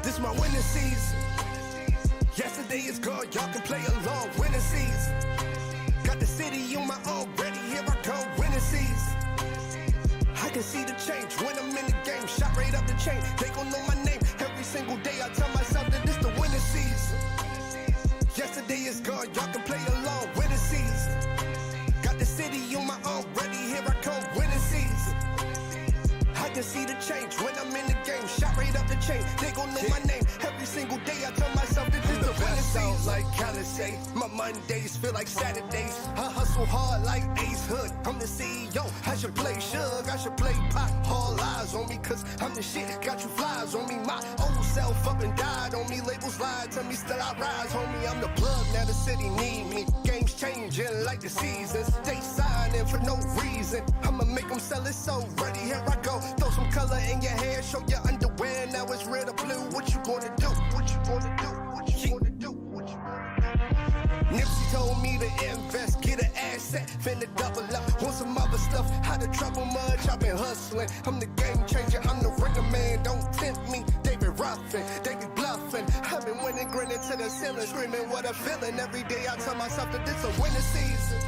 This my winning season. Yesterday is gone, y'all can play along. Winning season. Got the city on my own, ready, here I go. Winning season. I can see the change when I'm in the game. Shot right up the chain, they gon' know my name. Every single day I tell myself that this the winning season. Yesterday is gone, y'all can play along. Winning season. Got the city on my own, ready, here I come. Winning season. I can see the change when I'm in the game. Shot right up the chain, they gon' know my name. Every single day I tell myself that this the winning season. Like Khaled say, my Mondays feel like Saturdays. I hustle hard like Ace Hood. I'm the CEO, I should play Suge, I should play Pop. All eyes on me, cause I'm the shit. Got you flies on me, my old self up and died on me. Labels lied to me, still I rise, homie. I'm the plug, now the city need me. Games changing like the seasons. They signing for no reason. I'ma make them sell it, so ready, here I go. Throw some color in your hair, show your underwear. Now it's red or blue, what you gonna do? What you gonna do? What you gonna do? What you gonna do? Nipsey told me to invest, get an asset, finna double up. Want some other stuff, how to trouble much, I've been hustling. I'm the game changer, I'm the ringer man, don't tempt me. They be ruffin', they be bluffing. I've been winning, grinning to the ceiling, screaming what I'm feeling. Every day I tell myself that this a winning season.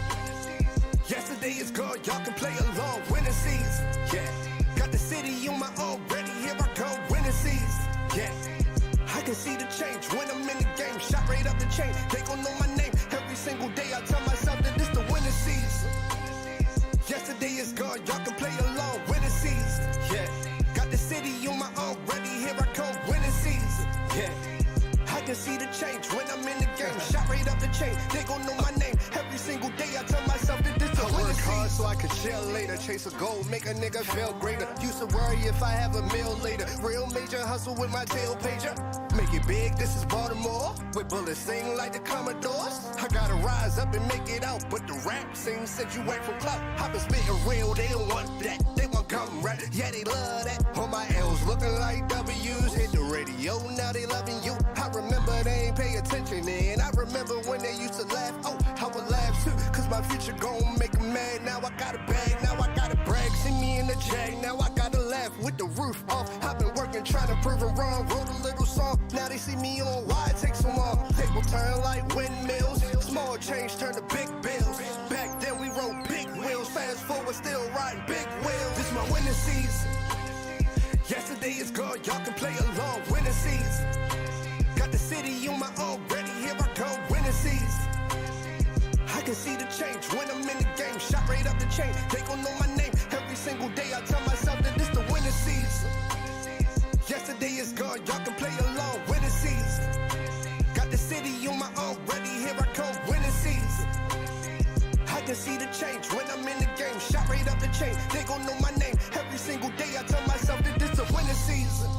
Yesterday is gone, y'all can play along. Winning season, yeah. Got the city on my own, ready, here I go. Winning season, yeah. I can see the change when I'm in the game. Shot right up the chain, they gon' know my name. Every single day I tell myself that this the winning season. Yesterday is gone, y'all can play along. Winning season, yeah. Got the city on my own, ready, here I come. Winning season, yeah. I can see the change when I'm in the game. Shot right up the chain, they gon' know my name. Every single day I tell myself that this the winning season. I work hard so I can chill later. Chase a goal, make a nigga feel greater. Used to worry if I have a meal later. Real major hustle with my tail pager. Make it big, this is Baltimore. With bullets sing like the Commodores. I gotta rise up and make it out. But the rap scene said you went from club. I been spitting real, they don't want that. They want come rap, yeah they love that. All my L's looking like W's. Hit the radio, now they loving you. I remember they ain't pay attention and I remember when they used to laugh. Oh, I would laugh too, cause my future gon' make them mad. Now I got a bag, now I gotta brag. See me in the jag, now I gotta laugh with the roof off. I've been working trying to prove it wrong. Wrote a little song, now they see me on why it takes so long. Table turn like windmills, small change turn to big bills. Back then we wrote big wheels, fast forward still riding big wheels. This my winning season. Yesterday is gone, y'all can play along. Winning season. Got the city on my own, ready, here I go. Winning season. I can see the change when I'm in the game. Shot right up the chain, they gon' know my name. Every single day I tell myself that this the winning season. Yesterday is gone, y'all can play along. Winning season. Got the city on my own, ready, here I come. Winning season. I can see the change when I'm in the game. Shot right up the chain, they gon' know my name. Every single day I tell myself that this the winning season.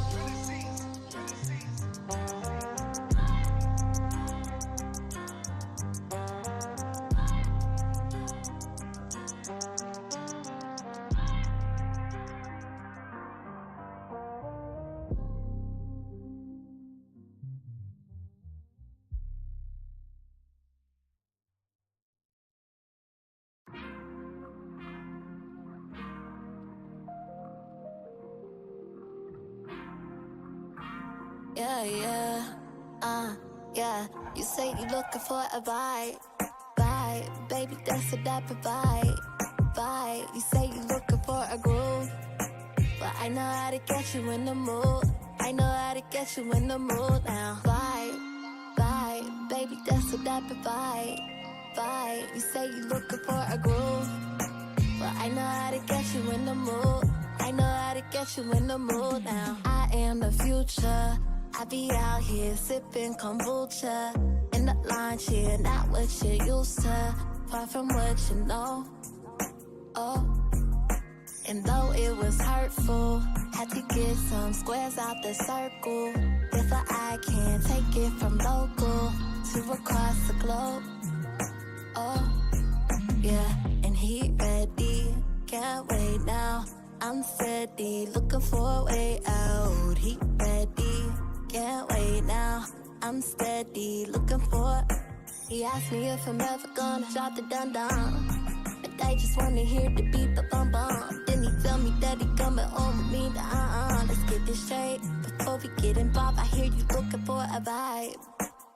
Yeah. You say you looking for a vibe, baby, that's a dapper vibe. You say you looking for a groove, but I know how to get you in the mood. I know how to get you in the mood now. Vibe, baby, that's a dapper vibe. You say you looking for a groove, but I know how to get you in the mood. I know how to get you in the mood now. I am the future. I be out here sipping kombucha in the lounge here, not what you used to, far from what you know. Oh, and though it was hurtful, had to get some squares out the circle. If I can't take it from local to across the globe. Oh, yeah, and he ready, can't wait now. I'm steady, looking for a way out. He ready, can't wait now. I'm steady, looking for. He asked me if I'm ever gonna drop the dun-dun, but I just wanna hear the beat, the bum-bum. Then he tell me that he coming home with me, let's get this straight. Before we get involved, I hear you looking for a vibe.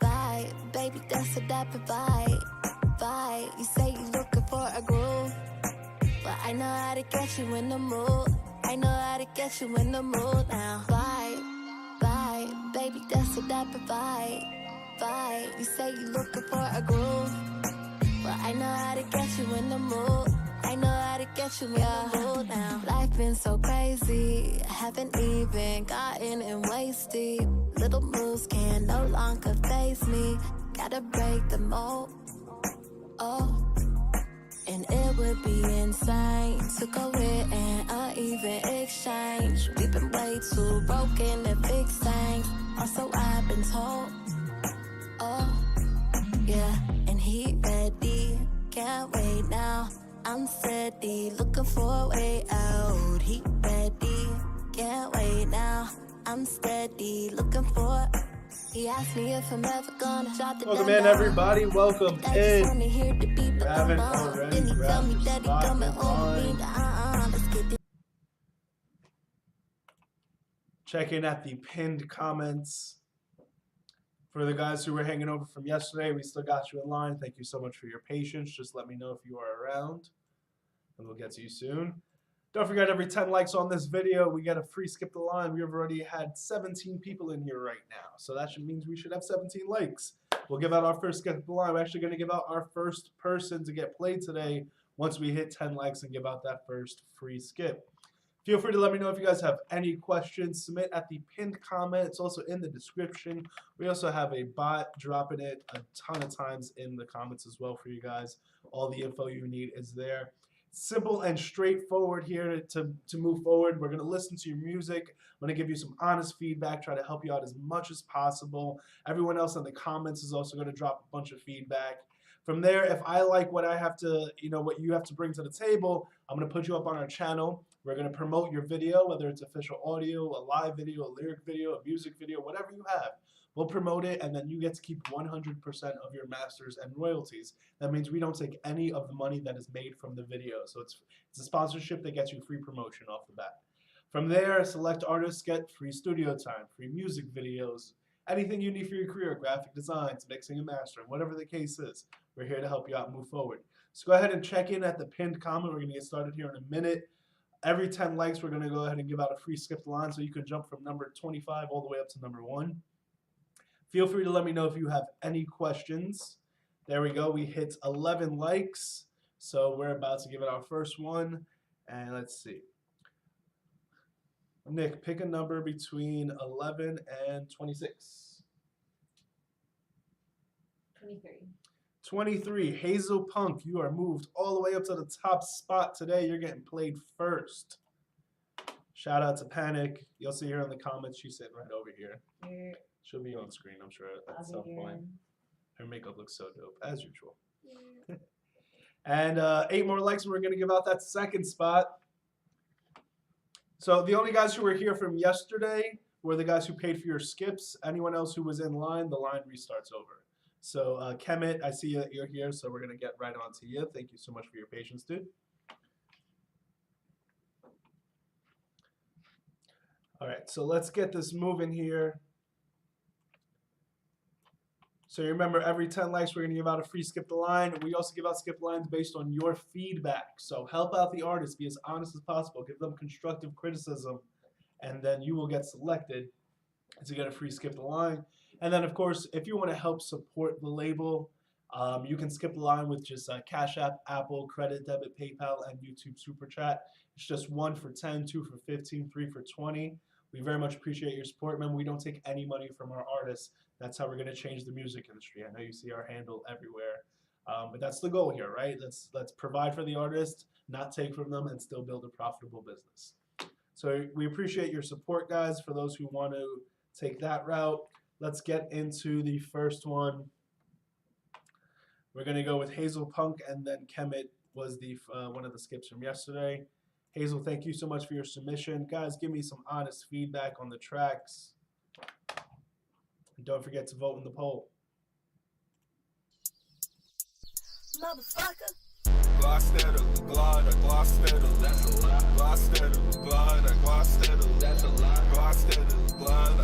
Vibe, baby, that's a dapper vibe. Vibe, you say you looking for a groove, but I know how to get you in the mood. I know how to get you in the mood now. Vibe, baby, that's a dapper vibe. You say you looking for a groove, but I know how to get you in the mood. I know how to get you in the mood now. Life been so crazy, I haven't even gotten in waist deep. Little moves can no longer faze me. Gotta break the mold. Oh. And it would be insane to go with an uneven exchange. We've been way too broken to fix things, or so I've been told. Oh, yeah, and he ready, can't wait now. I'm steady, looking for a way out. He ready, can't wait now. I'm steady, looking for. He asked me if I'm ever gonna drop the Welcome in, everybody. Welcome in. If you haven't already, grab your spot and line. Check in at the pinned comments. For the guys who were hanging over from yesterday, we still got you in line. Thank you so much for your patience. Just let me know if you are around, and we'll get to you soon. Don't forget, every 10 likes on this video, we get a free skip the line. We've already had 17 people in here right now, so that means we should have 17 likes. We'll give out our first skip the line. We're actually going to give out our first person to get played today once we hit 10 likes and give out that first free skip. Feel free to let me know if you guys have any questions. Submit at the pinned comment. It's also in the description. We also have a bot dropping it a ton of times in the comments as well for you guys. All the info you need is there. Simple and straightforward here to move forward. We're going to listen to your music. I'm going to give you some honest feedback, try to help you out as much as possible. Everyone else in the comments is also going to drop a bunch of feedback. From there, if I like what I have to, what you have to bring to the table, I'm going to put you up on our channel. We're going to promote your video, whether it's official audio, a live video, a lyric video, a music video, whatever you have. We'll promote it, and then you get to keep 100% of your masters and royalties. That means we don't take any of the money that is made from the video. So it's a sponsorship that gets you free promotion off the bat. From there, select artists get free studio time, free music videos, anything you need for your career, graphic designs, mixing and mastering, whatever the case is. We're here to help you out and move forward. So go ahead and check in at the pinned comment. We're going to get started here in a minute. Every 10 likes, we're going to go ahead and give out a free skip the line, so you can jump from number 25 all the way up to number 1. Feel free to let me know if you have any questions. There we go. We hit 11 likes. So we're about to give it our first one. And let's see. Nick, pick a number between 11 and 26. 23. 23. Hazel Punk, you are moved all the way up to the top spot today. You're getting played first. Shout out to Panic. You'll see her in the comments. She's sitting right over here. She'll be on screen, I'm sure, at some point. Her makeup looks so dope, as usual. Yeah. And 8 more likes, and we're going to give out that second spot. So the only guys who were here from yesterday were the guys who paid for your skips. Anyone else who was in line, the line restarts over. So Kemet, I see that you're here, so we're going to get right on to you. Thank you so much for your patience, dude. All right, so let's get this moving here. So you remember, every 10 likes, we're going to give out a free skip the line. We also give out skip lines based on your feedback. So help out the artist. Be as honest as possible. Give them constructive criticism. And then you will get selected to get a free skip the line. And then, of course, if you want to help support the label, you can skip the line with just Cash App, Apple, Credit, Debit, PayPal, and YouTube SuperChat. It's just 1 for 10, 2 for 15, 3 for 20. We very much appreciate your support. Remember, we don't take any money from our artists. That's how we're going to change the music industry. I know you see our handle everywhere, but that's the goal here, right? Let's provide for the artist, not take from them, and still build a profitable business. So we appreciate your support, guys. For those who want to take that route, let's get into the first one. We're going to go with Hazel Punk, and then Kemet was the one of the skips from yesterday. Hazel, thank you so much for your submission. Guys, give me some honest feedback on the tracks. And don't forget to vote in the poll. Motherfucker. That's a lot.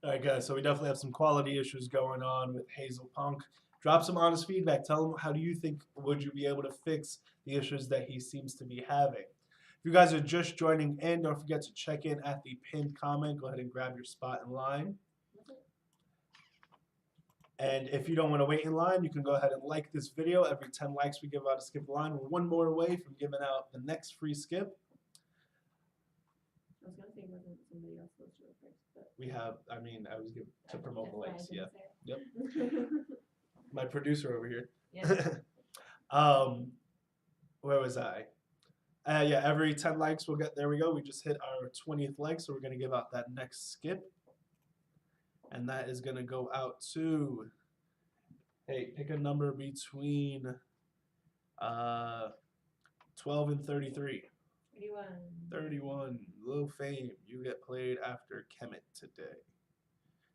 All right, guys, so we definitely have some quality issues going on with Hazel Punk. Drop some honest feedback. Tell him, how do you think would you be able to fix the issues that he seems to be having? If you guys are just joining in, don't forget to check in at the pinned comment. Go ahead and grab your spot in line. And if you don't want to wait in line, you can go ahead and like this video. Every 10 likes, we give out a skip the line. We're one more away from giving out the next free skip. I was going to say wasn't somebody else supposed to go first, but We have, I was given to promote the likes, yeah. Yep. Yep. My producer over here. Yeah. Where was I? Yeah, every 10 likes we'll get, there we go. We just hit our 20th like, so we're going to give out that next skip. And that is going to go out to, hey, pick a number between 12 and 33. 31. 31, Lil Fame, you get played after Kemet today.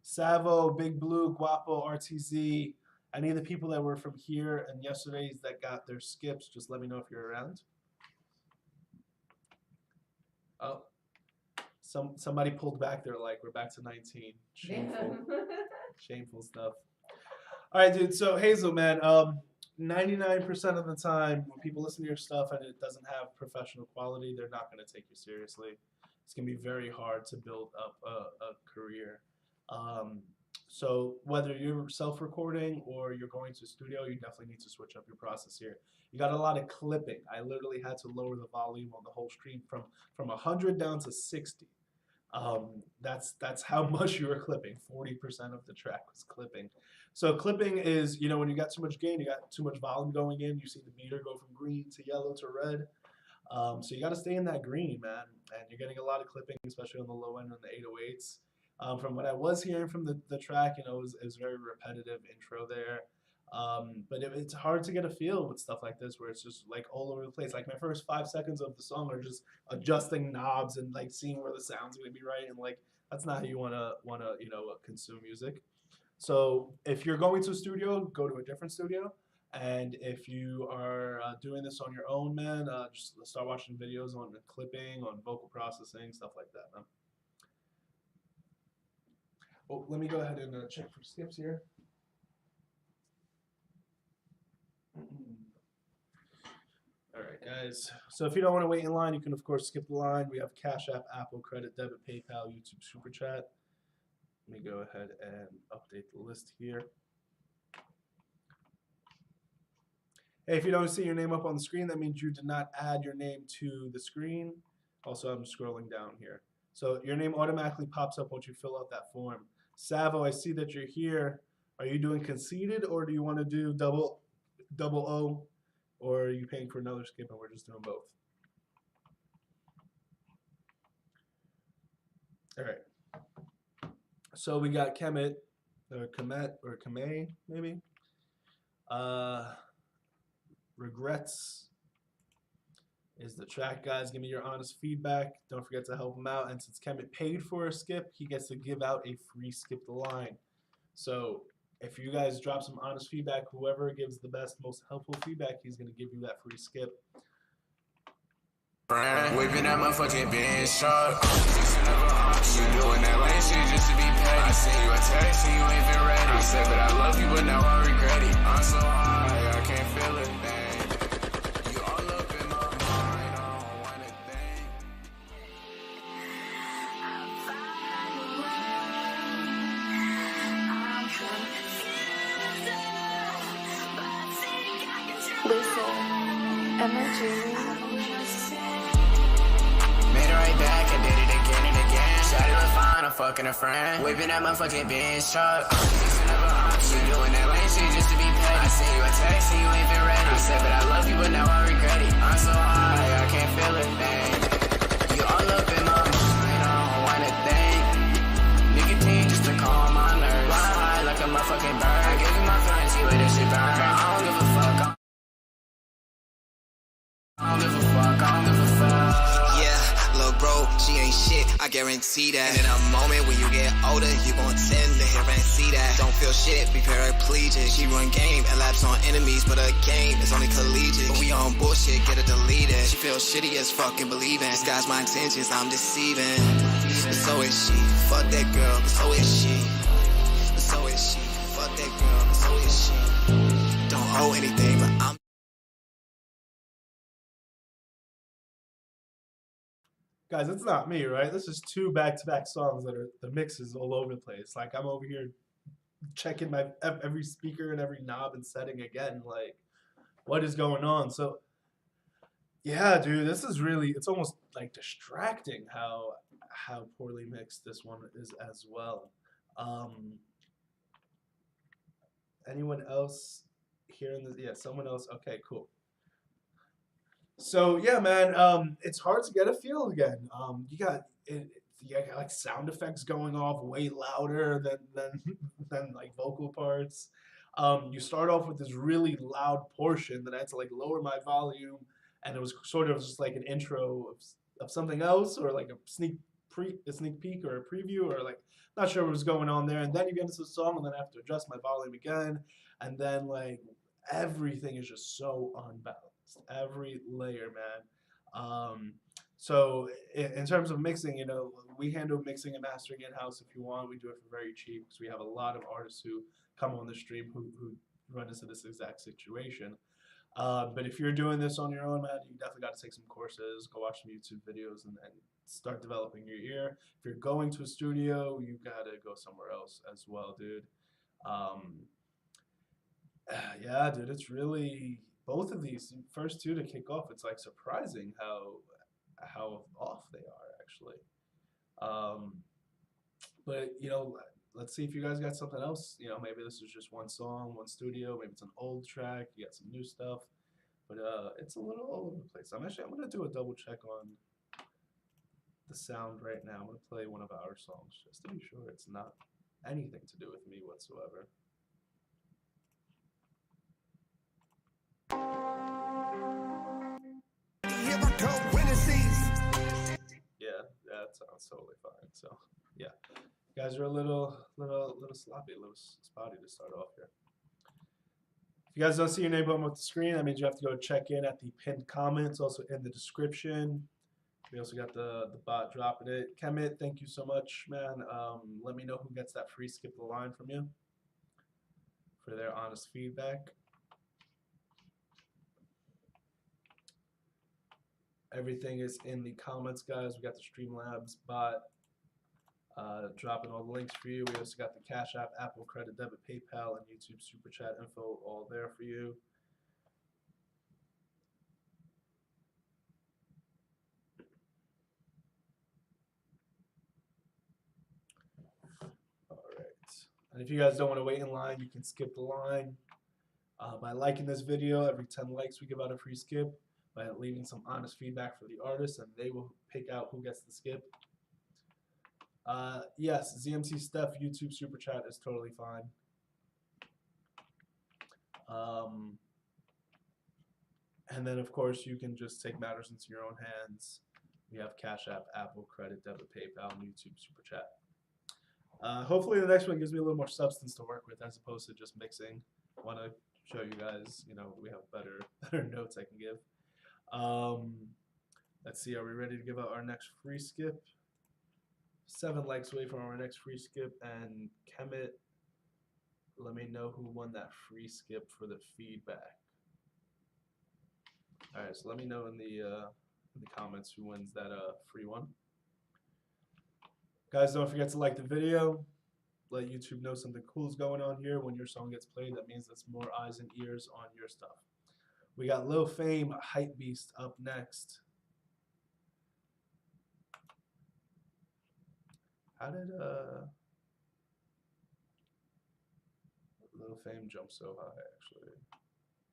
Savo, Big Blue, Guapo, RTZ, any of the people that were from here and yesterday's that got their skips, just let me know if you're around. Oh, somebody pulled back their like, we're back to 19. Shameful. Shameful stuff. All right, dude, so Hazel, man, 99% of the time when people listen to your stuff and it doesn't have professional quality, they're not going to take you seriously. It's going to be very hard to build up a career. So whether you're self-recording or you're going to a studio, you definitely need to switch up your process here. You got a lot of clipping. I literally had to lower the volume on the whole stream from 100 down to 60. That's how much you were clipping. 40% of the track was clipping. So clipping is, you know, when you got too much gain, you got too much volume going in, you see the meter go from green to yellow to red. So you got to stay in that green, man. And you're getting a lot of clipping, especially on the low end on the 808s. From what I was hearing from the track, you know, it was very repetitive intro there. But it's hard to get a feel with stuff like this where it's just like all over the place. Like my first 5 seconds of the song are just adjusting knobs and like seeing where the sound's gonna be right, and like that's not how you wanna you know, consume music. So if you're going to a studio, go to a different studio. And if you are doing this on your own, man, just start watching videos on clipping, on vocal processing, stuff like that, man. Oh, let me go ahead and check for skips here. All right, guys. So if you don't want to wait in line, you can, of course, skip the line. We have Cash App, Apple Credit, Debit, PayPal, YouTube SuperChat. Let me go ahead and update the list here. Hey, if you don't see your name up on the screen, that means you did not add your name to the screen. Also, I'm scrolling down here. So your name automatically pops up once you fill out that form. Savo, I see that you're here. Are you doing conceded, or do you want to do double O, or are you paying for another skip and we're just doing both? All right. So we got Kemet, or Kemet, or Kame, maybe. Regrets is the track, guys. Give me your honest feedback. Don't forget to help him out. And since Kemet paid for a skip, he gets to give out a free skip the line. So if you guys drop some honest feedback, whoever gives the best, most helpful feedback, he's going to give you that free skip. Whipping that motherfucking bench truck. You doing that lame shit just to be paid. I sent you a text and you ain't been ready. I said that I love you, but now I regret it. I'm so high, I can't feel it. You all up in my mind, I don't wanna think. Lisa, energy. Made it right back, I did it again and again. Shawty look fine, I'm fucking a friend. Whipping that motherfucking Benz truck. Never option. You doing that lame shit just to be paid. I sent you a text and you ain't been ready. I said that I love you, but now I regret it. I'm so high, I can't feel a thing. You all up in my mind, I don't wanna think. Nicotine just to calm my nerves. Fly high like a motherfucking bird. I gave you my feelings, see where this shit burn. But I don't give a fuck. I don't give a fuck. I don't give a fuck. Yeah, little bro, she ain't shit, I guarantee that. And in a moment when you get older, you gon' tend to hear and see that. Don't feel shit, be paraplegic. She run game and laps on enemies, but her game is only collegiate. But we on bullshit, get her deleted. She feels shitty as fucking believing. Disguise my intentions, I'm deceiving. But so is she, fuck that girl, but so is she. But so is she, fuck that girl, but so is she. Don't owe anything, but I'm Guys, it's not me, right? This is 2 back-to-back songs that are the mixes all over the place. Like, I'm over here checking my every speaker and every knob and setting again. Like, what is going on? So, yeah, dude, this is really, it's almost like distracting how poorly mixed this one is as well. Anyone else hearing this? Yeah, someone else. Okay, cool. So yeah, man, it's hard to get a feel again. You got like sound effects going off way louder than like vocal parts. You start off with this really loud portion that I had to like lower my volume, and it was sort of just like an intro of something else, or like a sneak peek or a preview, or like not sure what was going on there. And then you get into the song, and then I have to adjust my volume again, and then like everything is just so unbalanced. Every layer, man. So in terms of mixing, you know, we handle mixing and mastering in-house if you want. We do it for very cheap because we have a lot of artists who come on the stream who run into this exact situation. But if you're doing this on your own, man, you definitely got to take some courses, go watch some YouTube videos, and start developing your ear. If you're going to a studio, you got to go somewhere else as well, dude. Yeah, dude, it's really... Both of these first 2 to kick off, it's like surprising how off they are actually. But you know, let's see if you guys got something else. You know, maybe this is just one song, one studio. Maybe it's an old track. You got some new stuff, but it's a little all over the place. I'm gonna do a double check on the sound right now. I'm gonna play one of our songs just to be sure it's not anything to do with me whatsoever. Here I go, winning season. Yeah, that sounds totally fine. So yeah, you guys are a little sloppy, a little spotty to start off here. If you guys don't see your name button with the screen, that means you have to go check in at the pinned comments, also in the description. We also got the bot dropping it. Kemet, thank you so much, man. Let me know who gets that free skip the line from you for their honest feedback. Everything is in the comments, guys. We got the Streamlabs bot dropping all the links for you. We also got the Cash App, Apple Credit, Debit, PayPal, and YouTube SuperChat info all there for you. All right. And if you guys don't want to wait in line, you can skip the line by liking this video. Every 10 likes, we give out a free skip, by leaving some honest feedback for the artist, and they will pick out who gets the skip. Yes, ZMC Steph YouTube Super Chat is totally fine. And then, of course, you can just take matters into your own hands. We have Cash App, Apple Credit, Debit, PayPal, and YouTube Super Chat. Hopefully the next one gives me a little more substance to work with as opposed to just mixing. I want to show you guys, you know, we have better notes I can give. Let's see, are we ready to give out our next free skip? 7 likes away from our next free skip, and Kemet, let me know who won that free skip for the feedback. Alright, so let me know in the comments who wins that free one. Guys, don't forget to like the video. Let YouTube know something cool is going on here. When your song gets played, that means that's more eyes and ears on your stuff. We got Lil Fame, Hype Beast up next. How did Little Fame jump so high? Actually,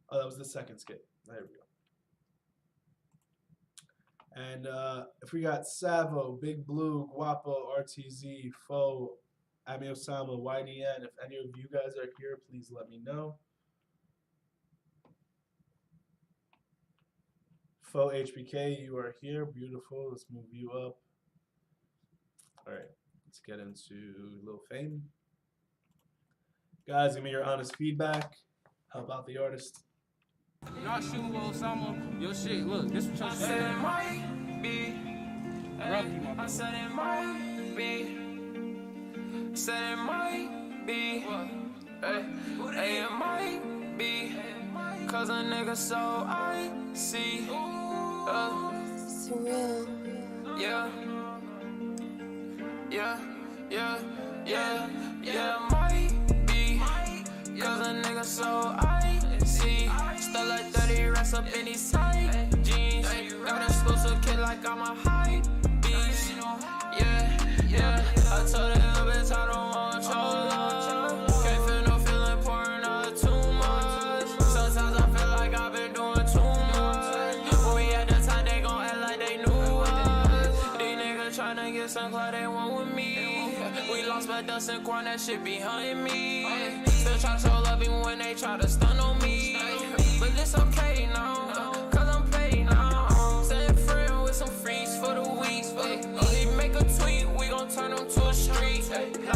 oh, that was the second skip. There we go. And if we got Savo, Big Blue, Guapo, RTZ, Fo, Ami Osama, YDN, if any of you guys are here, please let me know. Fo HBK, you are here. Beautiful. Let's move you up. All right, let's get into Lil Fame. Guys, give me your honest feedback. Help out the artist. Y'all shooting with Osama, your shit, look, this what y'all said it might be. I said it might be. Said it might be. Hey, it might be. Cause a nigga so I see. Surreal. Yeah, might be. Cause a nigga so I see. Still like 30 rest up in these tight jeans. Got a exclusive kid like I'm a hype beast. Yeah. I told her little bitch I don't want your love. Can't feel no feeling pouring out too much. Sometimes I feel like I've been doing too much. When we at the time, they gon' act like they knew us. These niggas tryna get some clout, they want with me. We lost by dust and corn, that shit behind me. Still try to show love even when they try to stun on me. But it's okay now, cause I'm paid now. Send a friend with some freaks for the weeks. He make a tweet, we gon' turn him to a street.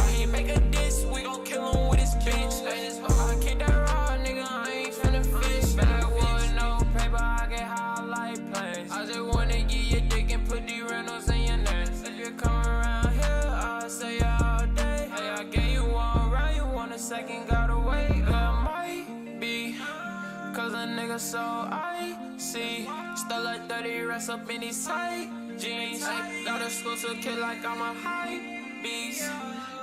He make a diss, we gon' kill him with his bitch. I keep that raw, nigga, I ain't finna fish. Backwood, no paper, I get high like planes. I just wanna give you dick and put the rentals in your name. If you come around here, I'll say you all day. Hey, I gave you one round, you want a second, gotta wait. Might be. Cause a nigga so I see. Still like 30 rest up in these tight jeans. Got a exclusive kid like I'm a hype beast.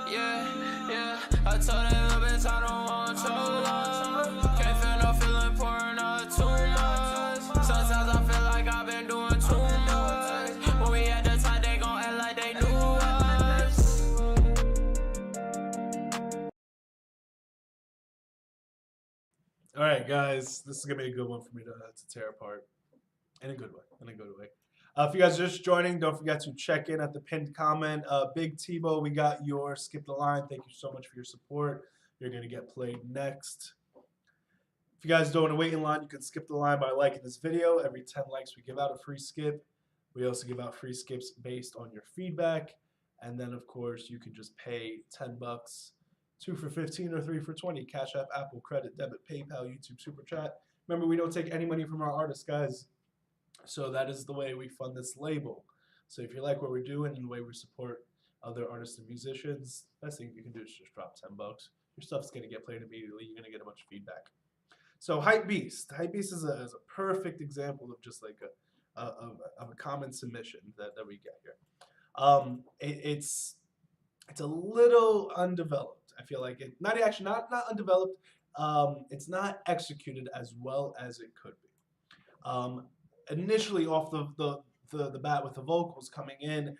Yeah. I told that little bitch I don't want your love. Can't feel no feeling pouring out too much. Sometimes I feel like I've been doing too much. When we at the time, they gon' act like they knew us. All right, guys, this is gonna be a good one for me to tear apart, in a good way. If you guys are just joining, don't forget to check in at the pinned comment. Big Tebow, we got your skip the line. Thank you so much for your support. You're gonna get played next. If you guys don't want to wait in line, you can skip the line by liking this video. Every 10 likes, we give out a free skip. We also give out free skips based on your feedback, and then of course you can just pay $10. 2 for 15 or 3 for 20. Cash App, Apple, Credit, Debit, PayPal, YouTube SuperChat. Remember, we don't take any money from our artists, guys. So that is the way we fund this label. So if you like what we're doing and the way we support other artists and musicians, best thing you can do is just drop $10. Your stuff's gonna get played immediately. You're gonna get a bunch of feedback. So Hype Beast is a perfect example of just like a common submission that we get here. It's a little undeveloped. I feel like it not undeveloped. It's not executed as well as it could be. Initially, off the bat with the vocals coming in,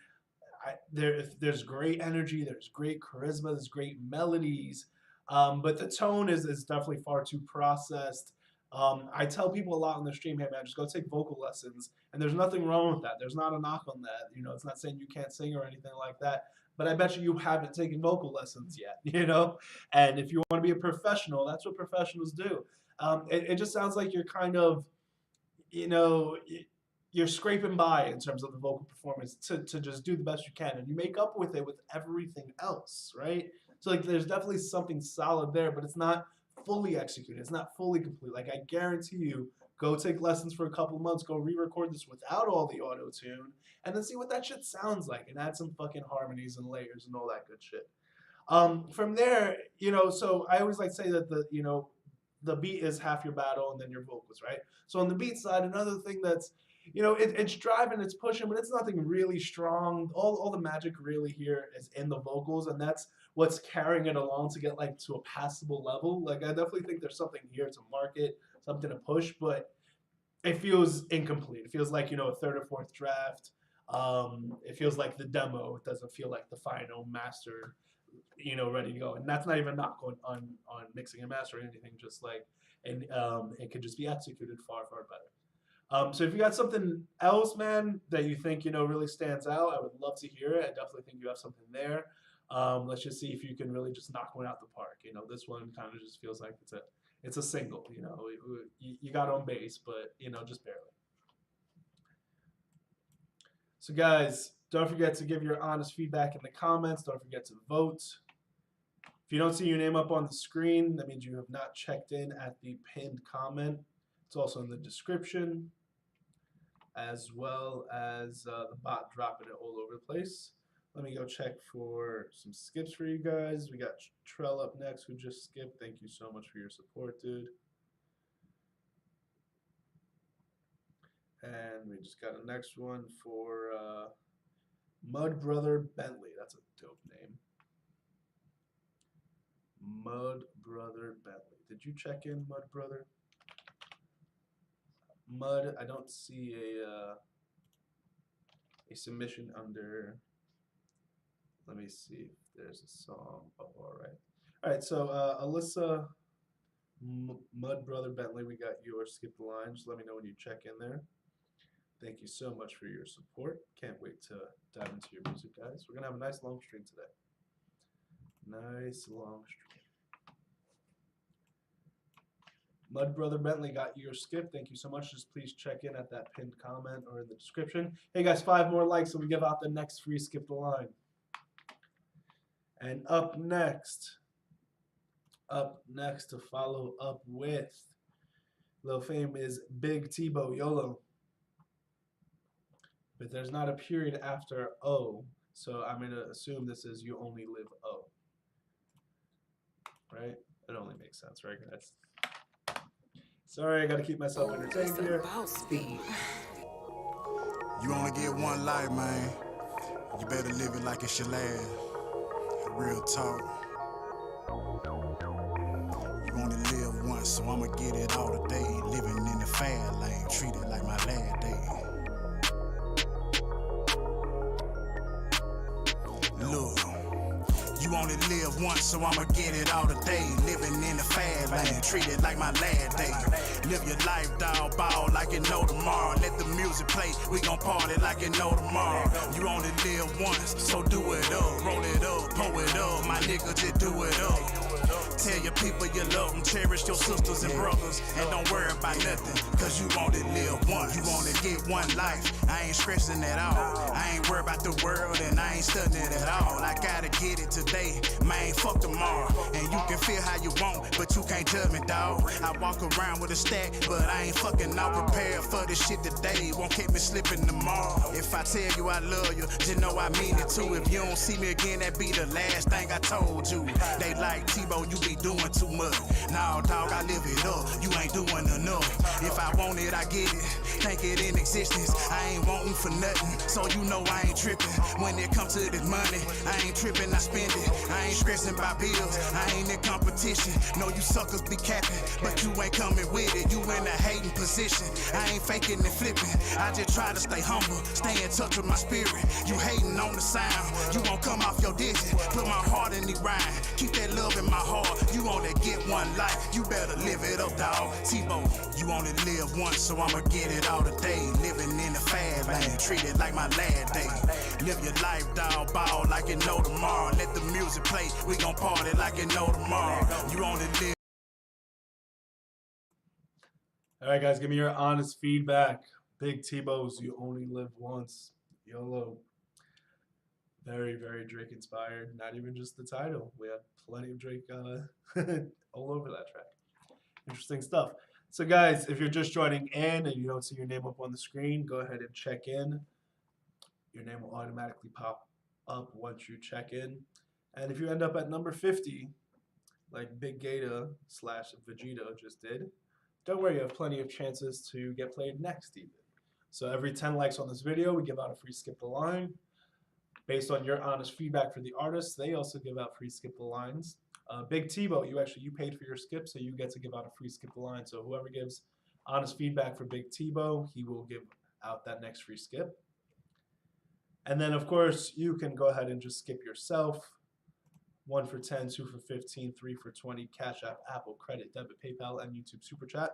there's great energy, there's great charisma, there's great melodies, but the tone is definitely far too processed. I tell people a lot on the stream, hey man, just go take vocal lessons, and there's nothing wrong with that. There's not a knock on that. You know, it's not saying you can't sing or anything like that. But I bet you haven't taken vocal lessons yet, you know? And if you want to be a professional, that's what professionals do. It just sounds like you're kind of, you know, you're scraping by in terms of the vocal performance to just do the best you can. And you make up with it with everything else, right? So like there's definitely something solid there, but it's not fully executed. It's not fully complete. Like I guarantee you, go take lessons for a couple months, go re-record this without all the auto-tune, and then see what that shit sounds like, and add some fucking harmonies and layers and all that good shit. From there, you know, so I always like to say that the beat is half your battle and then your vocals, right? So on the beat side, another thing that's, you know, it's driving, it's pushing, but it's nothing really strong. All the magic really here is in the vocals, and that's what's carrying it along to get like to a passable level. Like I definitely think there's something here to market, something to push, but it feels incomplete. It feels like, you know, a third or fourth draft. It feels like the demo. It doesn't feel like the final master, ready to go. And that's not even a knock on mixing and mastering or anything. Just like, and it could just be executed far better. So if you got something else, man, that you think really stands out, I would love to hear it. I definitely think you have something there. Let's just see if you can really just knock one out the park. This one kind of just feels like it's a single. You got on base, but just barely. So guys, don't forget to give your honest feedback in the comments. Don't forget to vote. If you don't see your name up on the screen, that means you have not checked in at the pinned comment. It's also in the description, as well as the bot dropping it all over the place. Let me go check for some skips for you guys. We got Trell up next, who just skipped. Thank you so much for your support, dude. And we just got a next one for Mud Brother Bentley. That's a dope name. Mud Brother Bentley. Did you check in, Mud Brother? Mud, I don't see a submission under. Let me see if there's a song. Oh, all right. All right, so Alyssa, Mud Brother Bentley, we got your skip the line. Just let me know when you check in there. Thank you so much for your support. Can't wait to dive into your music, guys. We're going to have a nice long stream today. Nice long stream. Mud Brother Bentley got your skip. Thank you so much. Just please check in at that pinned comment or in the description. Hey, guys, 5 more likes and we give out the next free skip the line. And up next to follow up with Lil Fame is Big Tebow, YOLO. But there's not a period after O, so I'm going to assume this is You Only Live O. Right? It only makes sense, right, guys? Sorry, I got to keep myself entertained here. You only get one life, man. You better live it like it's your last. Real talk. You only live once, so I'ma get it all today. Living in the fast lane, treat it like my last day. Look, you only live once, so I'ma get it all today. Living in the fast lane, treat it like my last day. Live your life, dog, ball like you know tomorrow. Let the music play, we gon' party like you know tomorrow. You only live once, so do it up. Roll it up, pull it up, my nigga, just do it up. Tell your people you love them, cherish your sisters and brothers, and don't worry about nothing, cause you only live once. You only get one life, I ain't stressing at all. I ain't worried about the world and I ain't studying it at all. I gotta get it today, man, fuck tomorrow. And you can feel how you want, but you can't judge me, dawg. I walk around with a stack, but I ain't fucking not prepared for this shit today. Won't keep me slipping tomorrow. If I tell you I love you, just know I mean it too. If you don't see me again, that be the last thing I told you. They like Tebow, you be doing too much. Nah, dog, I live it up. You ain't doing enough. If I want it, I get it. Think it in existence. I ain't wanting for nothing, so you know I ain't tripping. When it comes to this money, I ain't tripping, I spend it. I ain't stressing by bills. I ain't in competition. No, you suckers be capping, but you ain't coming with it. You in a hating position. I ain't faking and flipping. I just try to stay humble, stay in touch with my spirit. You hating on the sound, you won't come off your distance. Put my heart in the rhyme, keep that love in my heart. You only get one life, you better live it up, dawg. Tebow, you only live once, so I'ma get it all today. Living in the fast lane, treat it like my last day. Live your life, dawg, ball like you know tomorrow. Let the music play, we gon' party like you know tomorrow. You only live. All right, guys, give me your honest feedback. Big Tebow's You Only Live Once, YOLO. Very, very Drake inspired. Not even just the title. We have plenty of Drake all over that track. Interesting stuff. So guys, if you're just joining in and you don't see your name up on the screen, go ahead and check in. Your name will automatically pop up once you check in. And if you end up at number 50, like Big Gata / Vegeta just did, don't worry, you have plenty of chances to get played next even. So every 10 likes on this video, we give out a free skip the line. Based on your honest feedback for the artists, they also give out free skip the lines. Big Tebow, you paid for your skip, so you get to give out a free skip the line. So whoever gives honest feedback for Big Tebow, he will give out that next free skip. And then, of course, you can go ahead and just skip yourself. 1 for 10, 2 for 15, 3 for 20, Cash App, Apple, Credit, Debit, PayPal, and YouTube SuperChat.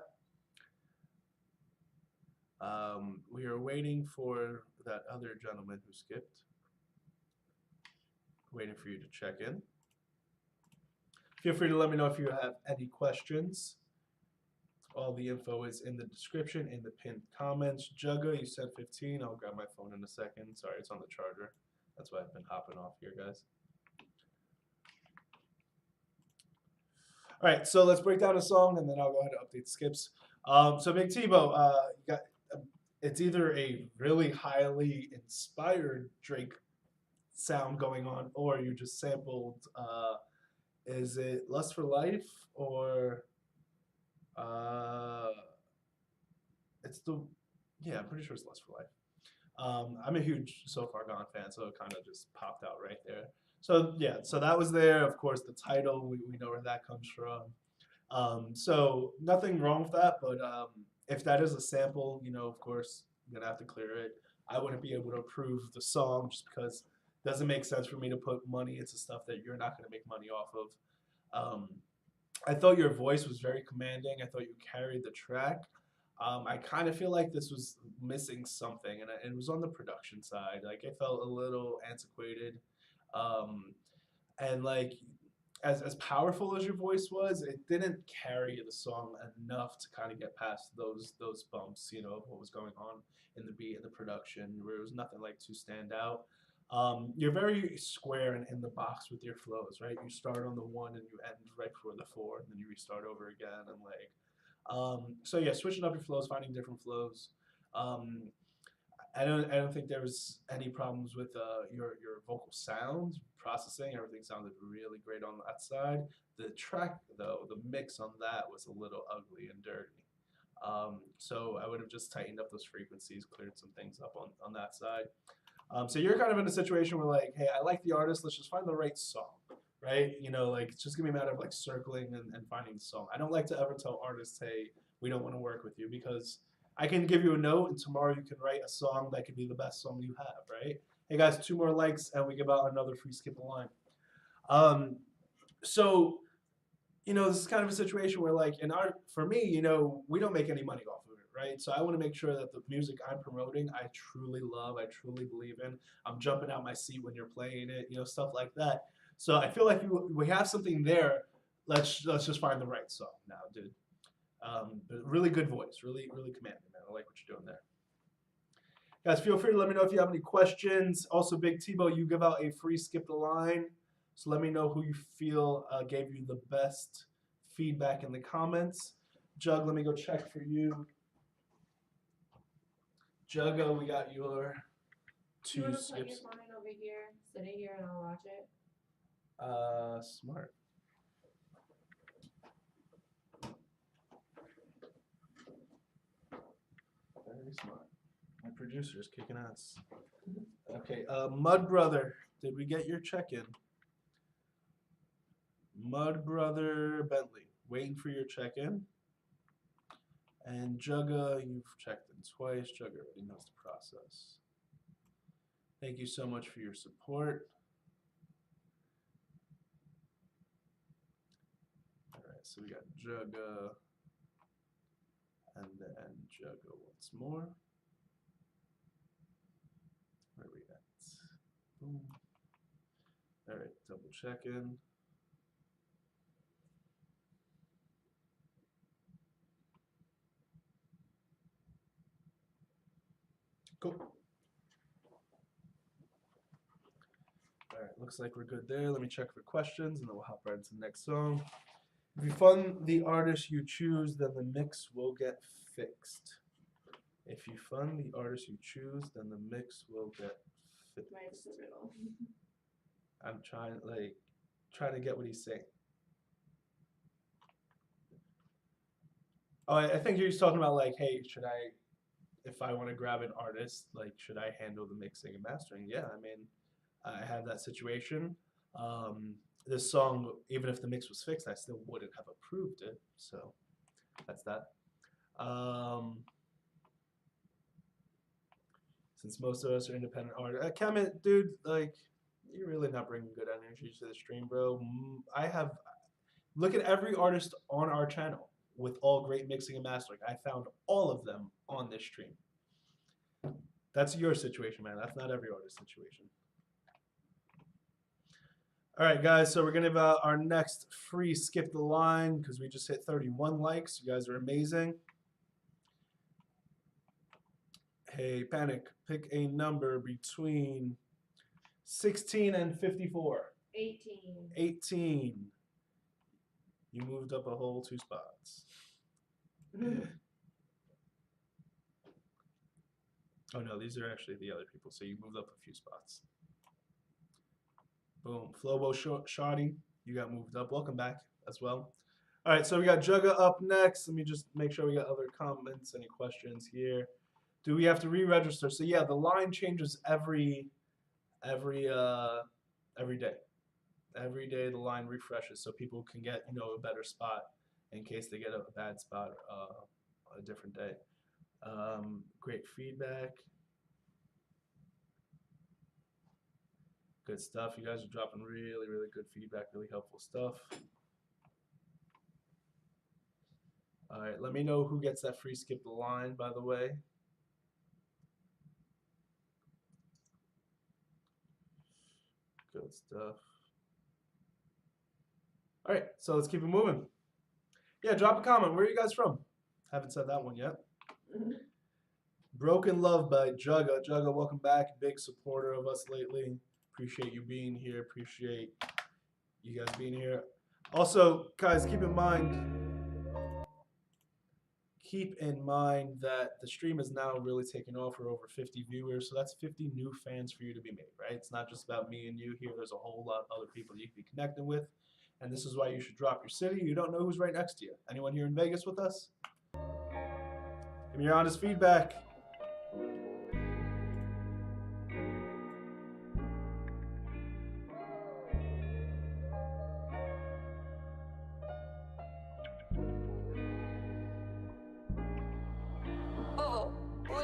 We are waiting for that other gentleman who skipped. Waiting for you to check in. Feel free to let me know if you have any questions. All the info is in the description, in the pinned comments. Jugga, you said 15. I'll grab my phone in a second. Sorry, it's on the charger. That's why I've been hopping off here, guys. All right, so let's break down a song, and then I'll go ahead and update skips. So Big Tebow, you got, it's either a really highly inspired Drake sound going on, or you just sampled. Is it Lust for Life, or it's the, yeah, I'm pretty sure it's Lust for Life. I'm a huge So Far Gone fan, so it kind of just popped out right there. So yeah, so that was there. Of course, the title, we know where that comes from. So nothing wrong with that, but if that is a sample, you know, of course, you're gonna have to clear it. I wouldn't be able to approve the song just because it doesn't make sense for me to put money into stuff that you're not gonna make money off of. I thought your voice was very commanding. I thought you carried the track. I kind of feel like this was missing something, and it was on the production side. Like, it felt a little antiquated. And like, as powerful as your voice was, it didn't carry the song enough to kind of get past those bumps, you know, of what was going on in the beat and the production, where it was nothing like to stand out. You're very square and in the box with your flows, right? You start on the 1 and you end right before the 4, and then you restart over again, and like, so yeah, switching up your flows, finding different flows. I don't think there was any problems with your vocal sound processing. Everything sounded really great on that side. The track, though, the mix on that was a little ugly and dirty. So I would have just tightened up those frequencies, cleared some things up on that side. So you're kind of in a situation where, like, hey, I like the artist, let's just find the right song, right? You know, like, it's just gonna be a matter of like circling and finding the song. I don't like to ever tell artists, hey, we don't want to work with you, because I can give you a note and tomorrow you can write a song that could be the best song you have, right? Hey guys, 2 more likes and we give out another free skip a line. So, you know, this is kind of a situation where, like, in art, for me, you know, we don't make any money off of it, right? So I want to make sure that the music I'm promoting, I truly love, I truly believe in. I'm jumping out my seat when you're playing it, you know, stuff like that. So I feel like we have something there. Let's just find the right song now, dude. Really good voice, really commanding, man. I like what you're doing there. Guys, feel free to let me know if you have any questions. Also, Big Tebow, you give out a free skip the line. So let me know who you feel gave you the best feedback in the comments. Jug, let me go check for you. Jugga, we got your You 2 want to put skips. your phone in over here, sit it here, and I'll watch it? Smart. Very smart. My producer's kicking ass. Okay, Mud Brother, did we get your check-in? Mud Brother Bentley, waiting for your check-in. And Jugga, you've checked in twice. Jugga already knows the process. Thank you so much for your support. All right, so we got Jugga, and then Jugga once more. Where are we at? Boom. All right, double check in. Cool. All right, looks like we're good there. Let me check for questions, and then we'll hop right into the next song. If you fund the artist you choose, then the mix will get fixed. If you fund the artist you choose, then the mix will get fixed. Right in the middle. I'm trying to get what he's saying. Oh, I think he's talking about, like, hey, if I want to grab an artist, like, should I handle the mixing and mastering? Yeah, I mean, I have that situation. This song, even if the mix was fixed, I still wouldn't have approved it. So that's that. since most of us are independent artists. Kemet, dude, like, you're really not bringing good energy to the stream, bro. Look at every artist on our channel with all great mixing and mastering. I found all of them on this stream. That's your situation, man. That's not every artist's situation. All right, guys, so we're going to have our next free skip the line because we just hit 31 likes. You guys are amazing. Hey, Panic, pick a number between 16 and 54. 18. 18. You moved up a whole 2 spots. Oh, no, these are actually the other people, so you moved up a few spots. Boom. Flobo Shoddy, you got moved up. Welcome back as well. All right, so we got Jugga up next. Let me just make sure we got other comments, any questions here. Do we have to re-register? So yeah, the line changes every day. Every day the line refreshes so people can get, you know, a better spot in case they get a bad spot on a different day. Great feedback. Good stuff. You guys are dropping really, really good feedback, really helpful stuff. All right, let me know who gets that free skip the line, by the way. Good stuff. All right, so let's keep it moving. Yeah, drop a comment. Where are you guys from? Haven't said that one yet. Broken Love by Jugga. Jugga, welcome back. Big supporter of us lately. Appreciate you being here. Appreciate you guys being here. Also, guys, keep in mind that the stream is now really taking off for over 50 viewers. So that's 50 new fans for you to be made, right? It's not just about me and you here. There's a whole lot of other people you can be connecting with. And this is why you should drop your city. You don't know who's right next to you. Anyone here in Vegas with us? Give me your honest feedback.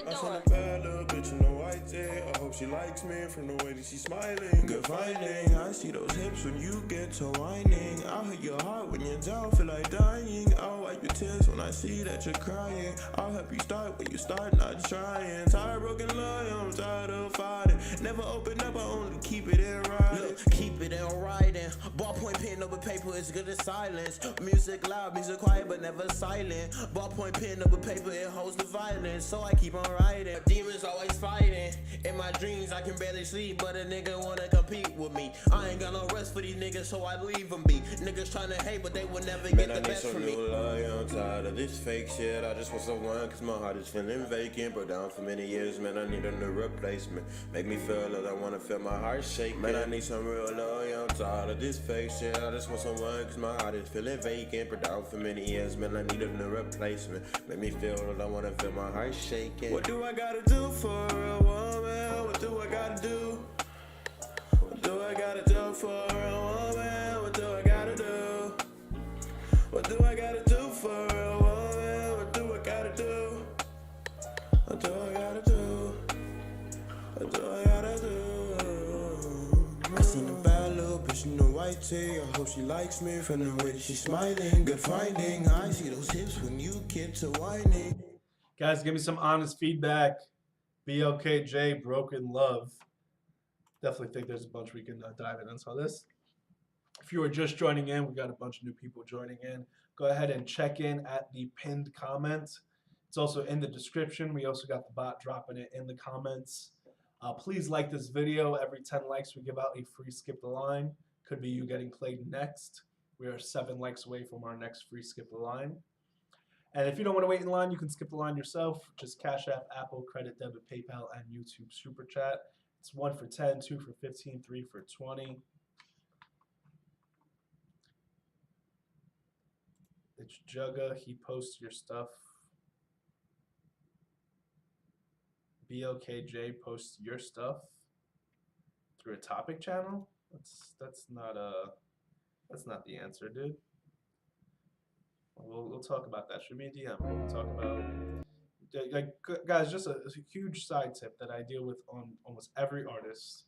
I found a bad little bitch in a white tee. I hope she likes me from the way that she's smiling. Good finding, I see those hips when you get to whining. I'll hit your heart when you're down, feel like dying. I'll wipe your tears when I see that you're crying. I'll help you start when you start not trying. Tired broken love, I'm tired of fighting. Never open up, I only keep it in writing. Look, keep it in writing. Ballpoint pen over paper is good as silence. Music loud, music quiet, but never silent. Ballpoint pen over paper, it holds the violence. So I keep on writing. Demons always fighting. In my dreams, I can barely sleep, but a nigga wanna compete with me. I ain't got no rest for these niggas, so I leave them be. Niggas tryna hate, but they will never get the best from me. I'm tired of this fake shit. I just want someone, cause my heart is feeling vacant. Broke down for many years, man, I need a new replacement. Make me feel like I wanna feel my heart shake. Man, I need some real love, yeah, I'm tired of this fake shit. I just want someone, cause my heart is feeling vacant. Broke down for many years, man, I need a new replacement. Make me feel like I wanna feel my heart shaking. What do I gotta do for a woman? What do I gotta do? What do I gotta do for a woman? What do I gotta do? What do I gotta do for a woman? What do I gotta do? What do I gotta do? What do I gotta do? I seen a bad little bitch in a white tee. I hope she likes me from the way that she's smiling. Good finding. I see those hips when you get to whining. Guys, give me some honest feedback. BLKJ, Broken Love. Definitely think there's a bunch we can dive in on this. If you are just joining in, we got a bunch of new people joining in. Go ahead and check in at the pinned comment. It's also in the description. We also got the bot dropping it in the comments. Please like this video. Every 10 likes, we give out a free skip the line. Could be you getting played next. We are 7 likes away from our next free skip the line. And if you don't want to wait in line, you can skip the line yourself. Just Cash App, Apple, Credit, Debit, PayPal, and YouTube SuperChat. It's 1 for 10, 2 for 15, 3 for 20. It's Jugga. He posts your stuff. BLKJ posts your stuff through a topic channel. That's not the answer, dude. We'll talk about that. Shoot me a DM. We'll talk about guys, just a huge side tip that I deal with on almost every artist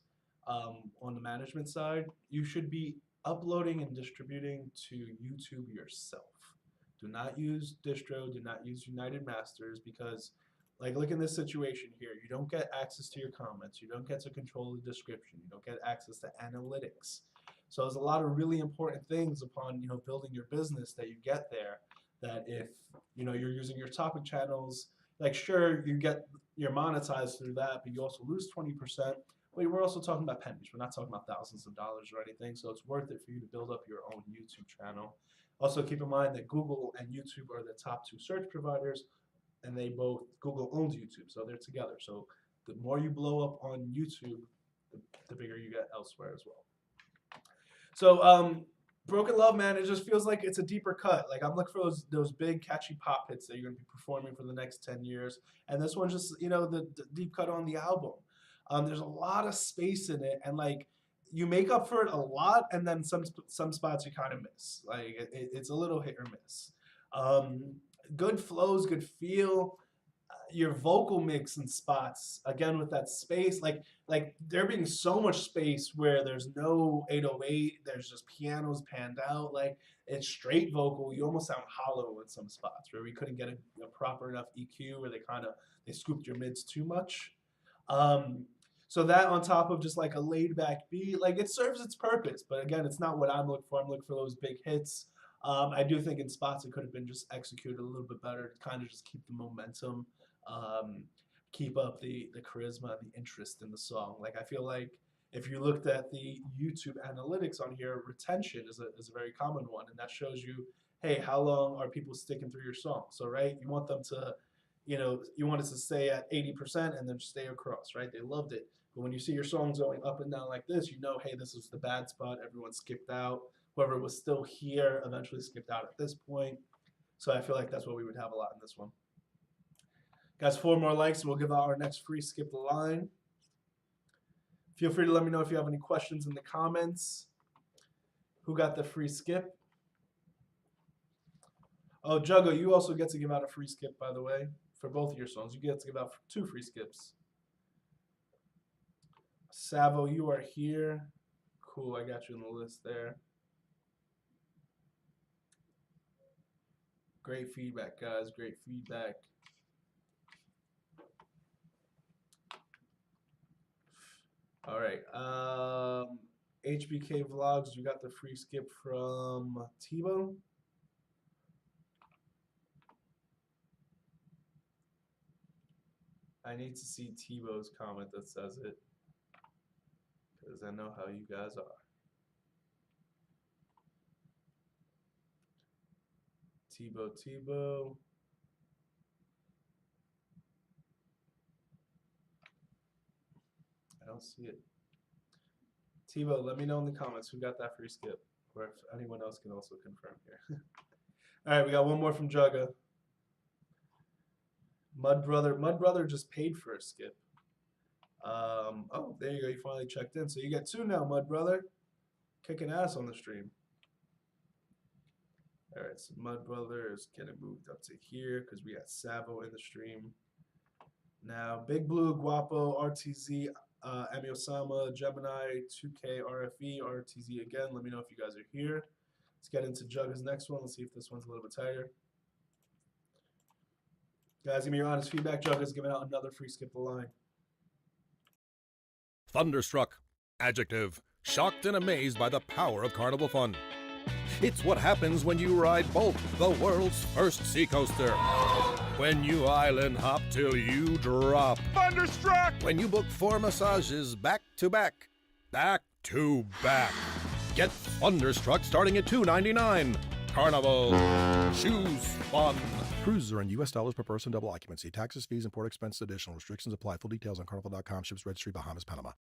on the management side. You should be uploading and distributing to YouTube yourself. Do not use distro, do not use United Masters, because like look in this situation here, you don't get access to your comments, you don't get to control the description, you don't get access to analytics. So there's a lot of really important things upon building your business that you get there, that if you're using your topic channels, like sure you're monetized through that, but you also lose 20%. Wait, we're also talking about pennies. We're not talking about thousands of dollars or anything, so it's worth it for you to build up your own YouTube channel. Also keep in mind that Google and YouTube are the top 2 search providers, and Google owns YouTube, so they're together. So the more you blow up on YouTube, the bigger you get elsewhere as well. So Broken Love, man, it just feels like it's a deeper cut. Like I'm looking for those big catchy pop hits that you're gonna be performing for the next 10 years. And this one's just, the deep cut on the album. There's a lot of space in it, and like you make up for it a lot, and then some spots you kind of miss. Like it's a little hit or miss. Good flows, good feel. Your vocal mix in spots, again with that space, like there being so much space where there's no 808, there's just pianos panned out, like it's straight vocal. You almost sound hollow in some spots where we couldn't get a proper enough EQ, where they scooped your mids too much. So that on top of just like a laid back beat, like it serves its purpose, but again, it's not what I'm looking for. I'm looking for those big hits. I do think in spots it could have been just executed a little bit better to kind of just keep the momentum, keep up the charisma, the interest in the song. Like I feel like if you looked at the YouTube analytics on here, retention is a very common one, and that shows you, hey, how long are people sticking through your song? So right, you want them to, you want it to stay at 80% and then stay across, right? They loved it. But when you see your songs going up and down like this, hey, this is the bad spot. Everyone skipped out. Whoever was still here eventually skipped out at this point. So I feel like that's what we would have a lot in this one. Guys, 4 more likes and we'll give out our next free skip the line. Feel free to let me know if you have any questions in the comments. Who got the free skip? Oh, Juggo, you also get to give out a free skip, by the way, for both of your songs. You get to give out 2 free skips. Savo, you are here. Cool, I got you on the list there. Great feedback, guys. Great feedback. All right. HBK Vlogs, you got the free skip from Tebow. I need to see Tebow's comment that says it, because I know how you guys are. Tebow. I don't see it. Tebow, let me know in the comments who got that free skip, or if anyone else can also confirm here. All right, we got one more from Jugga. Mud Brother just paid for a skip. Oh, there you go. You finally checked in. So you get 2 now, Mud Brother. Kicking ass on the stream. All right, so Mud Brother is getting moved up to here because we got Savo in the stream. Now, Big Blue, Guapo, RTZ, Emi Osama, Gemini, 2K, RFE, RTZ again. Let me know if you guys are here. Let's get into Jugga's next one. Let's see if this one's a little bit tighter. Guys, give me your honest feedback. Jugga's giving out another free skip the line. Thunderstruck. Adjective. Shocked and amazed by the power of carnival fun. It's what happens when you ride Bolt, the world's first sea coaster. When you island hop till you drop. Thunderstruck! When you book 4 massages back to back. Back to back. Get Thunderstruck starting at $2.99. Carnival. Choose fun. Cruises are in U.S. dollars per person, double occupancy. Taxes, fees, and port expense additional. Restrictions apply. Full details on carnival.com. Ships registry, Bahamas, Panama.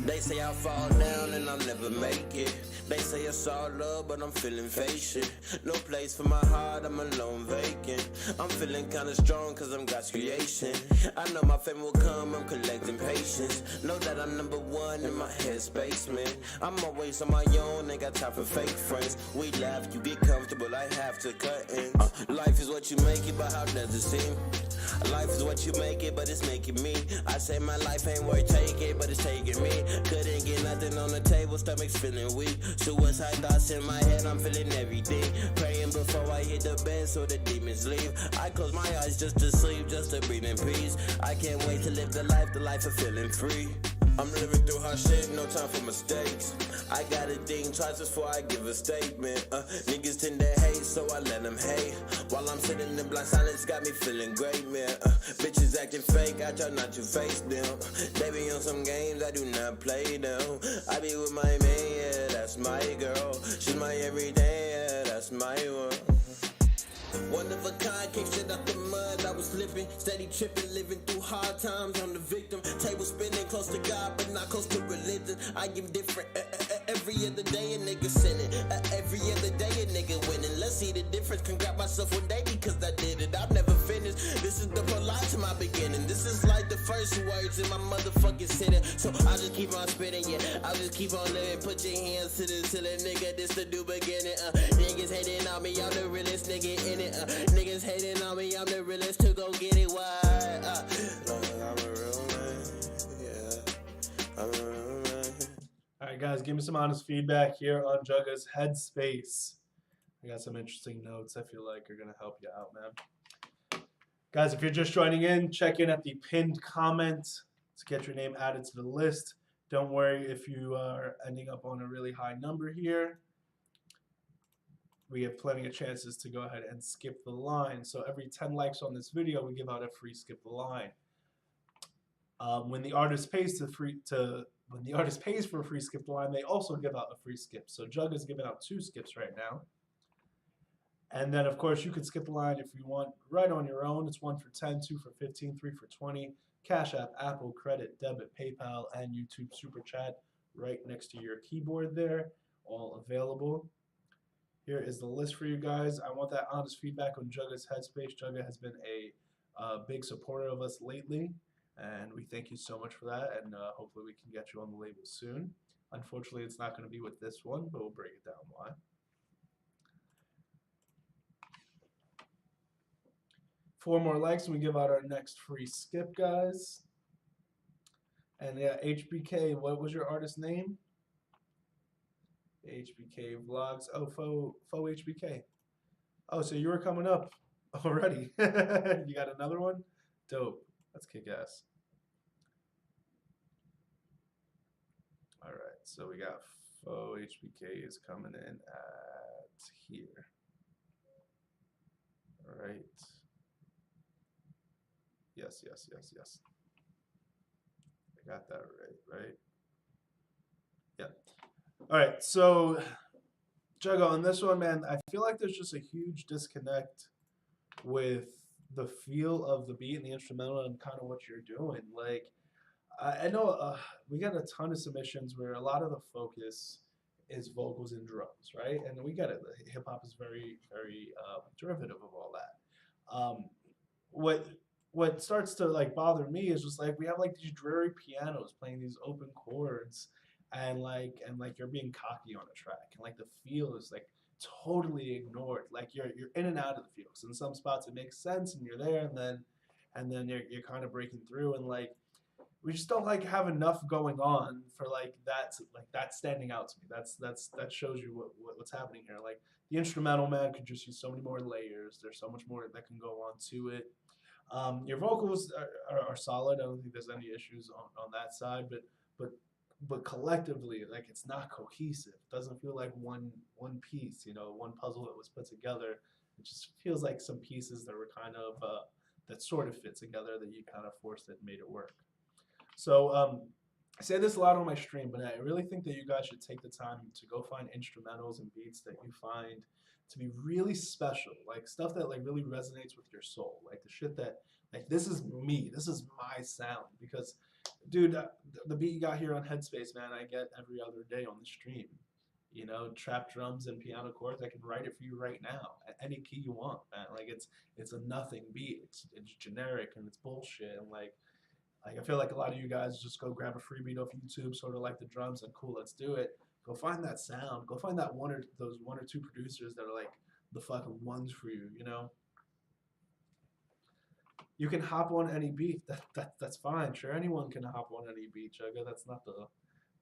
They say I fall down and I'll never make it. They say it's all love, but I'm feeling fake shit. No place for my heart, I'm alone vacant. I'm feeling kinda strong cause I'm God's creation. I know my fame will come, I'm collecting patience. Know that I'm number one in my headspace, man. I'm always on my own, ain't got time for fake friends. We laugh, you get comfortable, I have to cut ends. Life is what you make it, but how does it seem? Life is what you make it, but it's making me. I say my life ain't worth taking, but it's taking me. Couldn't get nothing on the table, stomach's feeling weak. Suicide thoughts in my head, I'm feeling everything. Praying before I hit the bed so the demons leave. I close my eyes just to sleep, just to breathe in peace. I can't wait to live the life of feeling free. I'm living through hard shit, no time for mistakes. I gotta think twice before I give a statement. Niggas tend to hate, so I let them hate. While I'm sitting in blind silence, got me feeling great, man. Bitches acting fake, I try not to face them. They be on some games, I do not play them. I be with my man, yeah, that's my girl. She's my everyday, yeah, that's my world. One of a kind, came straight out the mud. I was slipping, steady tripping, living through hard times. I'm the victim. Table spinning, close to God, but not close to religion. I give different. Every other day a nigga sinning. Every other day a nigga winning. Let's see the difference. Can grab myself one day because I did it. I've never finished. This is the prologue to my beginning. This is like the first words in my motherfucking sitting. So I just keep on spitting, yeah. I just keep on living. Put your hands to the ceiling, nigga. This the new beginning. Niggas hating on me, I'm the realest nigga in it. Niggas hating on me, I'm the realest to go get it. Why? I'm a real man, yeah. I'm a real man. Alright guys, give me some honest feedback here on Jugga's Headspace. I got some interesting notes I feel like are going to help you out, man. Guys, if you're just joining in, check in at the pinned comment to get your name added to the list. Don't worry if you are ending up on a really high number here. We have plenty of chances to go ahead and skip the line. So every 10 likes on this video, we give out a free skip the line. When the artist pays for a free skip the line, they also give out a free skip. So Jug is giving out 2 skips right now. And then of course you can skip the line if you want right on your own. It's 1 for 10, 2 for 15, 3 for 20. Cash App, Apple, Credit, Debit, PayPal, and YouTube SuperChat right next to your keyboard there, all available. Here is the list for you guys. I want that honest feedback on Jugga's Headspace. Jugga has been a big supporter of us lately, and we thank you so much for that, and hopefully we can get you on the label soon. Unfortunately, it's not going to be with this one, but we'll break it down why. Four more likes and we give out our next free skip, guys. And yeah, HBK, what was your artist name? HBK Vlogs. Oh, faux HBK. Oh, so you were coming up already. You got another one? Dope. That's kick-ass. All right, so we got faux HBK is coming in at here. All right. Yes. I got that right? Yeah. All right, so Jugga, on this one, man, I feel like there's just a huge disconnect with the feel of the beat and the instrumental and kind of what you're doing. Like, I know we got a ton of submissions where a lot of the focus is vocals and drums, right? And we get it. Hip hop is very, very derivative of all that. What starts to like bother me is just like we have like these dreary pianos playing these open chords, and you're being cocky on a track, and like the feel is like totally ignored. Like you're in and out of the fields. In some spots it makes sense and you're there, and then you're kind of breaking through, and like we just don't like have enough going on for like that standing out to me. That shows you what's happening here. Like the instrumental, man, could just use so many more layers. There's so much more that can go on to it. Your vocals are solid. I don't think there's any issues on that side, but collectively, like it's not cohesive. It doesn't feel like one piece, one puzzle that was put together. It just feels like some pieces that were kind of that sort of fit together that you kind of forced it and made it work. So I say this a lot on my stream, but I really think that you guys should take the time to go find instrumentals and beats that you find to be really special, like stuff that like really resonates with your soul, like the shit that like this is me, this is my sound, because Dude, the beat you got here on Headspace, man, I get every other day on the stream. You know, trap drums and piano chords. I can write it for you right now at any key you want, man. Like it's a nothing beat. It's generic and it's bullshit. And like I feel like a lot of you guys just go grab a free beat off YouTube, sort of like the drums, and cool, let's do it. Go find that sound. Go find that those one or two producers that are like the fucking ones for you. You know. You can hop on any beat. That's fine. Sure, anyone can hop on any beat, Jugga. That's not the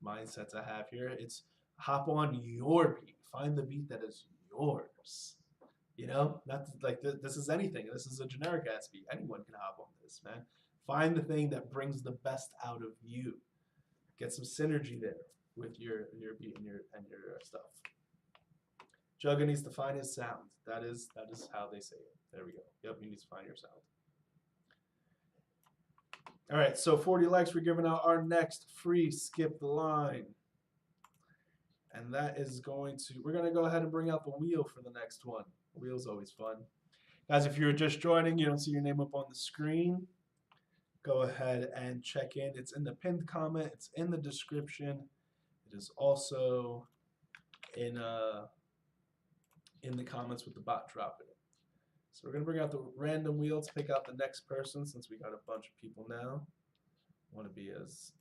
mindset I have here. It's hop on your beat. Find the beat that is yours. You know, not like this is anything. This is a generic ass beat. Anyone can hop on this, man. Find the thing that brings the best out of you. Get some synergy there with your beat and your stuff. Jugga needs to find his sound. That is how they say it. There we go. Yep, you need to find your sound. All right, so 40 likes. We're giving out our next free skip the line. And that is we're going to go ahead and bring out the wheel for the next one. The wheel's always fun. Guys, if you're just joining, you don't see your name up on the screen, go ahead and check in. It's in the pinned comment. It's in the description. It is also in the comments with the bot dropping it. So we're going to bring out the random wheel to pick out the next person since we got a bunch of people now. I want to be as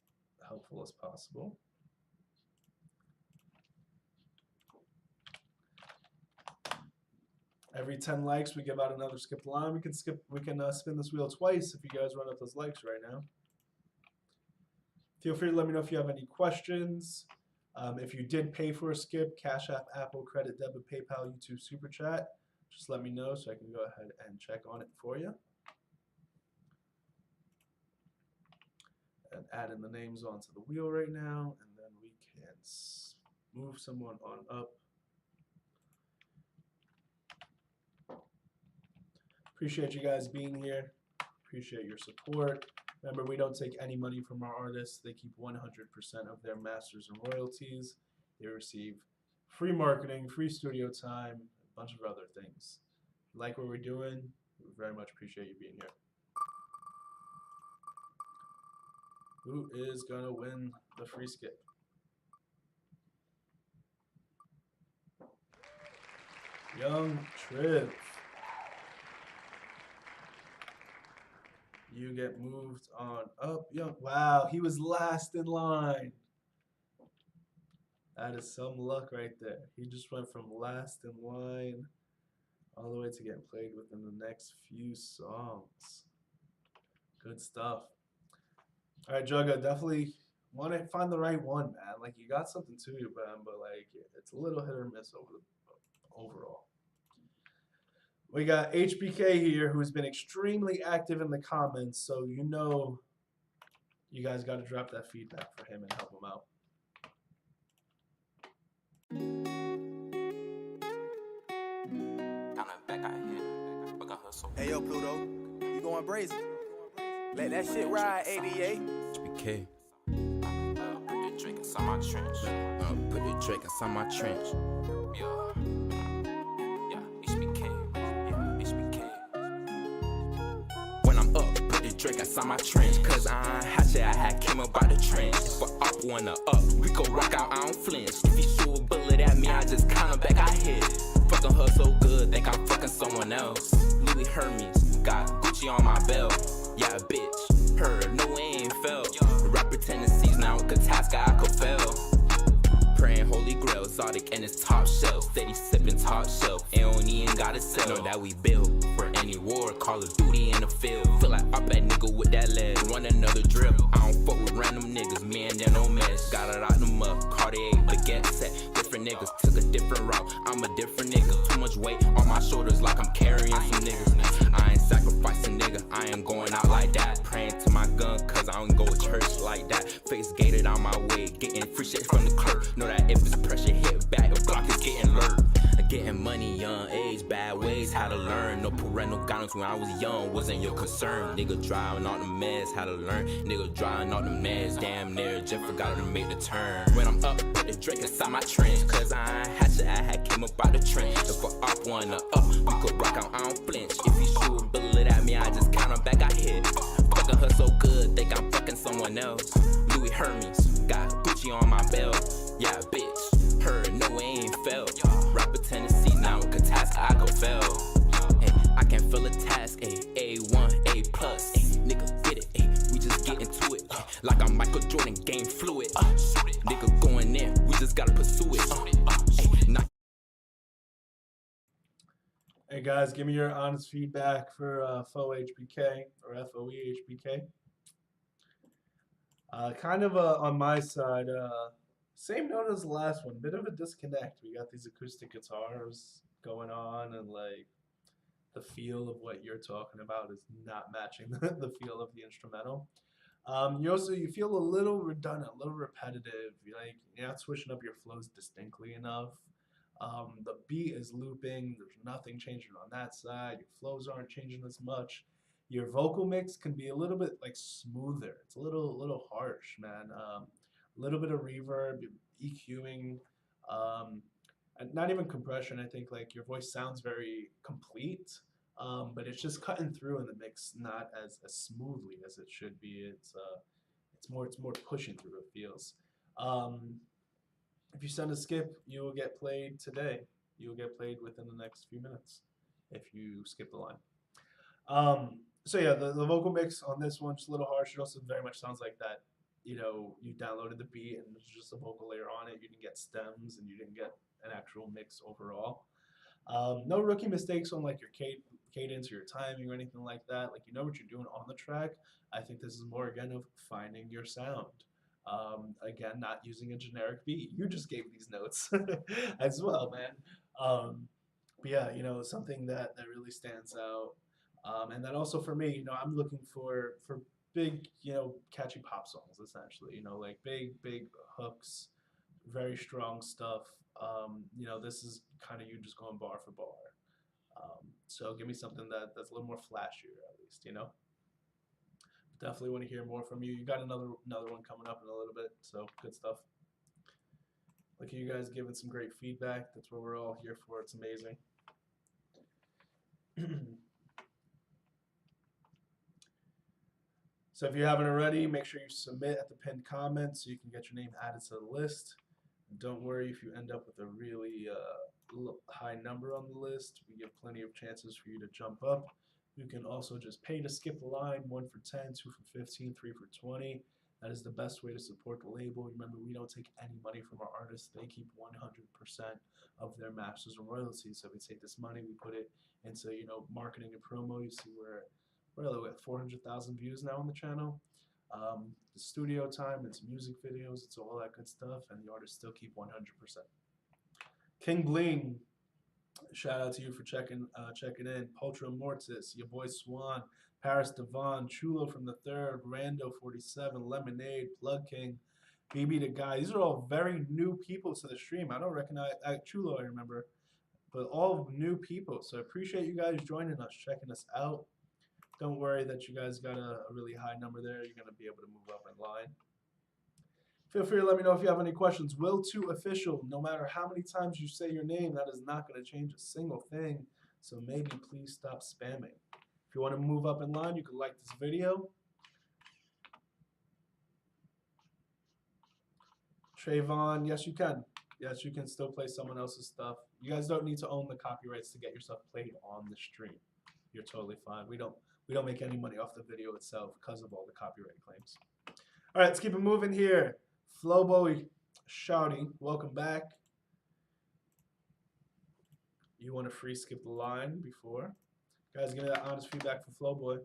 helpful as possible. Every 10 likes, we give out another skip the line. We can spin this wheel twice if you guys run up those likes right now. Feel free to let me know if you have any questions. If you did pay for a skip, Cash App, Apple, Credit, Debit, PayPal, YouTube SuperChat, just let me know so I can go ahead and check on it for you. And add in the names onto the wheel right now, and then we can move someone on up. Appreciate you guys being here. Appreciate your support. Remember, we don't take any money from our artists. They keep 100% of their masters and royalties. They receive free marketing, free studio time, a bunch of other things. If you like what we're doing, we very much appreciate you being here. Who is going to win the free skip? Young Triv. You get moved on up. Young. Wow, he was last in line. That is some luck right there. He just went from last in line all the way to getting played within the next few songs. Good stuff. All right, Jugga, definitely want to find the right one, man. Like, you got something to you, man, but like it's a little hit or miss overall. We got HBK here, who's been extremely active in the comments, so you know you guys got to drop that feedback for him and help him out. Hey, yo, Pluto, you going brazen? Let that shit ride, ADA. HBK. Put the drink inside my trench. Put the drink inside my trench. Yeah. Drake inside my trench, cause I had shit, I had came up by the trench. If I up, wanna up, we go rock out, I don't flinch. If you shoot a bullet at me, I just kinda back, I hit. Fucking her so good, think I'm fucking someone else. Louis Hermes, got Gucci on my belt. Yeah, bitch, heard, no way ain't felt. Rapper tendencies, now could task, I could fail. Praying holy grail, exotic and it's top shelf. Steady sipping top shelf, and don't even gotta sell. Know that we built for any war, Call of Duty in the field. Feel like up that nigga with that leg, run another drip. I don't fuck with random niggas, me and them no mesh. Got it out the mud, Cartier, baguette set. Different niggas took a different route, I'm a different nigga. Too much weight on my shoulders like I'm carrying some niggas. I ain't sacrificing nigga, I am going out like that. Praying to my gun, cause I don't go to church like that. Face gated on my way, getting free shit from the clerk. Know that if it's pressure hit back, the block is getting lurked. Getting money, young age, bad ways, how to learn. No parental guidance when I was young, wasn't your concern. Nigga driving all the meds, how to learn. Nigga driving all the meds, damn near just forgot to make the turn. When I'm up, put the drink inside my trench, cause I ain't had shit, I had came up out the trench. If I up, wanna up, we could rock out, I don't flinch. If you shoot a bullet at me, I just count them back, I hit. Fucking her so good, think I'm fucking someone else. Louis Hermes, got Gucci on my belt. Yeah, bitch, heard no way ain't felt. Rapper Tennessee, now in catastrophe, I go fell. I can feel a task, A1, A plus. Nigga, get it, we just get into it. Like I'm Michael Jordan, game fluid. Nigga going in, we just gotta pursue it. Hey guys, give me your honest feedback for FOE HBK or FOE HBK. Kind of on my side, same note as the last one, bit of a disconnect. We got these acoustic guitars going on, and like the feel of what you're talking about is not matching the feel of the instrumental. You feel a little redundant, a little repetitive. You're not switching up your flows distinctly enough. The beat is looping. There's nothing changing on that side. Your flows aren't changing as much. Your vocal mix can be a little bit like smoother. It's a little harsh, man. A little bit of reverb, EQing, and not even compression. I think like your voice sounds very complete, but it's just cutting through in the mix, not as smoothly as it should be. It's more pushing through. It feels. If you send a skip, you will get played today. You will get played within the next few minutes if you skip the line. So yeah, the vocal mix on this one just a little harsh. It also very much sounds like that. You downloaded the beat and there's just a vocal layer on it. You didn't get stems and you didn't get an actual mix overall. No rookie mistakes on like your cadence or your timing or anything like that. Like you know what you're doing on the track. I think this is more again of finding your sound. Again, not using a generic beat. You just gave these notes as well, man. But yeah, something that really stands out. And then also for me, I'm looking for big, catchy pop songs, essentially. Like big hooks, very strong stuff. This is kind of you just going bar for bar. So give me something that's a little more flashier, at least, Definitely want to hear more from you. You got another one coming up in a little bit, so good stuff. Look at you guys giving some great feedback. That's what we're all here for. It's amazing. So if you haven't already, make sure you submit at the pinned comment so you can get your name added to the list. And don't worry if you end up with a really high number on the list. We give plenty of chances for you to jump up. You can also just pay to skip the line, 1 for 10, 2 for 15, 3 for 20. That is the best way to support the label. Remember, we don't take any money from our artists. They keep 100% of their masters and royalties. So we take this money, we put it into, marketing and promo. You see we're at 400,000 views now on the channel. The studio time, it's music videos, it's all that good stuff, and the artists still keep 100%. King Bling, shout out to you for checking in. Poltra Mortis, your boy Swan, Paris Devon, Chulo from the Third, Rando 47, Lemonade, Plug King, BB the Guy. These are all very new people to the stream. I don't recognize Chulo, I remember, but all new people. So I appreciate you guys joining us, checking us out. Don't worry that you guys got a really high number there. You're going to be able to move up in line. Feel free to let me know if you have any questions. Will2 official, no matter how many times you say your name, that is not going to change a single thing. So maybe please stop spamming. If you want to move up in line, you can like this video. Trayvon, yes you can. Yes, you can still play someone else's stuff. You guys don't need to own the copyrights to get your stuff played on the stream. You're totally fine. We don't make any money off the video itself because of all the copyright claims. All right, let's keep it moving here. Flowboy Shouty, welcome back. You want to free skip the line before? Guys, give me that honest feedback for Flowboy.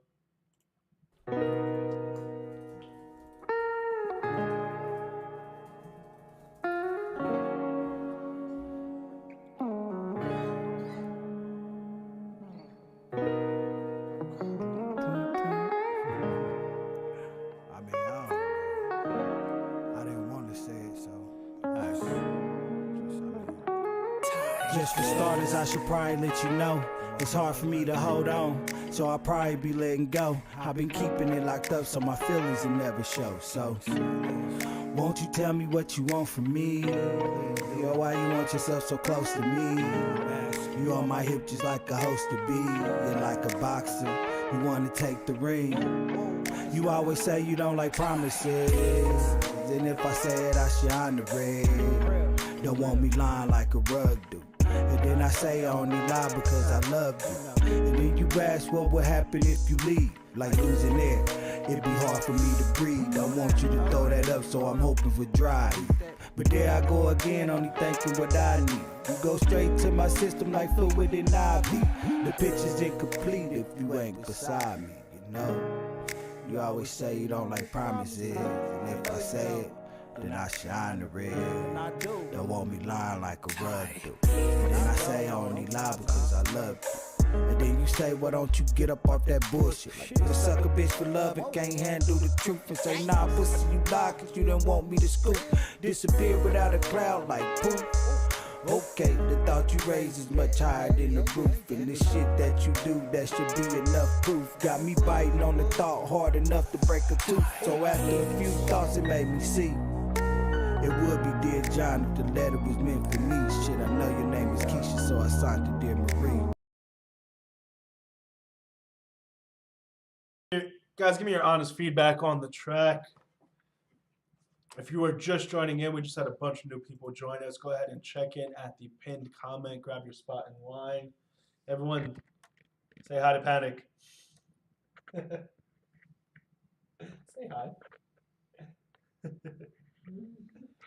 Just for starters, I should probably let you know it's hard for me to hold on, so I'll probably be letting go. I've been keeping it locked up so my feelings will never show. So, won't you tell me what you want from me? Yo, why you want yourself so close to me? You on my hip just like a host to be. You're like a boxer, you wanna take the ring. You always say you don't like promises, and if I say it, I shine the red. Don't want me lying like a rug do. And then I say I only lie because I love you. And then you ask what would happen if you leave, like losing air. It'd be hard for me to breathe. Don't want you to throw that up, so I'm hoping for dry. But there I go again, only thinking what I need. You go straight to my system like fluid and IV. The picture's incomplete if you ain't beside me, you know. You always say you don't like promises, and if I say it, then I shine the red. Don't want me lying like a rug do. And then I say I only lie because I love you. And then you say, why don't you get up off that bullshit? Like you a sucker bitch for love and can't handle the truth. And say, nah, pussy, you lie cause you don't want me to scoop. Disappear without a cloud like poof. Okay, the thought you raised is much higher than the roof. And the shit that you do, that should be enough proof. Got me biting on the thought hard enough to break a tooth. So after a few thoughts, it made me see. It would be Dear John if the letter was meant for me. Shit, I know your name is Keisha, so I signed to Dear Marie. Guys, give me your honest feedback on the track. If you are just joining in, we just had a bunch of new people join us. Go ahead and check in at the pinned comment. Grab your spot in line. Everyone, say hi to Panic. Say hi.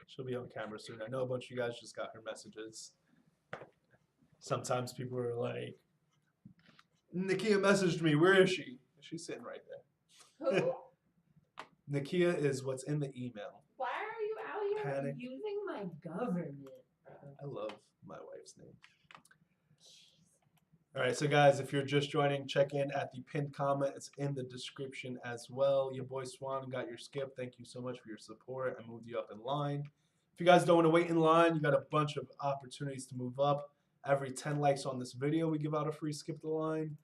She'll be on camera soon. I know a bunch of you guys just got her messages. Sometimes people are like, Nakia messaged me. Where is she? She's sitting right there. Who? Nakia is what's in the email. Why are you out here Panic. using my government? I love my wife's name. All right, so guys, if you're just joining, check in at the pinned comment. It's in the description as well. Your boy Swan got your skip. Thank you so much for your support. I moved you up in line. If you guys don't want to wait in line, you got a bunch of opportunities to move up. Every 10 likes on this video, we give out a free skip the line.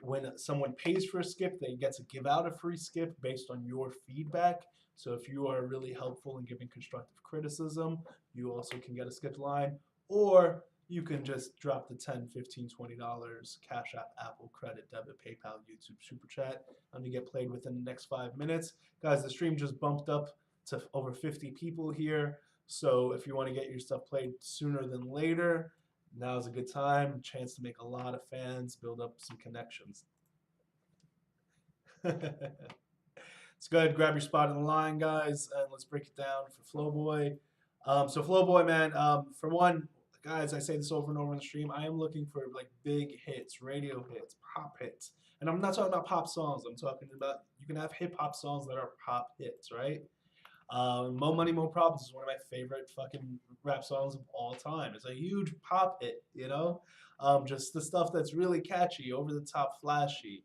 When someone pays for a skip, they get to give out a free skip based on your feedback. So if you are really helpful in giving constructive criticism, you also can get a skip line. Or you can just drop the $10, $15, $20 Cash App, Apple, Credit, Debit, PayPal, YouTube SuperChat, and you get played within the next 5 minutes. Guys, the stream just bumped up to over 50 people here. So if you want to get your stuff played sooner than later, now's a good time. Chance to make a lot of fans, build up some connections. Let's go ahead and grab your spot in the line, guys, and let's break it down for Flowboy. So Flowboy, man, for one, guys, I say this over and over in the stream, I am looking for like big hits, radio hits, pop hits. And I'm not talking about pop songs. I'm talking about, you can have hip-hop songs that are pop hits, right? Mo Money, Mo Problems is one of my favorite fucking rap songs of all time. It's a huge pop hit, you know? Just the stuff that's really catchy, over the top, flashy,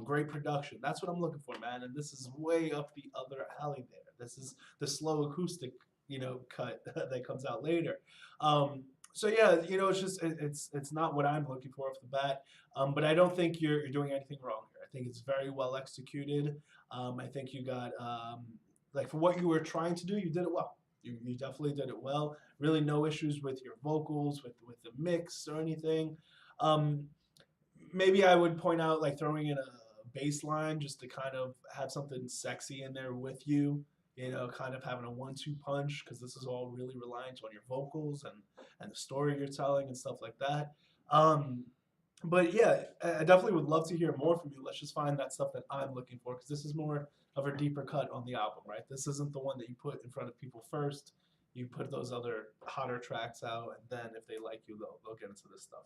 great production. That's what I'm looking for, man. And this is way up the other alley there. This is the slow acoustic, you know, cut that comes out later. So yeah, you know, it's just it's not what I'm looking for off the bat. But I don't think you're doing anything wrong here. I think it's very well executed. I think you got like for what you were trying to do, you did it well. You definitely did it well. Really no issues with your vocals, with the mix or anything. Maybe I would point out like throwing in a bass line just to kind of have something sexy in there with you. You know, kind of having a 1-2 punch, because this is all really reliant on your vocals and the story you're telling and stuff like that. But yeah, I definitely would love to hear more from you. Let's just find that stuff that I'm looking for, because this is more of a deeper cut on the album, right? This isn't the one that you put in front of people first. You put those other hotter tracks out, and then if they like you, they'll get into this stuff.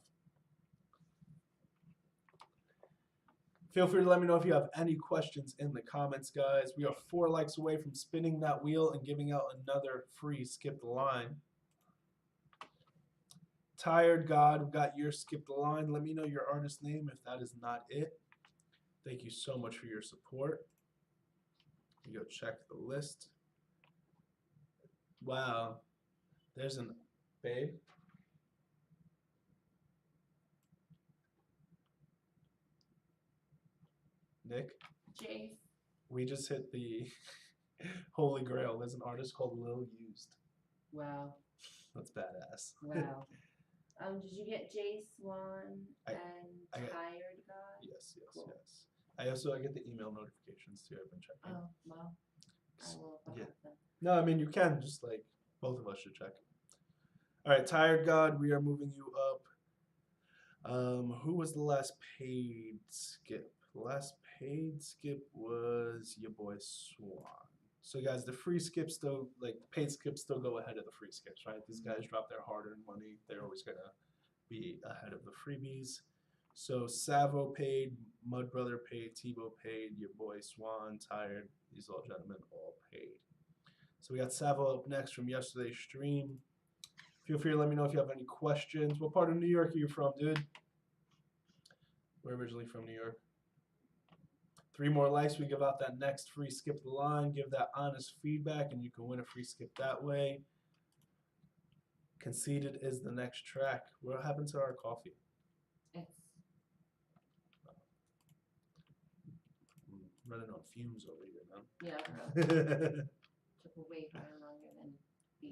Feel free to let me know if you have any questions in the comments, guys. We are 4 likes away from spinning that wheel and giving out another free skip the line. Tired God, we got your skip the line. Let me know your artist name if that is not it. Thank you so much for your support. You go check the list. Wow, there's an babe. Nick? Jace. We just hit the holy grail. There's an artist called Lil Used. Wow. That's badass. Wow. Did you get Jace, Swan, and Tired God? Yes, yes, cool. yes. I get the email notifications too. I've been checking. Oh, well, I will. Yeah. Then. No, I mean you can just like both of us should check. All right, Tired God, we are moving you up. Who was the last paid skip? The last paid skip was your boy Swan. So guys, the free skips still, like paid skips still go ahead of the free skips, right? These guys drop their hard-earned money. They're always gonna be ahead of the freebies. So Savo paid, Mud Brother paid, Tebow paid, your boy Swan, Tired. These all gentlemen all paid. So we got Savo up next from yesterday's stream. Feel free to let me know if you have any questions. What part of New York are you from, dude? We're originally from New York. 3 more likes, we give out that next free skip the line. Give that honest feedback, and you can win a free skip that way. Conceited is the next track. What happened to our coffee? It's Running on fumes over here, man. yeah. Took way far longer than the.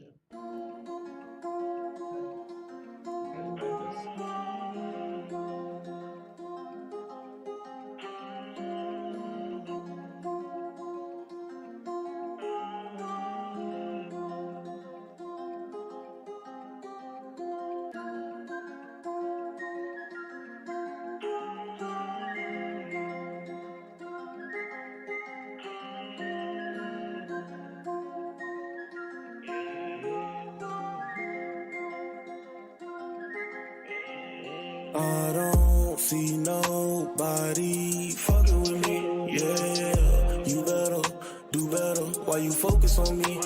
I don't see nobody fucking with me. Yeah, you better do better. Why you focus on me?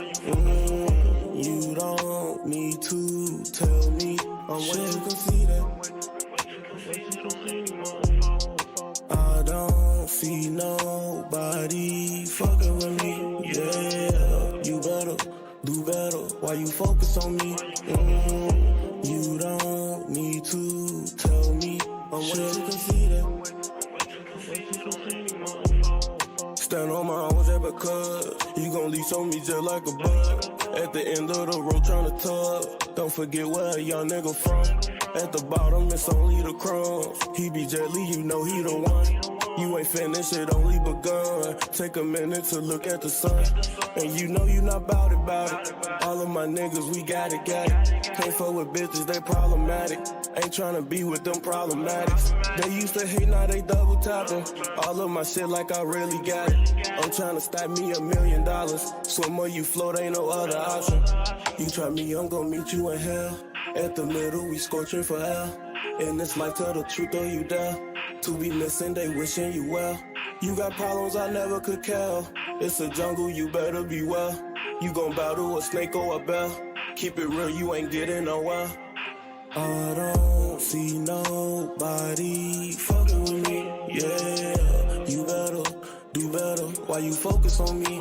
You don't need to tell me. I'm sure you can see that. I don't see nobody fucking with me. Yeah, you better do better. Why you focus on me? You don't need to tell me. I'm sure you can see that. Stand on my own just because you gon' leave on me just like a bug. At the end of the road tryna tug. Don't forget where a young nigga from. At the bottom it's only the crumbs. He be jelly, you know he the one. You ain't finished, it only begun. Take a minute to look at the sun. And you know you not bout it. All of my niggas, we got it. Can't fuck with bitches, they problematic. Ain't tryna be with them problematics. They used to hate, now they double tapping. All of my shit like I really got it. I'm tryna stack me $1 million. Swim or you float, ain't no other option. You try me, I'm gon' meet you in hell. At the middle, we scorching for hell. In this life, tell the truth or you dare. To be missing, they wishing you well. You got problems I never could care. It's a jungle, you better be well. You gon' battle a snake or a bear. Keep it real, you ain't getting nowhere. I don't see nobody fucking with me. Yeah, you better do better. Why you focus on me?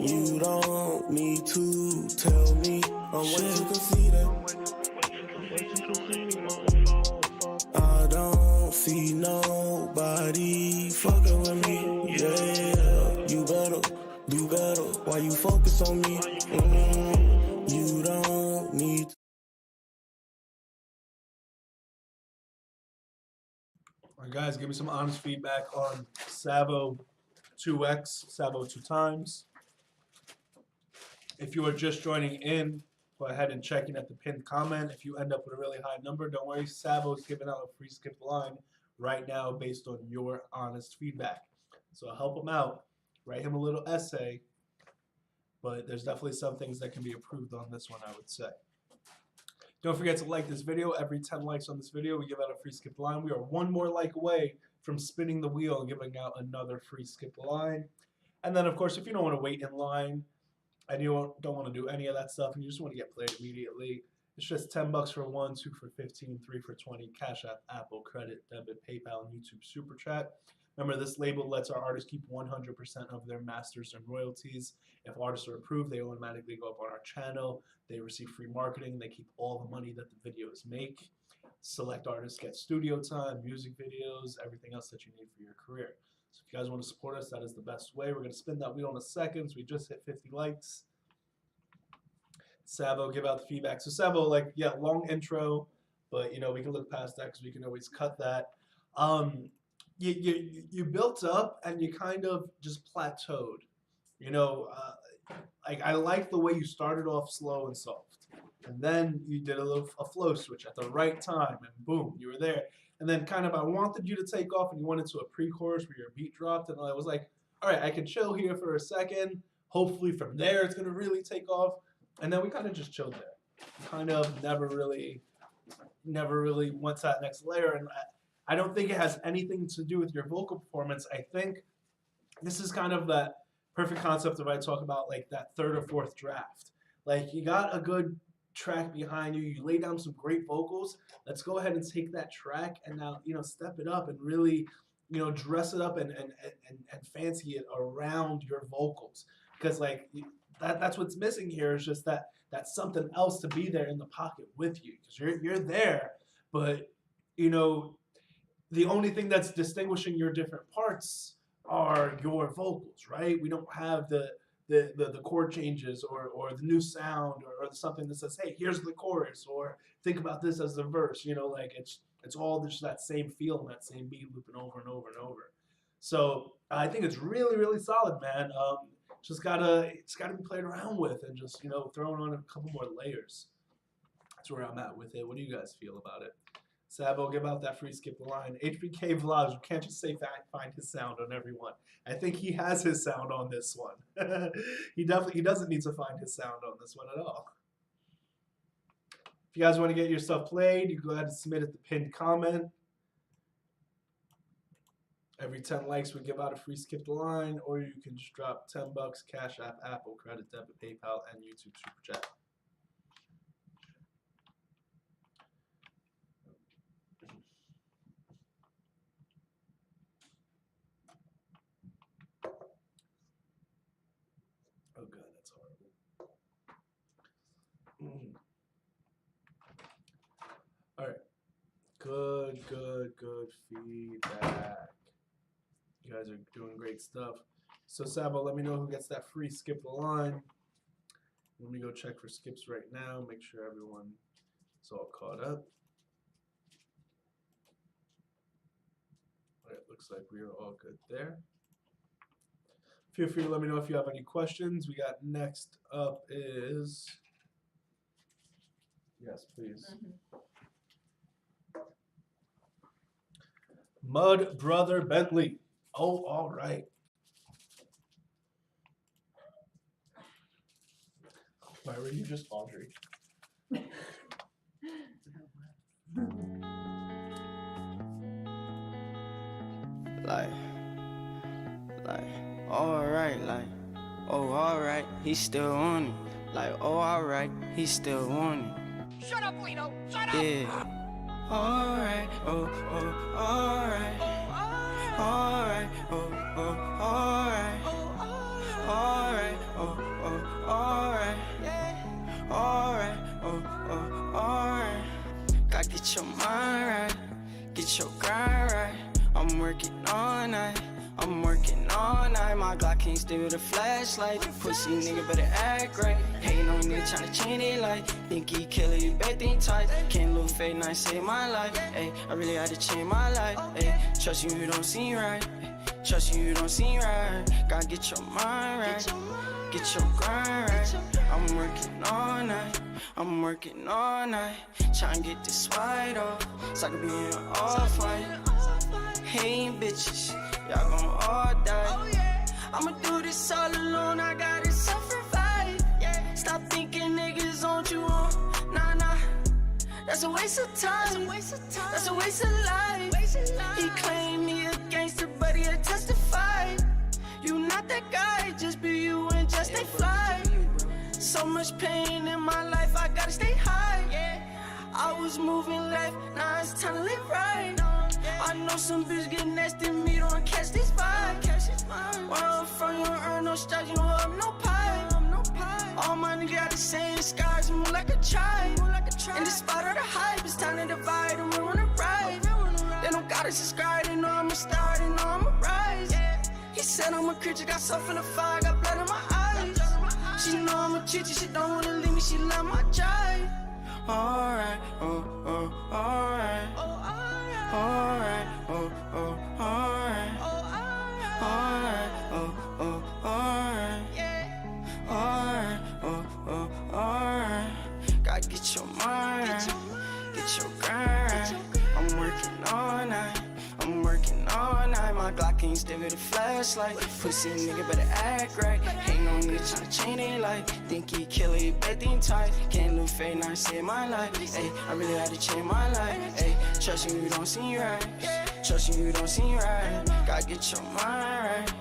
You don't need to tell me. I'm sure you can see that. I don't see nobody fucking with me. Yeah, you better do better. Why you focus on me? You don't need. All right, guys, give me some honest feedback on Savo 2x, Savo 2 times. If you are just joining in, go ahead and check in at the pinned comment. If you end up with a really high number, don't worry, Savo's giving out a free skip line right now based on your honest feedback. So I'll help him out, write him a little essay, but there's definitely some things that can be improved on this one, I would say. Don't forget to like this video. Every 10 likes on this video, we give out a free skip line. We are 1 more like away from spinning the wheel and giving out another free skip line. And then, of course, if you don't want to wait in line and you don't want to do any of that stuff and you just want to get played immediately, it's just $10 for 1, 2 for 15, 3 for 20, Cash App, Apple, Credit, Debit, PayPal, and YouTube SuperChat. Remember, this label lets our artists keep 100% of their masters and royalties. If artists are approved, they automatically go up on our channel. They receive free marketing. They keep all the money that the videos make. Select artists get studio time, music videos, everything else that you need for your career. So if you guys want to support us, that is the best way. We're going to spin that wheel in a second. So we just hit 50 likes. Savo, give out the feedback. So Savo, like, yeah, long intro, but, you know, we can look past that because we can always cut that. you built up and you kind of just plateaued. Like I like the way you started off slow and soft, and then you did a flow switch at the right time, and boom, you were there. And then kind of I wanted you to take off, and you went into a pre-chorus where your beat dropped, and I was like, all right, I can chill here for a second. Hopefully from there it's gonna really take off. And then we kind of just chilled there. Kind of never really went to that next layer. And I don't think it has anything to do with your vocal performance. I think this is kind of that perfect concept of I talk about like that third or fourth draft. Like you got a good track behind you, you lay down some great vocals. Let's go ahead and take that track and now, step it up and really, dress it up and fancy it around your vocals. Because like that's what's missing here is just that's something else to be there in the pocket with you. Because you're there, but the only thing that's distinguishing your different parts are your vocals, right? We don't have the chord changes or the new sound or something that says, hey, here's the chorus, or think about this as the verse. Like it's all just that same feel and that same beat looping over and over and over. So I think it's really, really solid, man. It's gotta be played around with and just throwing on a couple more layers. That's where I'm at with it. What do you guys feel about it? Sabo, give out that free skip the line. HBK Vlogs, you can't just say find his sound on everyone. I think he has his sound on this one. He doesn't need to find his sound on this one at all. If you guys want to get your stuff played, you go ahead and submit it the pinned comment. Every 10 likes we give out a free skip the line, or you can just drop $10, Cash App, Apple, Credit, Debit, PayPal, and YouTube SuperChat. Oh god, that's horrible. All right, good feedback. You guys are doing great stuff. So Sabo, let me know who gets that free skip the line. Let me go check for skips right now. Make sure everyone is all caught up. All right, looks like we are all good there. Feel free to let me know if you have any questions. We got next up is, yes, please. Mud Brother Bentley. Oh, all right. Why were you just Audrey? Alright, oh, alright, he's still on it. Alright, he's still on it. Shut up, Lino! Shut up! Yeah. Alright, alright. Alright, alright. Alright, alright. Alright, alright. Gotta get your mind right, get your grind right. I'm working all night. My Glock can't stay with a flashlight. Pussy nigga better act right. Hating on me, tryna change their life. Think he killer, you bet think tight. Can't lose faith, now save my life. Ayy, I really had to change my life. Ayy, trust you don't seem right. Trust you don't seem right. Gotta get your mind right. Get your grind right. I'm working all night. Tryna get this white off, so I can be in an off white. Hating bitches, y'all gon' all die. Oh, yeah. I'ma do this all alone, I gotta self-revive. Yeah. Stop thinking niggas on you on. Nah, that's a waste of time. That's a waste of life. He claimed me a gangster, but he had testified. You not that guy, just be you and just stay fly. So much pain in my life, I gotta stay high. Yeah. I was moving left, now it's time to live right. I know some bitch get nasty, me don't catch this vibe. Where I'm from, you don't earn no stripes, you don't have no pie. All my niggas got the same scars, move like a tribe. In the spot of the hype, it's time to divide and we wanna ride. They don't gotta subscribe, they know I'm a star, they know I'm a rise. He said I'm a creature, got soft in the fire, got blood in my eyes. She know I'm a teacher, she don't wanna leave me, she love my jive. Alright, alright. alright, oh, oh, alright, alright, oh, oh, alright, alright, oh, oh, alright. Gotta get your mind right, get your grind right. I'm working all night, I'm working all night. My Glock ain't still with a flashlight. Pussy nigga better act right. Ain't no nigga tryna change their life. Think he kill it, bet think tight. Can't lose faith, now save my life. Ayy, I really had to change my life. Ayy, trusting you don't seem right. Trusting you don't seem right. Gotta get your mind right,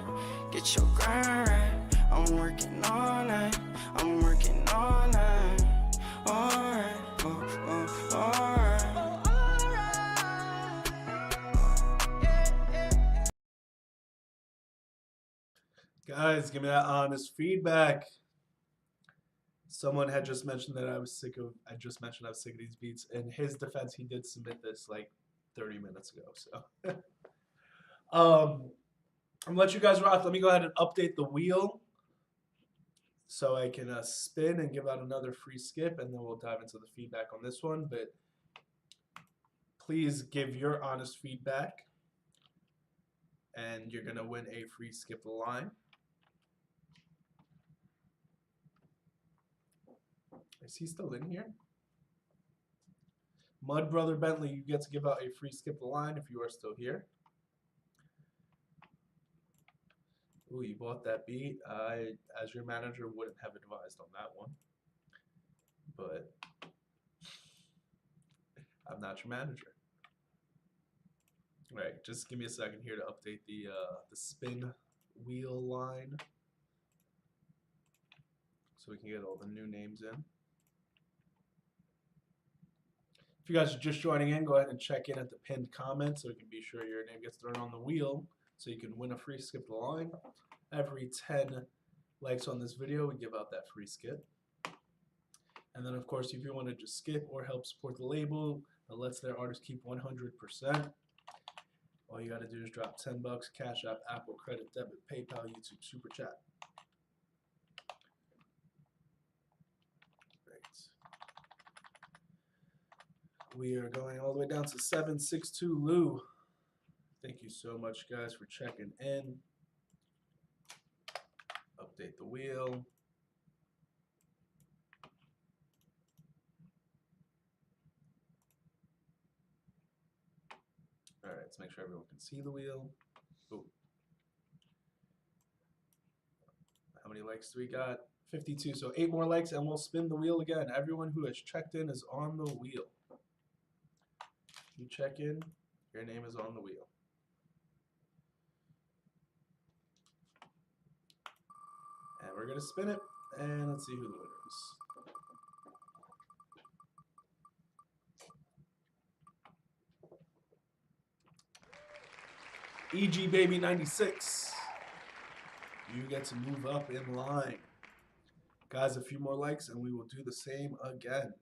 get your grind right. I'm working all night, I'm working all night. Alright, oh, oh, alright. Guys, give me that honest feedback. Someone had just mentioned that I was sick of these beats. In his defense, he did submit this like 30 minutes ago. So I'm gonna let you guys rock. Let me go ahead and update the wheel so I can spin and give out another free skip, and then we'll dive into the feedback on this one. But please give your honest feedback, and you're gonna win a free skip the line. Is he still in here? Mud Brother Bentley, you get to give out a free skip the line if you are still here. Ooh, you bought that beat. I, as your manager, wouldn't have advised on that one. But I'm not your manager. All right, just give me a second here to update the spin wheel line so we can get all the new names in. If you guys are just joining in, go ahead and check in at the pinned comment so we can be sure your name gets thrown on the wheel so you can win a free skip the line. Every 10 likes on this video, we give out that free skip. And then, of course, if you want to just skip or help support the label that lets their artists keep 100%, all you got to do is drop 10 bucks, Cash App, Apple, Credit, Debit, PayPal, YouTube SuperChat. We are going all the way down to 762 Lou. Thank you so much, guys, for checking in. Update the wheel. All right, let's make sure everyone can see the wheel. Ooh. How many likes do we got? 52. So 8 more likes, and we'll spin the wheel again. Everyone who has checked in is on the wheel. You check in, your name is on the wheel. And we're going to spin it, and let's see who the winner is. EG Baby 96. You get to move up in line. Guys, a few more likes, and we will do the same again.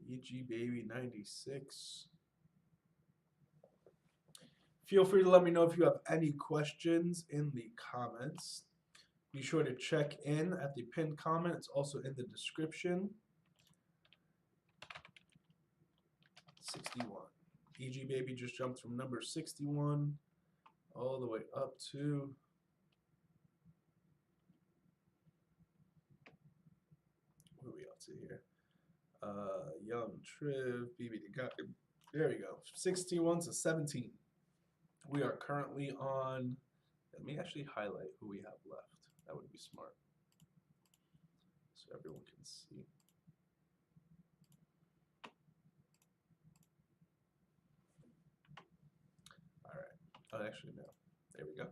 EG Baby 96. Feel free to let me know if you have any questions in the comments. Be sure to check in at the pinned comment. It's also in the description. 61. EG Baby just jumped from number 61 all the way up to what are we up to here? Young Triv, BB the guy. There we go. 61 to 17. We are currently on. Let me actually highlight who we have left. That would be smart, so everyone can see. All right. Oh, actually, no. There we go.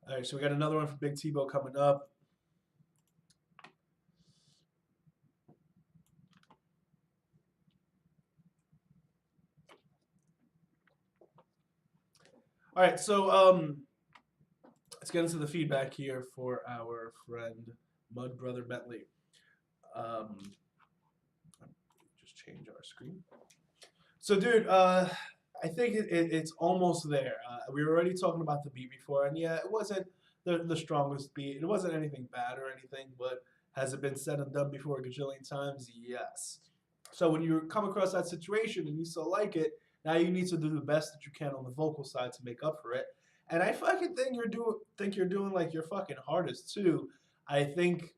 All right, so we got another one for Big Tebow coming up. All right, so let's get into the feedback here for our friend Mud Brother Bentley. Just change our screen. So, dude, I think it's almost there. We were already talking about the beat before, and yeah, it wasn't the strongest beat. It wasn't anything bad or anything, but has it been said and done before a gajillion times? Yes. So when you come across that situation and you still like it, Now you need to do the best that you can on the vocal side to make up for it. And I fucking think you're doing like your fucking hardest too. I think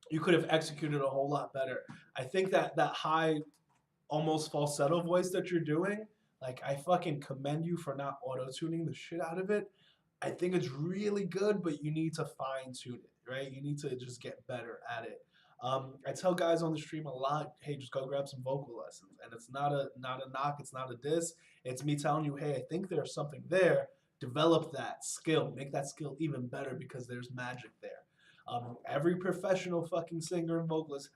you could have executed a whole lot better. I think that high, almost falsetto voice that you're doing, like I fucking commend you for not auto-tuning the shit out of it. I think it's really good, but you need to fine-tune it, right? You need to just get better at it. I tell guys on the stream a lot, hey, just go grab some vocal lessons. And it's not a knock, it's not a diss. It's me telling you, hey, I think there's something there. Develop that skill. Make that skill even better because there's magic there. Every professional fucking singer and vocalist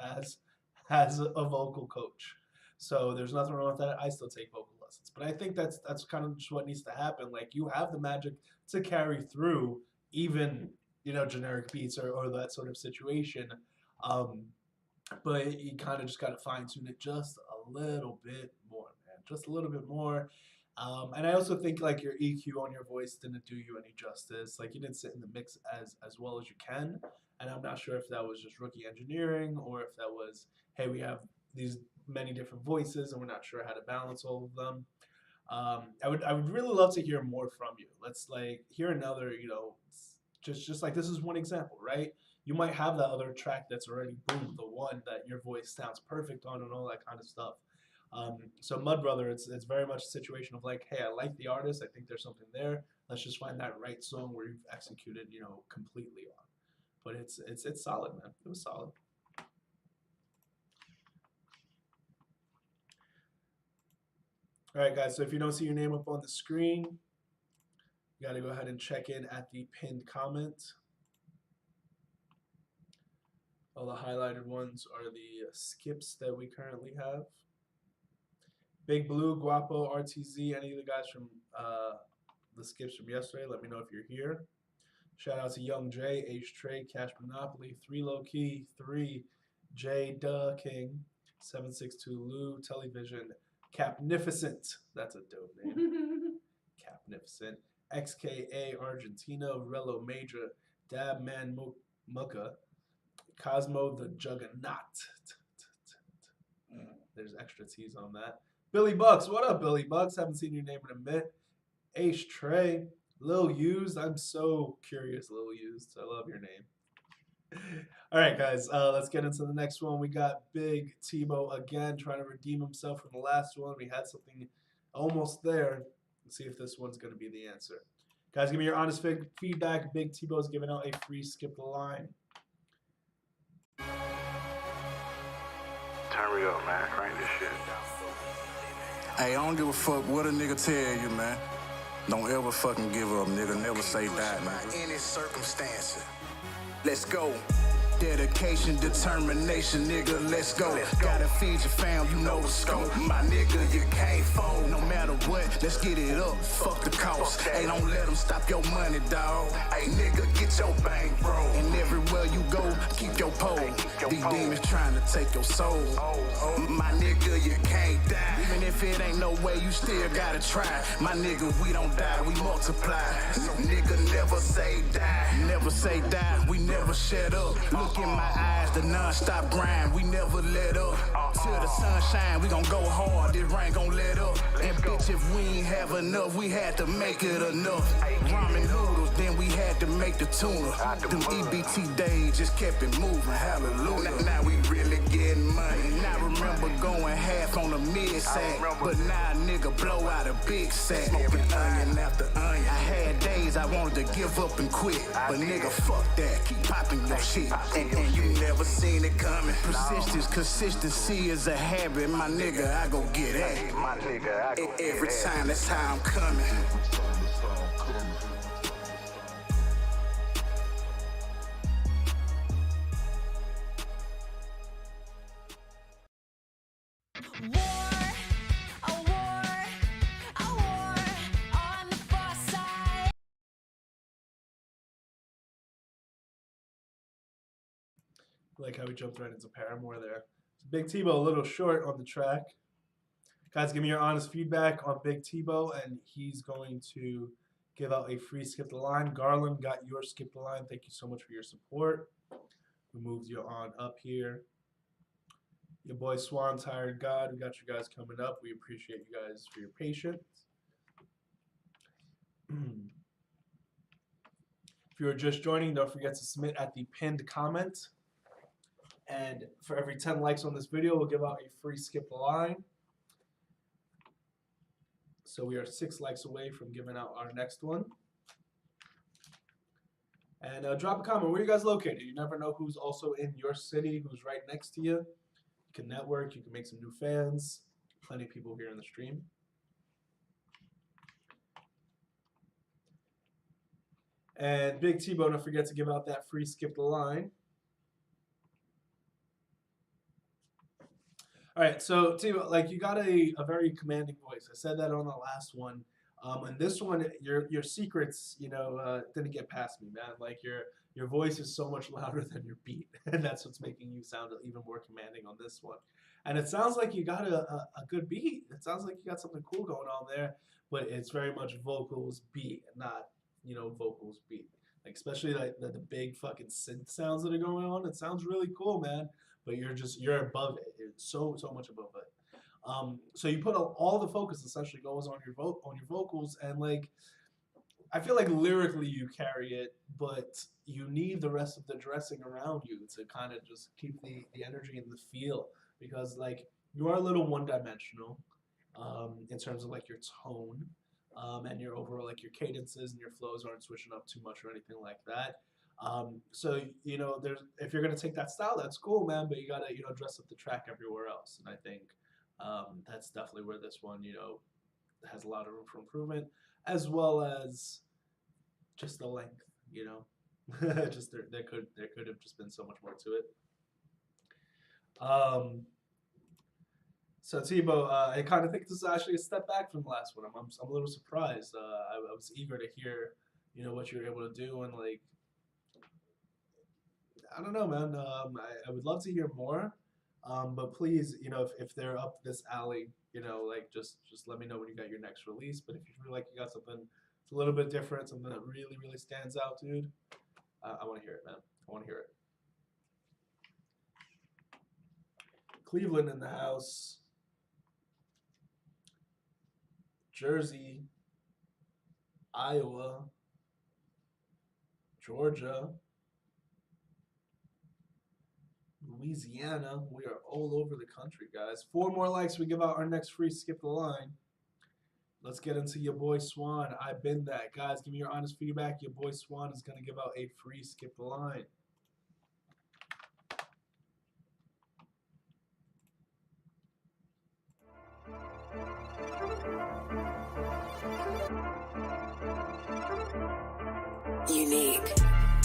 has a vocal coach. So there's nothing wrong with that. I still take vocal lessons. But I think that's kind of just what needs to happen. Like you have the magic to carry through even, generic beats or that sort of situation. But you kind of just got to fine tune it just a little bit more, man. Just a little bit more. And I also think like your EQ on your voice didn't do you any justice. Like you didn't sit in the mix as well as you can. And I'm not sure if that was just rookie engineering or if that was, hey, we have these many different voices and we're not sure how to balance all of them. I would really love to hear more from you. Let's like hear another, just like this is one example, right? You might have that other track that's already boom, the one that your voice sounds perfect on and all that kind of stuff. So Mud Brother, it's very much a situation of like, hey, I like the artist. I think there's something there. Let's just find that right song where you've executed, completely on. But it's solid, man. It was solid. All right, guys. So if you don't see your name up on the screen, you got to go ahead and check in at the pinned comment. All the highlighted ones are the skips that we currently have. Big Blue, Guapo, RTZ, any of the guys from the skips from yesterday, let me know if you're here. Shout out to Young J, H Trey, Cash Monopoly, 3 Low Key, 3 J Duh King, 762 Lou, Television, Capnificent, that's a dope name. Capnificent, XKA Argentina, Rello Major, Dab Man Mucka, Cosmo the Juggernaut. There's extra T's on that. Billy Bucks, what up, Billy Bucks? Haven't seen your name in a bit. H Trey, Lil Used. I'm so curious, Lil Used. I love your name. All right, guys, let's get into the next one. We got Big Tebow again trying to redeem himself from the last one. We had something almost there. Let's see if this one's going to be the answer. Guys, give me your honest feedback. Big Tebow's giving out a free skip the line. Turn me up, man. Crank this shit. Hey, I don't give a fuck what a nigga tell you, man. Don't ever fucking give up, nigga. Never say die, man. Any circumstance. Let's go. Dedication, determination, nigga, let's go. Gotta feed your fam, you know the scope. My nigga, you can't fold. No matter what, let's get it up. Fuck the cost. Hey, don't let them stop your money, dawg. Hey, nigga, get your bank, bro. And everywhere you go, keep your pole. These demons trying to take your soul. My nigga, you can't die. Even if it ain't no way, you still gotta try. My nigga, we don't die, we multiply. So nigga, never say die. Never say die, we never shut up. Look in my eyes, the non-stop grind, we never let up. Till the sun shine, we gon' go hard, this rain gon' let up. And bitch, if we ain't have enough, we had to make it enough. Ramen noodles, then we had to make the tuna. Them EBT days just kept it moving, hallelujah. Now we really getting money. Now remember going half on the mid-sack, but now a nigga blow out a big sack. Smoking onion after onion. I had days I wanted to give up and quit, but nigga, fuck that, keep popping your shit. And you never seen it coming. Persistence, consistency is a habit, my nigga, I go get it. My nigga, I go every time, that's how I'm coming. Like how we jumped right into Paramore there. Big Tebow a little short on the track. Guys, give me your honest feedback on Big Tebow, and he's going to give out a free skip the line. Garland got your skip the line. Thank you so much for your support. We moved you on up here. Your boy Swan, Tired God. We got you guys coming up. We appreciate you guys for your patience. If you're just joining, don't forget to submit at the pinned comment. And for every 10 likes on this video, we'll give out a free skip the line. So we are 6 likes away from giving out our next one. And drop a comment. Where are you guys located? You never know who's also in your city, who's right next to you. You can network. You can make some new fans. Plenty of people here in the stream. And Big T-Bo, don't forget to give out that free skip the line. All right, so T-Bo, like you got a very commanding voice. I said that on the last one. And this one, your secrets, you know, didn't get past me, man. Like your voice is so much louder than your beat, and that's what's making you sound even more commanding on this one. And it sounds like you got a good beat. It sounds like you got something cool going on there, but it's very much vocals beat, not, you know, vocals beat. Like especially like the big fucking synth sounds that are going on. It sounds really cool, man. But you're above it. It's so much above it. So you put all the focus essentially goes on your vocals, and like I feel like lyrically you carry it, but you need the rest of the dressing around you to kind of just keep the energy and the feel, because like you are a little one-dimensional in terms of like your tone and your overall like your cadences and your flows aren't switching up too much or anything like that. So you know, if you're gonna take that style, that's cool, man, but you gotta, you know, dress up the track everywhere else, and I think that's definitely where this one, you know, has a lot of room for improvement, as well as just the length, you know. Just there could have just been so much more to it. So T-Bo, I kind of think this is actually a step back from the last one. I'm a little surprised. I was eager to hear, you know, what you were able to do, and like I don't know, man. I would love to hear more. But please, you know, if they're up this alley, you know, like just let me know when you got your next release. But if you feel like you got something that's a little bit different, something that really, really stands out, dude, I want to hear it, man. I want to hear it. Cleveland in the house. Jersey. Iowa. Georgia. Louisiana. We are all over the country, guys. 4 more likes, we give out our next free skip the line. Let's get into your boy Swan. I've been that. Guys, give me your honest feedback. Your boy Swan is going to give out a free skip the line. Unique.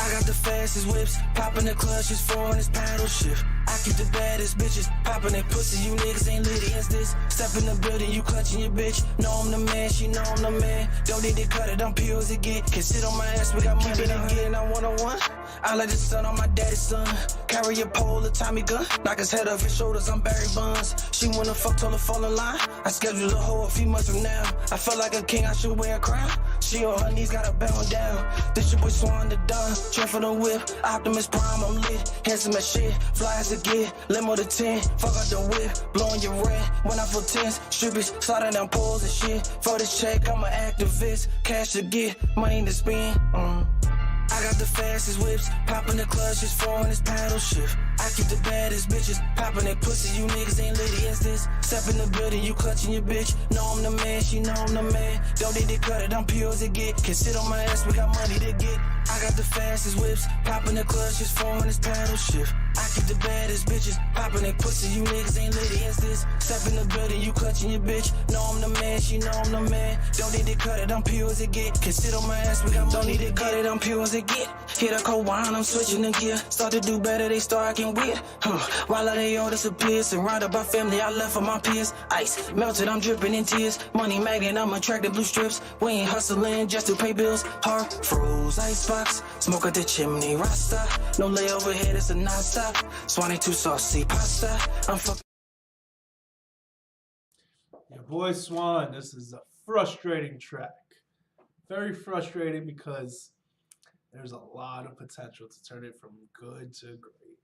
I got the fastest whips, popping the clutch, just foreign this paddle shift. I keep the baddest bitches, popping that pussy, you niggas ain't lit against this. Step in the building, you clutching your bitch. Know I'm the man, she know I'm the man. Don't need to cut it, I'm pure as it get. Can sit on my ass, we got money to get, and I'm one-on-one. I like the sun on my daddy's son. Carry a pole, a Tommy gun. Knock his head off his shoulders, I'm Barry Bonds. She wanna fuck, told her fall in line. I scheduled a hoe a few months from now. I felt like a king, I should wear a crown. She on her knees, gotta bow down. This your boy Swan the Don. Trap for the whip, Optimus Prime, I'm lit. Handsome as shit, fly as a get. Limo to 10, fuck out the whip. Blowing your rent, when I feel tense. Strippers, sliding down poles and shit. For this check, I'm an activist. Cash to get, money to spend. I got the fastest whips, popping the clutch, just foreign this paddle shift. I keep the baddest bitches, popping that pussy, you niggas ain't lit against this. Step in the building, you clutching your bitch. Know I'm the man, she know I'm the man. Don't need to cut it, I'm pure as it get. Can sit on my ass, we got money to get. I got the fastest whips, popping the clutch, just foreign this paddle shift. I keep the baddest bitches, popping that pussy, you niggas ain't lit against this. Step in the building, you clutching your bitch. Know I'm the man, she know I'm the man. Don't need to cut it, I'm pure as it get. Can sit on my ass, we got money. Don't need to cut it, I'm pure as it get. Hit a cold wine, I'm switching the gear. Start to do better, they start acting weird. While they all disappear, surrounded by family, I left for my peers. Ice melted, I'm dripping in tears. Money magnet, I'm attracting blue strips. We ain't hustling just to pay bills. Heart froze, icebox, smoke at the chimney, Rasta. No layover here, it's a non-stop. Swanee too saucy, pasta. I'm fucking. Your boy Swan, this is a frustrating track. Very frustrating because there's a lot of potential to turn it from good to great.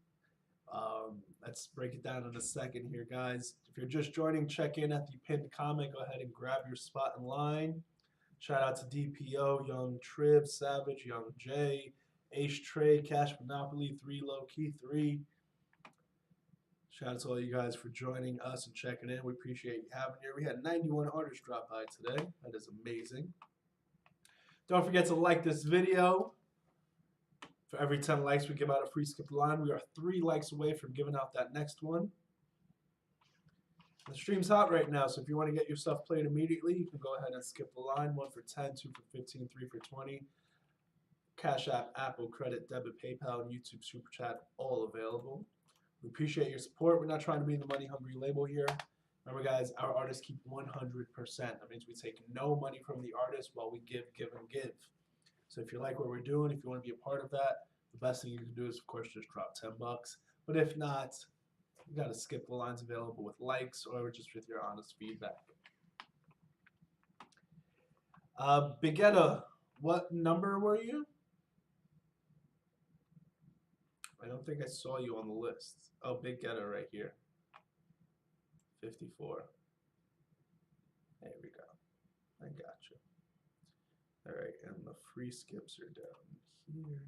Let's break it down in a second here, guys. If you're just joining, check in at the pinned comment. Go ahead and grab your spot in line. Shout out to DPO, Young Triv, Savage, Young J, Ace Trey, Cash Monopoly, 3 Low Key 3. Shout out to all you guys for joining us and checking in. We appreciate you having here. We had 91 artists drop by today. That is amazing. Don't forget to like this video. For every 10 likes, we give out a free skip the line. We are 3 likes away from giving out that next one. The stream's hot right now, so if you want to get your stuff played immediately, you can go ahead and skip the line. 1 for 10, 2 for 15, 3 for 20. Cash App, Apple, Credit, Debit, PayPal, and YouTube SuperChat, all available. We appreciate your support. We're not trying to be the money-hungry label here. Remember, guys, our artists keep 100%. That means we take no money from the artist while we give, and give. So if you like what we're doing, if you want to be a part of that, the best thing you can do is, of course, just drop 10 bucks. But if not, you got to skip the lines available with likes or just with your honest feedback. Bigetta, what number were you? I don't think I saw you on the list. Oh, Bigetta right here. 54. There we go. I got you. All right, and the free skips are down here.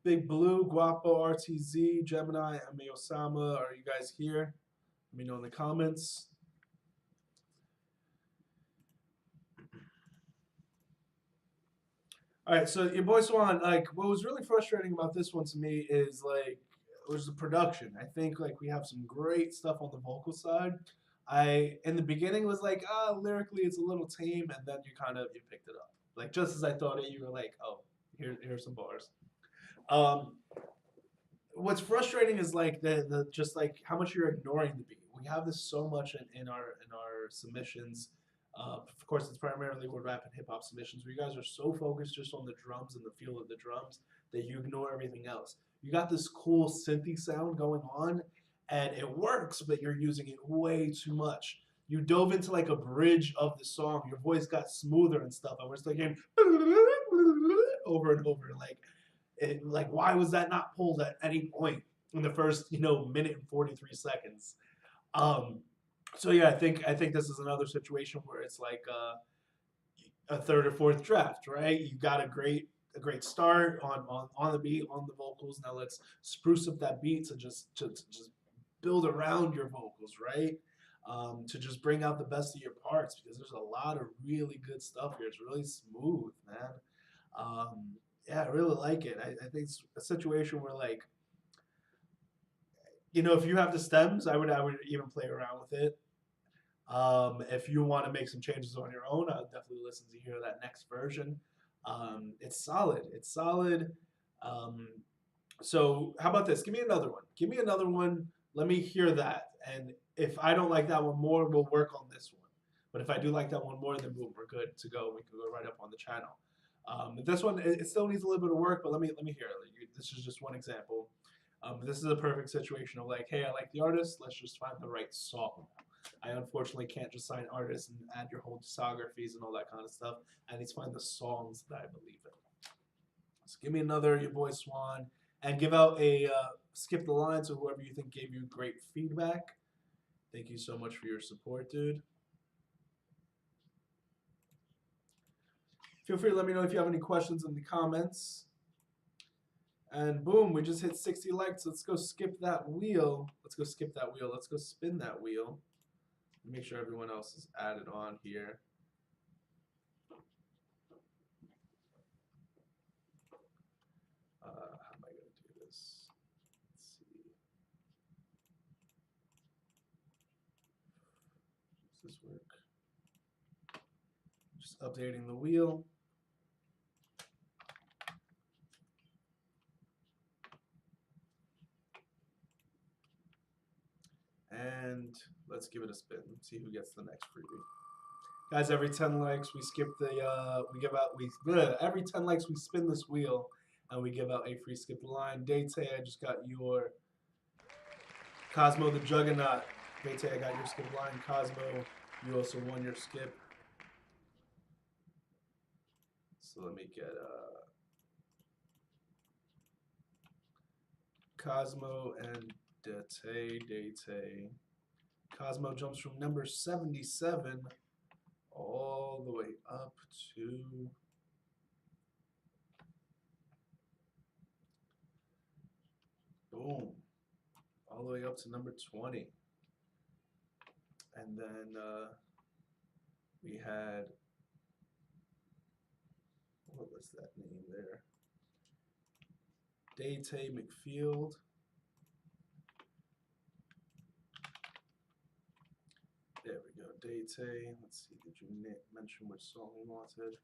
Big Blue, Guapo, RTZ, Gemini, Ame Osama, are you guys here? Let me know in the comments. All right, so your boy Swan, like, what was really frustrating about this one to me is, like, was the production. I think, like, we have some great stuff on the vocal side. In the beginning, was like, lyrically, it's a little tame, and then you picked it up. Like, just as I thought it, you were like, oh, here's some bars. What's frustrating is, like, just, like, how much you're ignoring the beat. We have this so much in our submissions. Of course, it's primarily with rap and hip-hop submissions where you guys are so focused just on the drums and the feel of the drums that you ignore everything else. You got this cool synthy sound going on, and it works, but you're using it way too much. You dove into, like, a bridge of the song. Your voice got smoother and stuff, and we're still getting over and over. Like, why was that not pulled at any point in the first, minute and 43 seconds? So yeah, I think this is another situation where it's like a third or fourth draft, right? You got a great start on the beat, on the vocals. Now let's spruce up that beat to just build around your vocals, right? To just bring out the best of your parts, because there's a lot of really good stuff here. It's really smooth, man. Yeah, I really like it. I think it's a situation where, like, if you have the stems, I would even play around with it. If you want to make some changes on your own, I'll definitely listen to hear that next version. It's solid. It's solid. So how about this? Give me another one. Give me another one. Let me hear that. And if I don't like that one more, we'll work on this one. But if I do like that one more, then boom, we're good to go. We can go right up on the channel. This one, it still needs a little bit of work, but let me hear it. This is just one example. This is a perfect situation of, like, hey, I like the artist. Let's just find the right song. I unfortunately can't just sign artists and add your whole discographies and all that kind of stuff. I need to find the songs that I believe in. So give me another, your boy Swan, and give out a skip the line to whoever you think gave you great feedback. Thank you so much for your support, dude. Feel free to let me know if you have any questions in the comments. And boom, we just hit 60 likes. Let's go skip that wheel. Let's go skip that wheel. Let's go spin that wheel. Make sure everyone else is added on here. How am I going to do this? Let's see. Does this work? Just updating the wheel. And let's give it a spin. See who gets the next freebie. Guys, every 10 likes we skip the every 10 likes we spin this wheel and we give out a free skip the line. Date, I just got your Cosmo the Juggernaut. Date, I got your skip line. Cosmo, you also won your skip. So let me get Cosmo and Date. Cosmo jumps from number 77 all the way up to boom, all the way up to number 20. And then we had, what was that name there? Date McField. There we go, Date. Let's see, did you mention which song you wanted?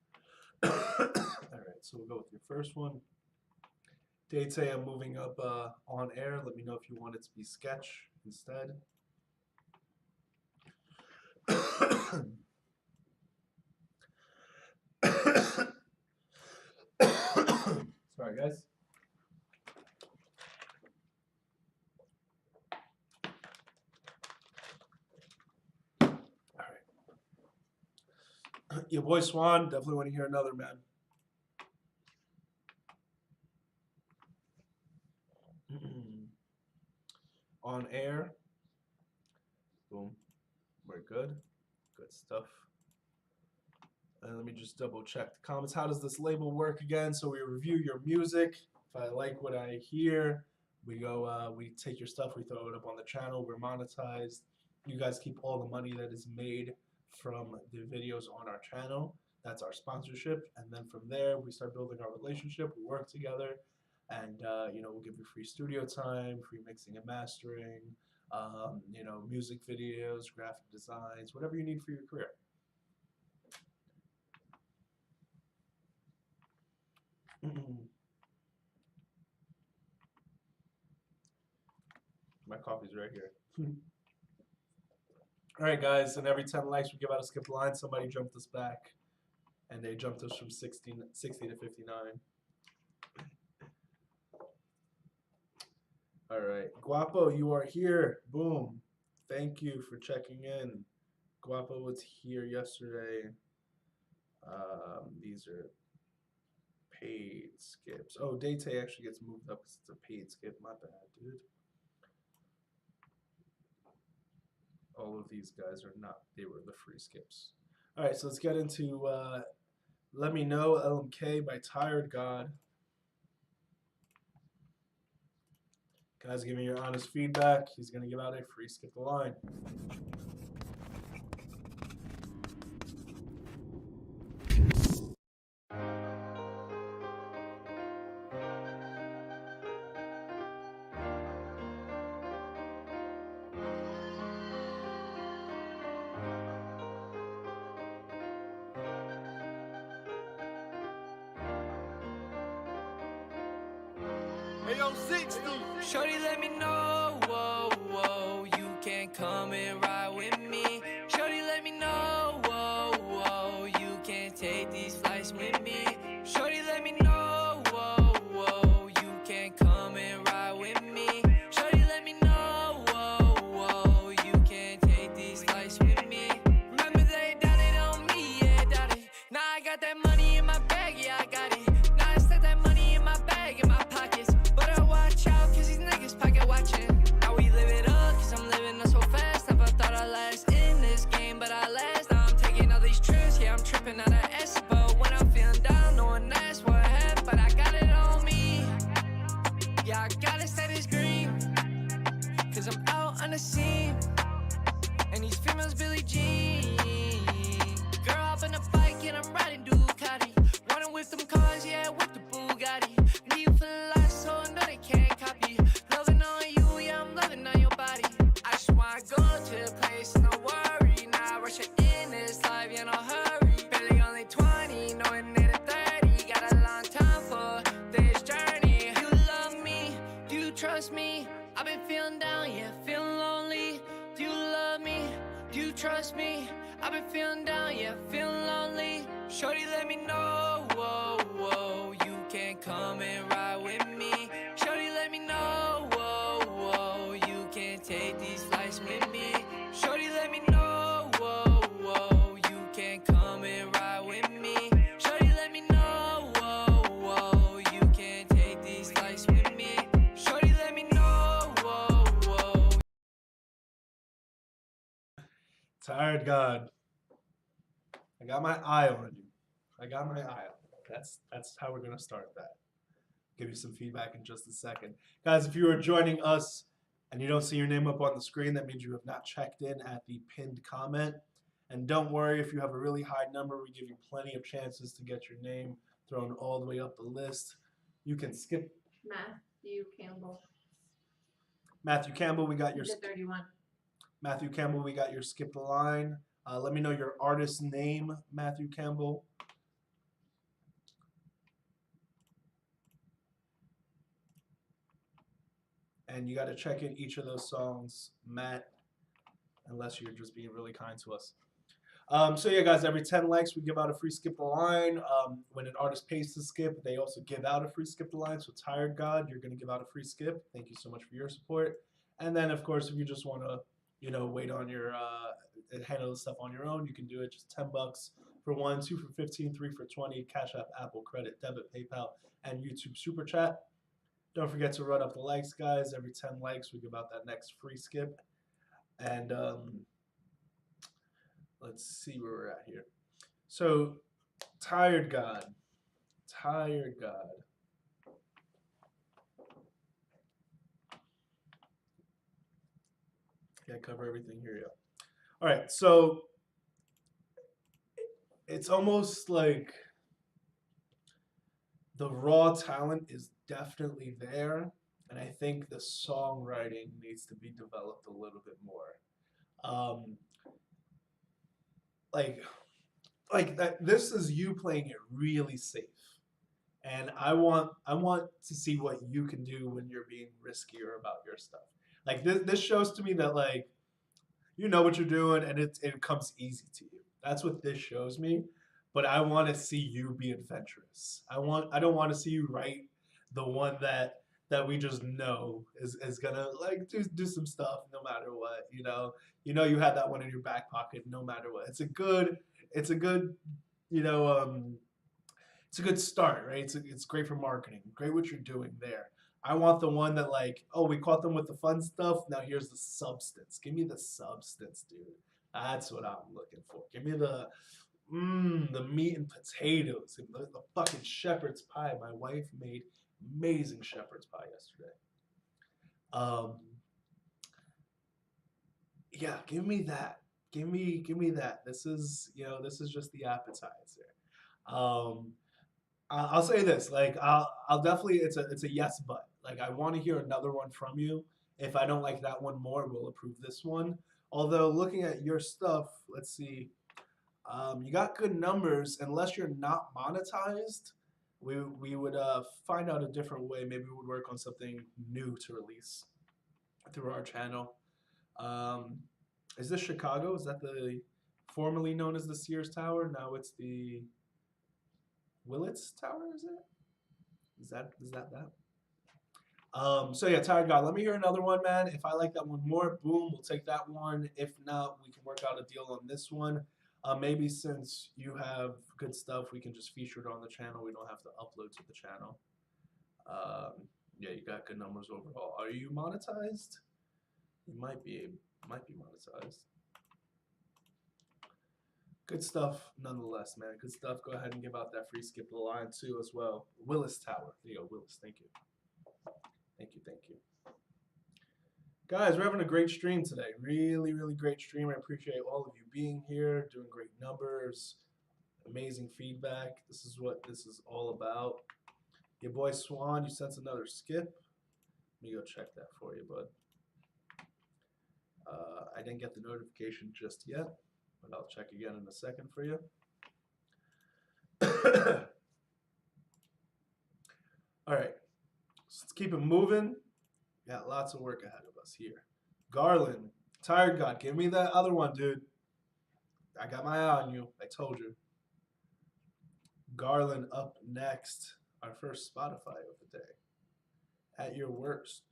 Alright, so we'll go with your first one. Date, I'm moving up on air. Let me know if you want it to be sketch instead. Sorry, guys. Your boy Swan, definitely want to hear another, man. On air. Boom. We're good. Good stuff. And let me just double check the comments. How does this label work again? So we review your music. If I like what I hear, we go, we take your stuff, we throw it up on the channel, we're monetized. You guys keep all the money that is made from the videos on our channel. That's our sponsorship. And then from there, we start building our relationship. We work together, and you know, we'll give you free studio time, free mixing and mastering, you know, music videos, graphic designs, whatever you need for your career. My coffee's right here. All right, guys, and every 10 likes we give out a skip line. Somebody jumped us back, and they jumped us from 60 to 59. All right, Guapo, you are here. Boom. Thank you for checking in. Guapo was here yesterday. These are paid skips. Oh, Date actually gets moved up because it's a paid skip. My bad, dude. All of these guys are not, they were the free skips. All right, so let's get into Let Me Know, LMK by Tired God. Guys, give me your honest feedback. He's going to give out a free skip the line. Hey, yo, 60. Shorty, let me know, whoa, whoa, you can come and ride with me. Shorty, let me know, whoa, whoa, you can take these flights with me. Shorty, let me know, whoa, whoa, you can come and ride with me. Shorty, let me know, whoa, whoa, you can take these flights with me. Remember they doubted on me, yeah, doubted. Now I got that money in my bag, yeah, I got it. Now I stuck that money in my bag, in my pockets. Watch out, cause these niggas pocket watching. Now we live it up, cause I'm living up so fast. Never thought I'd last in this game, but I last. Now I'm taking all these trips, yeah, I'm tripping out of S. But when I'm feeling down, no one asks what happened. But I got it on me. Yeah, I gotta stay this green, cause I'm out on the scene. And these females Billie Jean. Girl, hop on the bike and I'm riding Ducati. Running with them cars, yeah, with the Bugatti. Leave for life, so I know they can't copy. Loving on you, yeah, I'm loving on your body. I just wanna go to the place, no worry. Now I rush it in this life, yeah, no hurry. Barely only 20, knowing that at 30. Got a long time for this journey. You love me, do you trust me? I've been feeling down, yeah, feeling lonely. Do you love me? Do you trust me? I've been feeling down, yeah, feeling lonely. Shorty, let me know, whoa, whoa, you can come and ride with me. Shorty, let me know, whoa, whoa, you can take these flights with me. Shorty, let me know, whoa, whoa, you can come and ride with me. Shorty, let me know, whoa, whoa, you can take these flights with me. Shorty, let me know. Tired God. I got my eye on you. I got my eye on you. That's how we're gonna start that. Give you some feedback in just a second. Guys, if you are joining us and you don't see your name up on the screen, that means you have not checked in at the pinned comment. And don't worry, if you have a really high number, we give you plenty of chances to get your name thrown all the way up the list. You can skip. Matthew Campbell. Matthew Campbell, we got your. 31. Matthew Campbell, we got your skip the line. Let me know your artist name, Matthew Campbell. And you got to check in each of those songs, Matt, unless you're just being really kind to us. So yeah, guys, every 10 likes, we give out a free skip the line. When an artist pays to skip, they also give out a free skip the line. So Tired God, you're going to give out a free skip. Thank you so much for your support. And then, of course, if you just want to, wait on your, handle the stuff on your own, you can do it. Just $10 for 1, 2 for 15, 3 for 20, Cash App, Apple Credit, Debit, PayPal, and YouTube SuperChat. Don't forget to run up the likes, guys. Every 10 likes, we give out that next free skip. And let's see where we're at here. So, Tired God. Tired God. Yeah, cover everything here, yeah. All right, so it's almost like the raw talent is definitely there, and I think the songwriting needs to be developed a little bit more. Like that. This is you playing it really safe, and I want to see what you can do when you're being riskier about your stuff. Like this shows to me that like you know what you're doing, and it comes easy to you. That's what this shows me. But I want to see you be adventurous. I don't want to see you write the one that we just know is gonna like do some stuff no matter what. You had that one in your back pocket no matter what. It's a good it's a good start, right? It's great for marketing. Great what you're doing there. I want the one that like, oh, we caught them with the fun stuff. Now here's the substance. Give me the substance, dude. That's what I'm looking for. Give me the meat and potatoes and the fucking shepherd's pie. My wife made amazing shepherd's pie yesterday. Yeah, give me that. Give me that. This is just the appetizer. I'll say this, like I'll definitely it's a yes but. Like I want to hear another one from you. If I don't like that one more, we'll approve this one. Although looking at your stuff, let's see. You got good numbers. Unless you're not monetized, we would find out a different way. Maybe we would work on something new to release through our channel. Is this Chicago? Is that the formerly known as the Sears Tower? Now it's the Willits Tower, is it? Is that? So yeah, Tired God. Let me hear another one, man. If I like that one more, boom, we'll take that one. If not, we can work out a deal on this one. Maybe since you have good stuff, we can just feature it on the channel. We don't have to upload to the channel. Yeah, you got good numbers overall. Are you monetized? You might be monetized. Good stuff, nonetheless, man. Good stuff. Go ahead and give out that free skip the line too, as well. Willis Tower. There you go, Willis. Thank you. Thank you. Guys, we're having a great stream today. Really, really great stream. I appreciate all of you being here, doing great numbers, amazing feedback. This is what this is all about. Your boy Swan, you sent another skip. Let me go check that for you, bud. I didn't get the notification just yet, but I'll check again in a second for you. All right, so let's keep it moving. Got lots of work ahead of us here. Garland, Tired God, give me that other one, dude. I got my eye on you. I told you. Garland up next. Our first Spotify of the day. At your worst.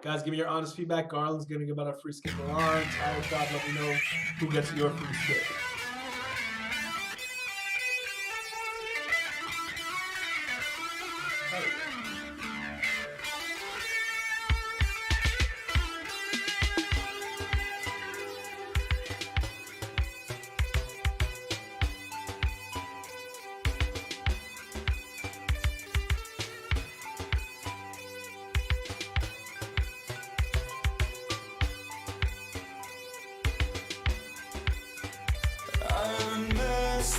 Guys, give me your honest feedback. Garland's going to give out a free skip alarm. Tired God, let me know who gets your free skip.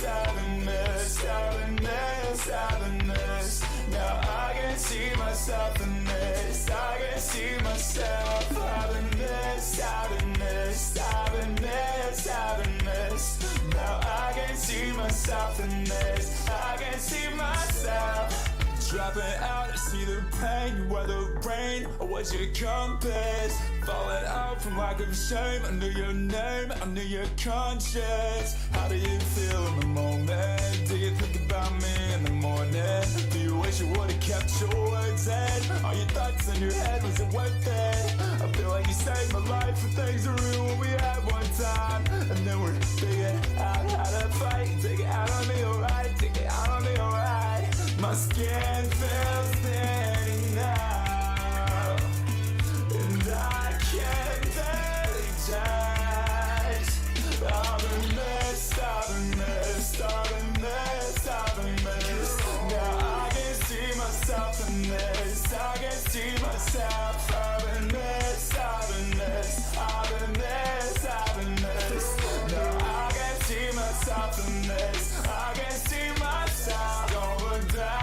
happiness, happiness, happiness. Now I can see myself in this. I can see myself. Happiness, happiness, happiness, happiness. Now I can see myself in this. I can see myself. Dropping out, I see the pain. You wear the rain, or was your compass? Falling out from lack of shame. I knew your name, I knew your conscience. How do you feel in the moment? Do you think about me in the morning? Do you wish you would've kept your words in? Are your thoughts in your head, was it worth it? I feel like you saved my life, but things are real when we had one time. And then we're figuring out how to fight. Take it out on me, alright? Take it out on me, alright? My skin feels thin now, and I can't barely judge. I've been missed, I've been missed, I've been missed, I've been missed. Now I can see myself in this. I can see myself. I've been missed, I've been missed, I've been missed, I've been missed. Now I can see myself in this. I can see myself. Don't look down.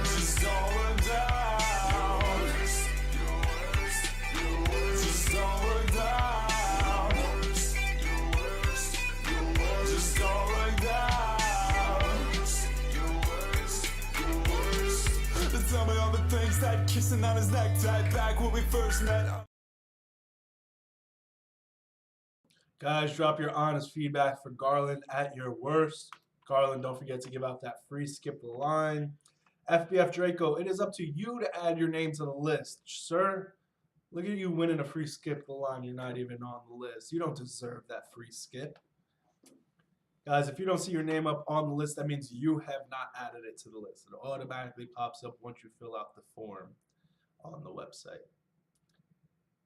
Just don't look down. Just don't look down. Just don't look down. Tell me all the things that kissing on his neck tied back when we first met. Guys, drop your honest feedback for Garland at your worst. Garland, don't forget to give out that free skip the line. FBF Draco, it is up to you to add your name to the list. Sir, look at you winning a free skip the line. You're not even on the list. You don't deserve that free skip. Guys, if you don't see your name up on the list, that means you have not added it to the list. It automatically pops up once you fill out the form on the website.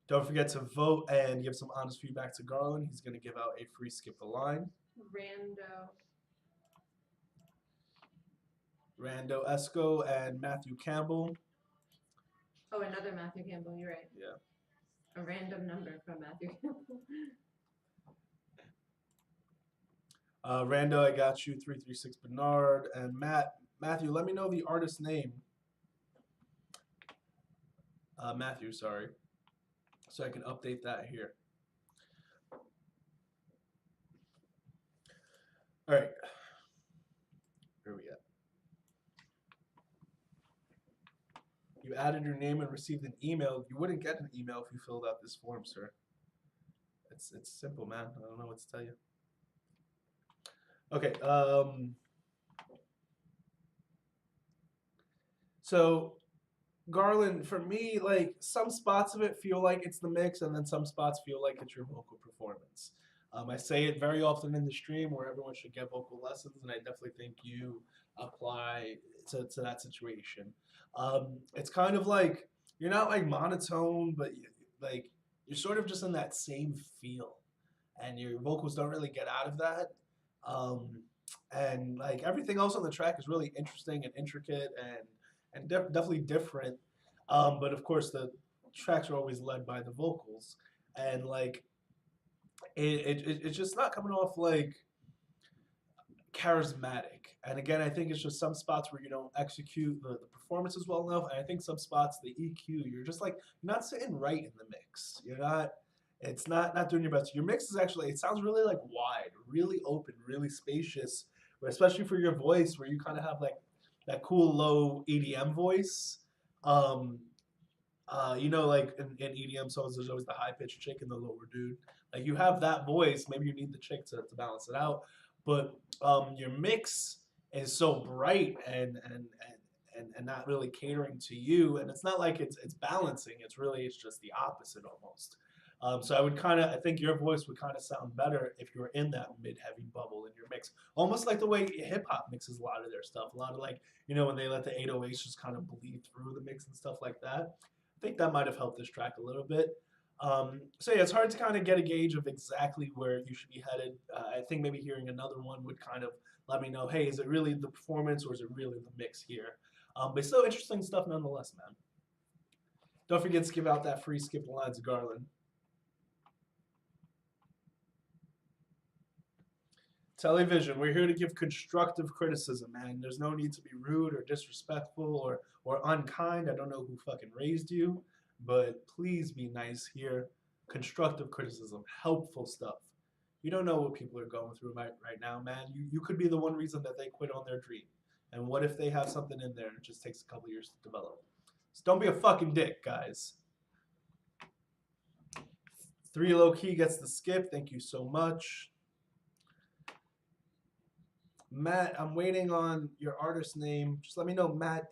Don't forget to vote and give some honest feedback to Garland. He's going to give out a free skip the line. Rando Esco and Matthew Campbell. Oh, another Matthew Campbell. You're right. Yeah. A random number from Matthew Campbell. Rando, I got you. 336 Bernard and Matthew. Let me know the artist name. Matthew, sorry. So I can update that here. All right. Where are we at? You added your name and received an email. You wouldn't get an email if you filled out this form, sir. It's simple, man. I don't know what to tell you. Okay. So Garland, for me, like some spots of it feel like it's the mix, and then some spots feel like it's your vocal performance. I say it very often in the stream where everyone should get vocal lessons, and I definitely think you apply to that situation. It's kind of like you're not like monotone, but you're sort of just in that same feel, and your vocals don't really get out of that. And like everything else on the track is really interesting and intricate and definitely different. But of course the tracks are always led by the vocals, and like it's just not coming off like charismatic. And again, I think it's just some spots where you don't execute the performance as well enough, and I think some spots the EQ, you're just like you're not sitting right in the mix. You're not. It's not doing your best. Your mix is actually, it sounds really like wide, really open, really spacious, especially for your voice where you kind of have like that cool low EDM voice. You know, like in EDM songs, there's always the high pitched chick and the lower dude. Like you have that voice, maybe you need the chick to balance it out. But your mix is so bright and not really catering to you. And it's not like it's balancing. It's just the opposite almost. So I think your voice would kind of sound better if you were in that mid-heavy bubble in your mix. Almost like the way hip-hop mixes a lot of their stuff. A lot of like, you know, when they let the 808s just kind of bleed through the mix and stuff like that. I think that might have helped this track a little bit. So yeah, it's hard to kind of get a gauge of exactly where you should be headed. I think maybe hearing another one would kind of let me know, hey, is it really the performance or is it really the mix here? But still interesting stuff nonetheless, man. Don't forget to give out that free skip the lines of Garland. Television, we're here to give constructive criticism, man. There's no need to be rude or disrespectful or unkind. I don't know who fucking raised you, but please be nice here. Constructive criticism, helpful stuff. You don't know what people are going through right now, man. You could be the one reason that they quit on their dream. And what if they have something in there and it just takes a couple years to develop? So don't be a fucking dick, guys. 3 Low Key gets the skip. Thank you so much. Matt, I'm waiting on your artist name. Just let me know Matt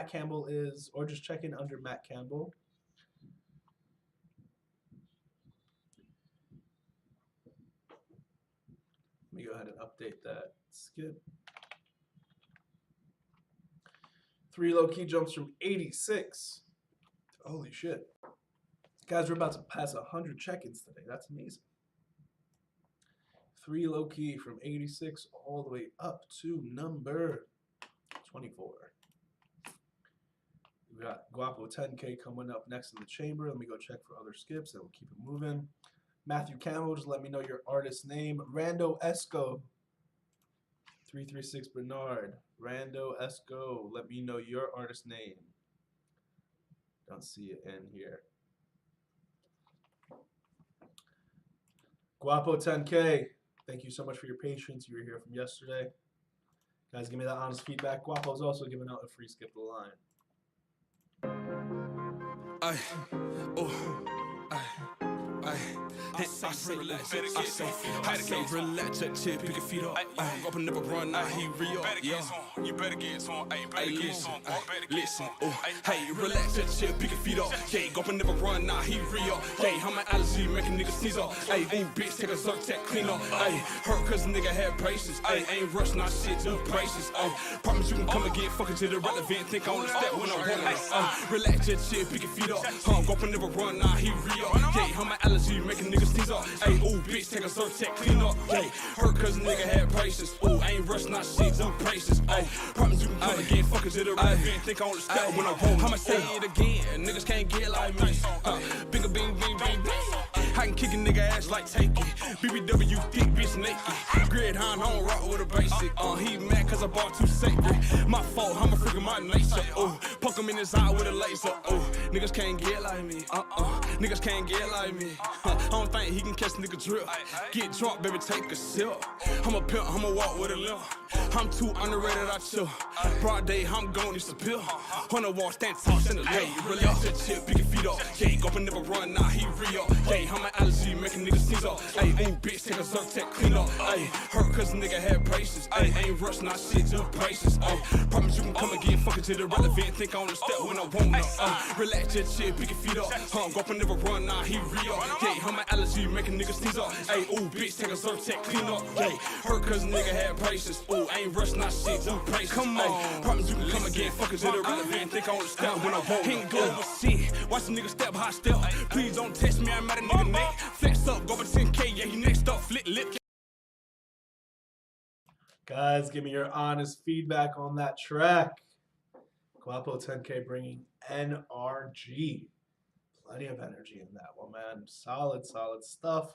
Campbell is, or just check in under Matt Campbell. Let me go ahead and update that skip. 3 Low Key jumps from 86. Holy shit. Guys, we're about to pass 100 check-ins today. That's amazing. 3 Low Key from 86 all the way up to number 24. We got Guapo 10K coming up next in the chamber. Let me go check for other skips and we'll keep it moving. Matthew Campbell, just let me know your artist name. Rando Esco. 336 Bernard. Rando Esco, let me know your artist name. Don't see it in here. Guapo 10K. Thank you so much for your patience. You were here from yesterday. Guys, give me that honest feedback. Guapo's also giving out a free skip the line. I say relax, relax, chill, pick your feet up. Up and never run, now he real. You better get some, listen, hey, relax, chill, pick your feet up. Yeah, go up and never run, now he real. Hey, how my allergy making niggas sneeze up. Hey, ooh, bitch, take a Zyrtec, clean up. Hey, hurt cause nigga had braces. Hey, ain't rush, not shit, just braces. Promise you can come again, fucking to the relevant. Think on the step when I want it. Relax, chill, pick your feet up. Go up and never run, now he real. Yeah, how my allergy making niggas sneeze up. Hey, ooh, bitch, take a Zyrtec, clean up. Hey, hurt cause nigga had braces. Ooh, ain't rush, not shit, just braces. Hey, promise you can come again, fucking to the relevant. Think on the step when I roll. I'ma say it again, niggas can't get like me. Bigger bing, bing, bing, bing. I can kick a nigga ass like take it. BBW thick, bitch naked. Gridhound, I don't rock with a basic. He mad cause I bought too sacred. My fault, I'm a freak of my nature. Poke him in his eye with a laser. Niggas can't get like me. Niggas can't get like me. I don't think he can catch nigga drip. Get drunk, baby, take a sip. I'm a pimp, I'ma walk with a limp. I'm too underrated, I chill. Broad day, I'm gon' need some pill. On the wall, stand toss in the lane. Relax that chip, pick your feet up. Yeah, go up and never run, nah, he re-up. Yeah, how my allergy making niggas sneeze up. Hey, ooh, bitch, take a Zyrtec, clean up. Hey, hurt cause nigga had braces. Hey, ain't rush, not shit, just braces. Promise you can come again, fucking to the relevant. Think on the step when I want it. Relax that chip, pick your feet up. Go up and never run, nah, he re-up. Yeah, how my allergy making niggas sneeze up. Hey, ooh, bitch, take a Zyrtec, clean up. Yeah, hurt cause nigga had braces. Ooh, ain't rush, not shit, just braces. Come on, promise you can come again, fucking to the relevant. Think on the step when I want it. Ain't good with shit. Watch the nigga step, high step. Please don't test me, I'm at a nigga neck. Flex up, go for 10K, yeah, he next up, flip lip. Guys, give me your honest feedback on that track. Guapo 10K bringing NRG. Plenty of energy in that one, man. Solid, solid stuff.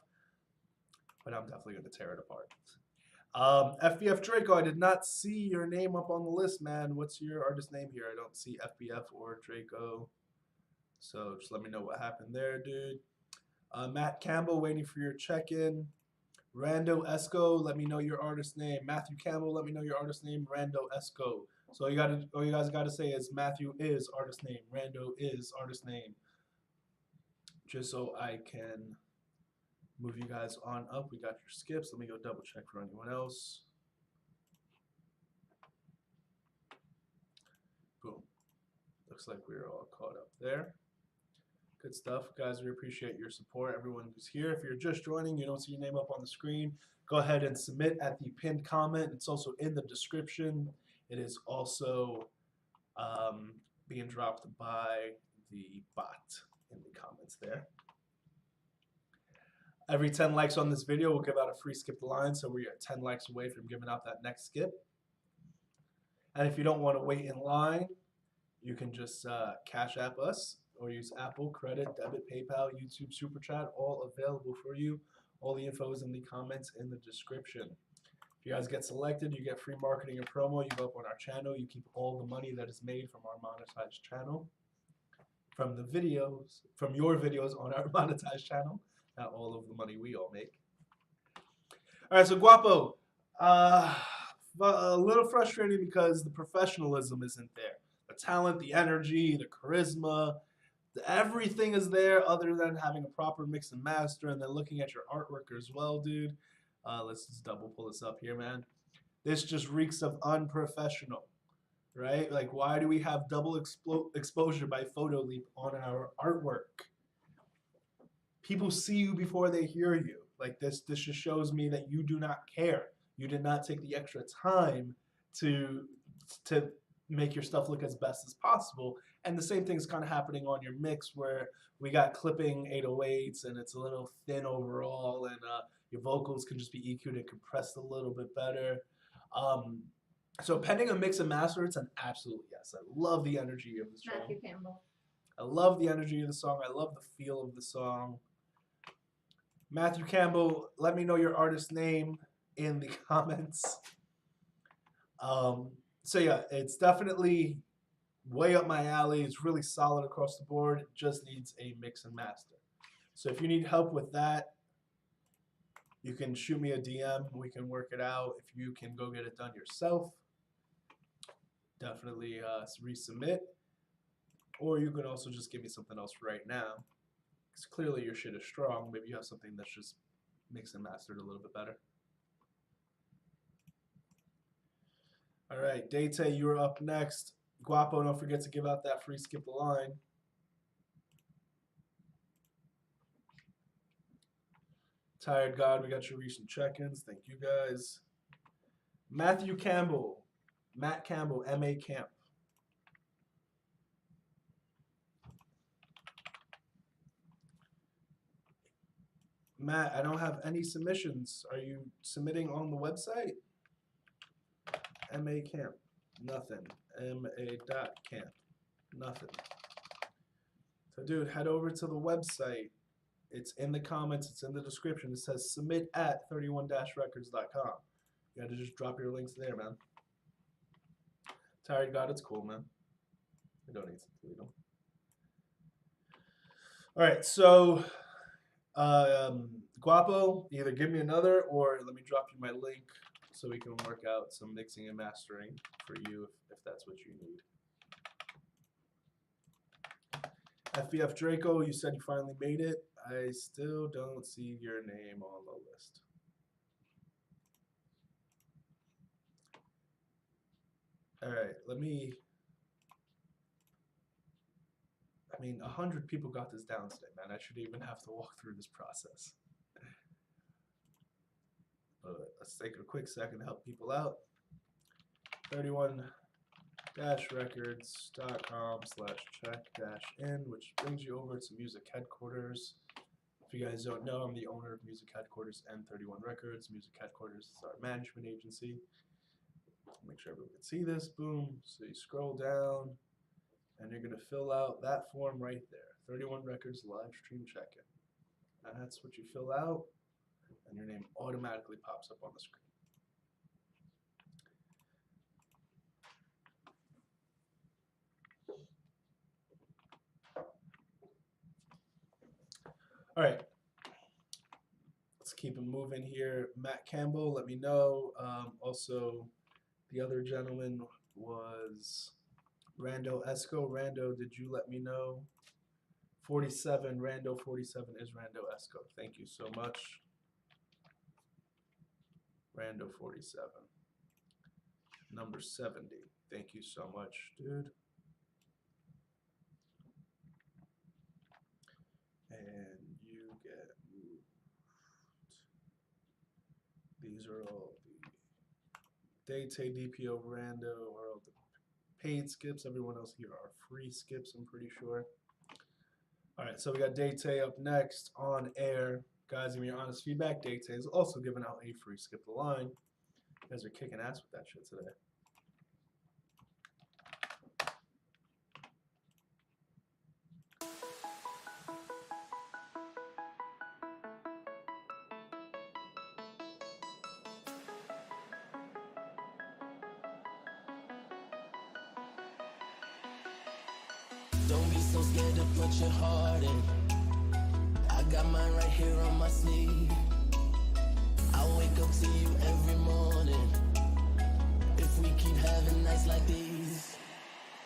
But I'm definitely going to tear it apart. FBF Draco, I did not see your name up on the list, man. What's your artist name here? I don't see FBF or Draco. So just let me know what happened there, dude. Matt Campbell, waiting for your check-in. Rando Esco, let me know your artist name. Matthew Campbell, let me know your artist name. Rando Esco. So all you guys got to say is Matthew is artist name. Rando is artist name. Just so I can move you guys on up. We got your skips. Let me go double check for anyone else. Boom. Looks like we're all caught up there. Good stuff, guys. We appreciate your support. Everyone who's here. If you're just joining, you don't see your name up on the screen, go ahead and submit at the pinned comment. It's also in the description. It is also being dropped by the bot in the comments there. Every 10 likes on this video, we'll give out a free skip the line. So we're at 10 likes away from giving out that next skip. And if you don't want to wait in line, you can just Cash App us or use Apple, credit, debit, PayPal, YouTube SuperChat, all available for you. All the info is in the comments in the description. If you guys get selected, you get free marketing and promo. You go up on our channel. You keep all the money that is made from our monetized channel, from the videos, from your videos on our monetized channel. Not all of the money we all make. All right, so Guapo, a little frustrating because the professionalism isn't there. The talent, the energy, the charisma, everything is there other than having a proper mix and master and then looking at your artwork as well, dude. Let's just double pull this up here, man. This just reeks of unprofessional, right? Like, why do we have double exposure by photo leap on our artwork? People see you before they hear you. Like, this just shows me that you do not care. You did not take the extra time to make your stuff look as best as possible. And the same thing is kind of happening on your mix, where we got clipping 808s and it's a little thin overall, and your vocals can just be EQ'd and compressed a little bit better. So pending a mix and master, it's an absolute yes. I love the energy of the song. Matthew Campbell. I love the energy of the song. I love the feel of the song. Matthew Campbell, let me know your artist name in the comments. So yeah, it's definitely way up my alley. It's really solid across the board. It just needs a mix and master. So if you need help with that, you can shoot me a DM. We can work it out. If you can go get it done yourself, definitely resubmit. Or you can also just give me something else right now. Because clearly your shit is strong. Maybe you have something that's just mixed and mastered a little bit better. All right, Date, you're up next. Guapo, don't forget to give out that free skip the line. Tired God, we got your recent check-ins. Thank you guys. Matthew Campbell, Matt Campbell, M.A. Camp. Matt, I don't have any submissions. Are you submitting on the website? M.A. Camp, nothing. M.A.camp, nothing. So dude, head over to the website. It's in the comments, it's in the description. It says submit at 31-records.com. You gotta just drop your links there, man. Tired God, it's cool, man. I don't need to delete them. All right, so Guapo, either give me another or let me drop you my link so we can work out some mixing and mastering for you if that's what you need. FBF Draco, you said you finally made it. I still don't see your name on the list. All right, let me. I mean, 100 people got this down today, man. I shouldn't even have to walk through this process. But let's take a quick second to help people out. 31-records.com/check-in, which brings you over to Music Headquarters. If you guys don't know, I'm the owner of Music Headquarters and 31 Records. Music Headquarters is our management agency. Make sure everyone can see this. Boom. So you scroll down, and you're going to fill out that form right there. 31 Records live stream check-in. That's what you fill out, and your name automatically pops up on the screen. All right, let's keep it moving here. Matt Campbell, let me know. Also, the other gentleman was Rando Esco. Rando, did you let me know? 47, Rando 47 is Rando Esco. Thank you so much. Rando 47. Number 70. Thank you so much, dude. And you get moved. These are all the Date, DPO, Rando, are all the paid skips. Everyone else here are free skips, I'm pretty sure. All right, so we got Date up next on air. Guys, give me your honest feedback. Date is also giving out a free skip the line. You guys are kicking ass with that shit today. Don't be so scared to put your heart in. I got mine right here on my sleeve. I wake up to you every morning. If we keep having nights like these,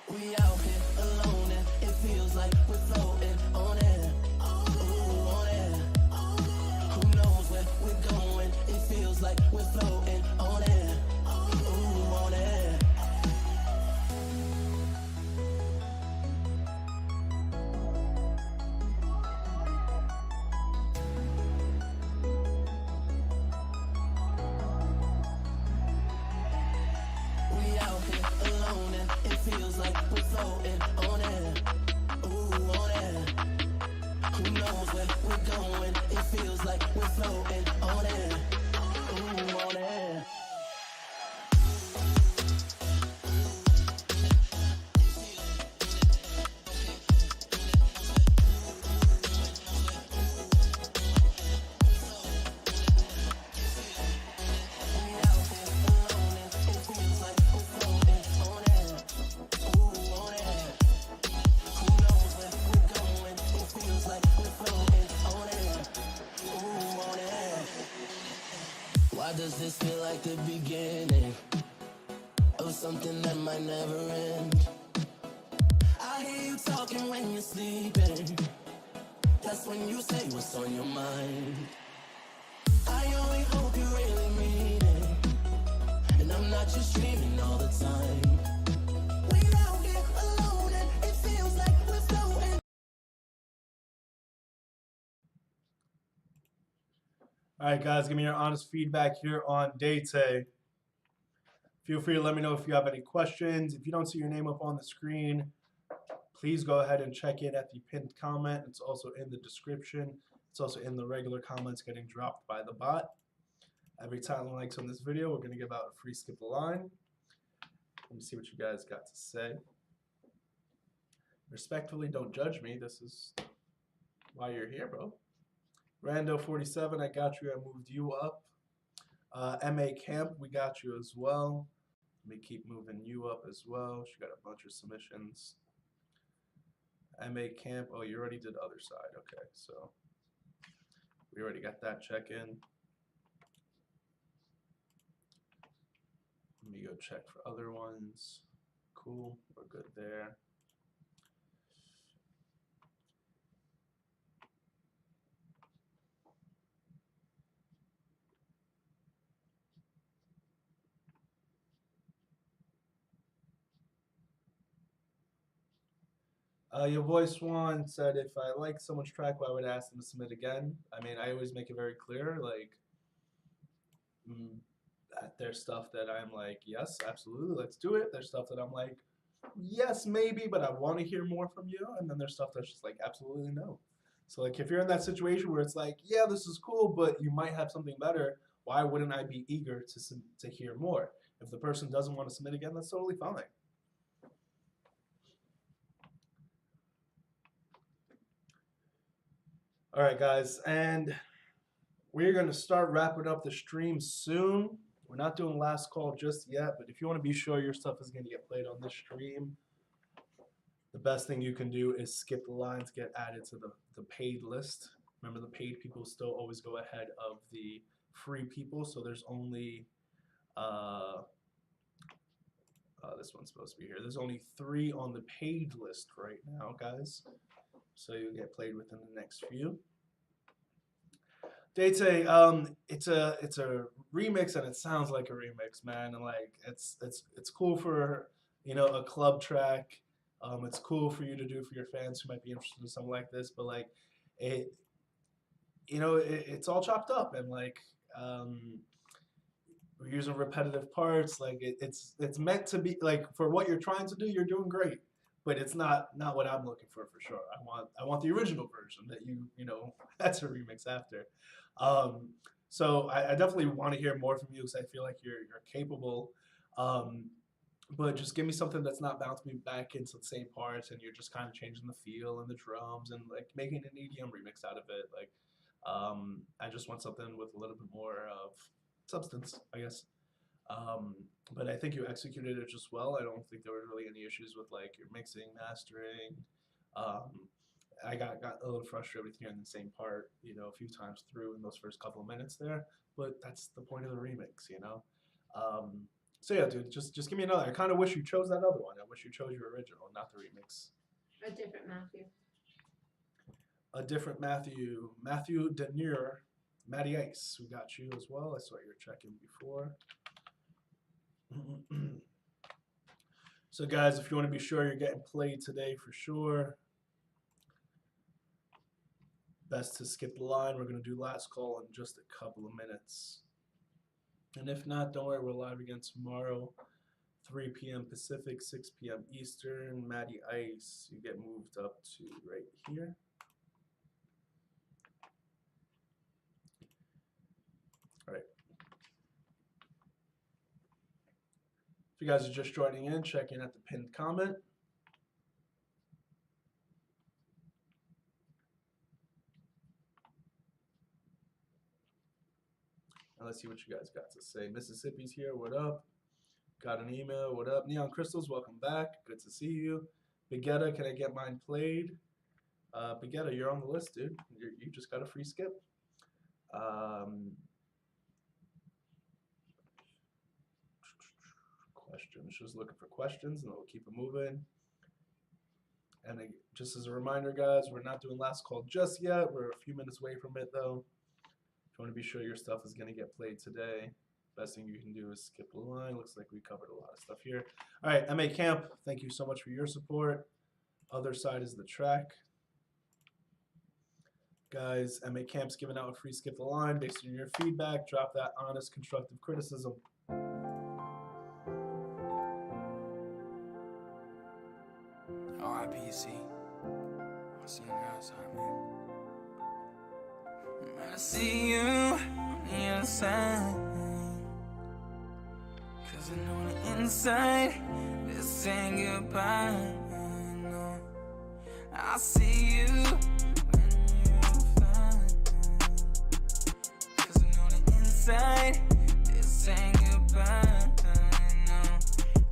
we out here alone and it feels like we're floating on air. Ooh, on air. Who knows where we're going? It feels like we're floating on air. Ooh, on air. We out here alone and it feels like we're floating on air. Ooh, on air. Who knows where we're going? It feels like we're floating on air. Ooh, on air. Why does this feel like the beginning of something that might never end? I hear you talking when you're sleeping. That's when you say what's on your mind. I only hope you really mean it, and I'm not just dreaming all the time. We're out here alone and it feels like we're floating. All right, guys, give me your honest feedback here on Date. Feel free to let me know if you have any questions. If you don't see your name up on the screen, please go ahead and check in at the pinned comment. It's also in the description. It's also in the regular comments getting dropped by the bot. Every time likes on this video, we're going to give out a free skip the line. Let me see what you guys got to say. Respectfully, don't judge me. This is why you're here, bro. Rando47, I got you. I moved you up. MA Camp, we got you as well. Let me keep moving you up as well. She got a bunch of submissions. MA Camp, oh, you already did other side. Okay, so we already got that check in. Let me go check for other ones. Cool, we're good there. Your voice one said if I like someone's track, why would I ask them to submit again? I mean, I always make it very clear, like, that there's stuff that I'm like, yes, absolutely, let's do it. There's stuff that I'm like, yes, maybe, but I want to hear more from you. And then there's stuff that's just like, absolutely no. So like, if you're in that situation where it's like, yeah, this is cool, but you might have something better, why wouldn't I be eager to hear more? If the person doesn't want to submit again, that's totally fine. All right, guys, and we're going to start wrapping up the stream soon. We're not doing last call just yet, but if you want to be sure your stuff is going to get played on this stream, the best thing you can do is skip the lines, get added to the paid list. Remember, the paid people still always go ahead of the free people, so there's only, this one's supposed to be here. There's only 3 on the paid list right now, guys. So you'll get played within the next few. Date, it's a remix and it sounds like a remix, man. And like it's cool for, you know, a club track. It's cool for you to do for your fans who might be interested in something like this. But like it, you know, it's all chopped up and like we're using repetitive parts. Like it's meant to be like for what you're trying to do. You're doing great. But it's not what I'm looking for sure. I want the original version that you know that's a remix after. So I definitely want to hear more from you because I feel like you're capable. But just give me something that's not bouncing me back into the same parts and you're just kind of changing the feel and the drums and like making an EDM remix out of it. Like I just want something with a little bit more of substance, I guess. But I think you executed it just well. I don't think there were really any issues with like your mixing, mastering, I got a little frustrated with hearing the same part, you know, a few times through in those first couple of minutes there. But that's the point of the remix, you know. So yeah, dude, just give me another. I kind of wish you chose that other one. I wish you chose your original, not the remix. A different Matthew. A different Matthew. Matthew Denier. Matty Ice, we got you as well. I saw you were checking before. So guys, if you want to be sure you're getting played today for sure, best to skip the line. We're going to do last call in just a couple of minutes. And if not, don't worry, we're live again tomorrow, 3 p.m. Pacific, 6 p.m. Eastern. Matty Ice, you get moved up to right here. All right. If you guys are just joining in, check in at the pinned comment. And let's see what you guys got to say. Mississippi's here, what up? Got an email, what up? Neon Crystals, welcome back. Good to see you. Bigetta, can I get mine played? Bigetta, you're on the list, dude. You just got a free skip. Questions, just looking for questions, and we'll keep it moving. And just as a reminder, guys, we're not doing last call just yet. We're a few minutes away from it, though. If you want to be sure your stuff is going to get played today, best thing you can do is skip the line. Looks like we covered a lot of stuff here. All right, MA Camp, thank you so much for your support. Other side is the track. Guys, MA Camp's giving out a free skip the line based on your feedback. Drop that honest, constructive criticism. R.I.P.C. I'll see you on the outside, man. I see you on the outside, 'cause I know the inside, this ain't goodbye, no. I see you when you're fine, 'cause I know the inside, this ain't goodbye, no.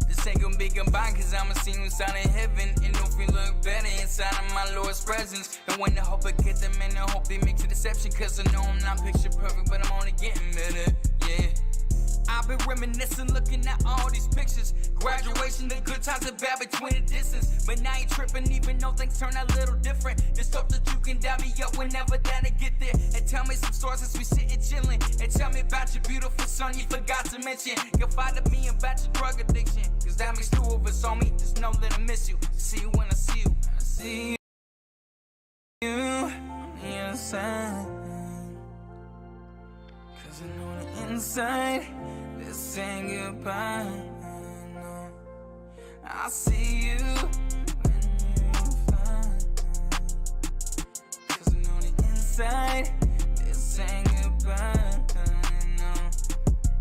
This ain't gonna be goodbye, 'cause I'ma see you inside of heaven. And if we look better inside of my Lord's presence. And when the hope I get them in, I hope they mix a deception. 'Cause I know I'm not picture perfect, but I'm only getting better, yeah. I've been reminiscing, looking at all these pictures. Graduation, the good times are bad between the distance. But now I ain't tripping, even though things turn a little different. There's stuff that you can dial me up whenever that I get there. And tell me some stories as we sitting chilling. And tell me about your beautiful son you forgot to mention. Confide to me about your drug addiction. 'Cause that makes two of us on me. Just know that I miss you. See you when I see you. I see you on the inside. 'Cause I know the inside. This ain't goodbye, no. I see you when you're fine. 'Cause I know the inside, this ain't goodbye, no.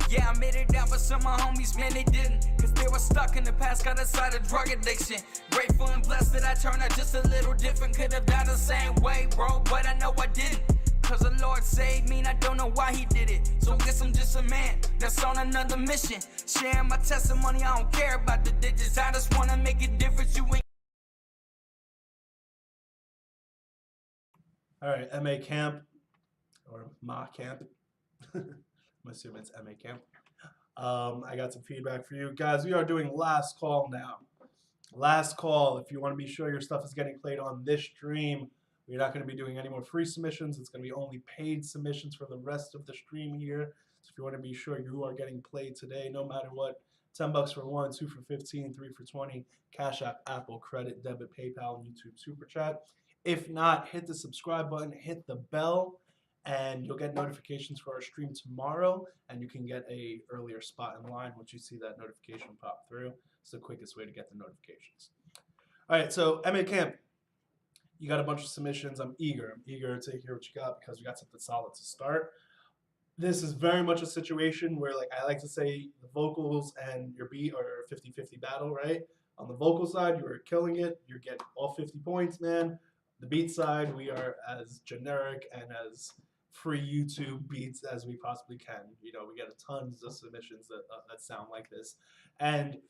Yeah, I made it out, but some of my homies, man, they didn't. 'Cause they were stuck in the past, got inside of drug addiction. Grateful and blessed that I turned out just a little different. Could have died the same way, bro, but I know I didn't. 'Cause the Lord saved me and I don't know why he did it. So guess I'm just a man that's on another mission. Sharing my testimony, I don't care about the digits. I just wanna make a difference, you ain't. All right, MA Camp, or Ma Camp. I'm assuming it's MA Camp. I got some feedback for you. Guys, we are doing last call now. Last call, if you want to be sure your stuff is getting played on this stream. We're not going to be doing any more free submissions. It's going to be only paid submissions for the rest of the stream here. So if you want to be sure you are getting played today, no matter what, $10 for 1, 2 for 15, 3 for 20, Cash App, Apple, Credit, Debit, PayPal, and YouTube SuperChat. If not, hit the subscribe button, hit the bell, and you'll get notifications for our stream tomorrow, and you can get a earlier spot in line once you see that notification pop through. It's the quickest way to get the notifications. All right, so MA Camp. You got a bunch of submissions. I'm eager to hear what you got because we got something solid to start. This is very much a situation where, like I like to say, the vocals and your beat are a 50-50 battle, right? On the vocal side, you are killing it. You're getting all 50 points, man. The beat side, we are as generic and as free YouTube beats as we possibly can. You know, we get tons of submissions that sound like this. And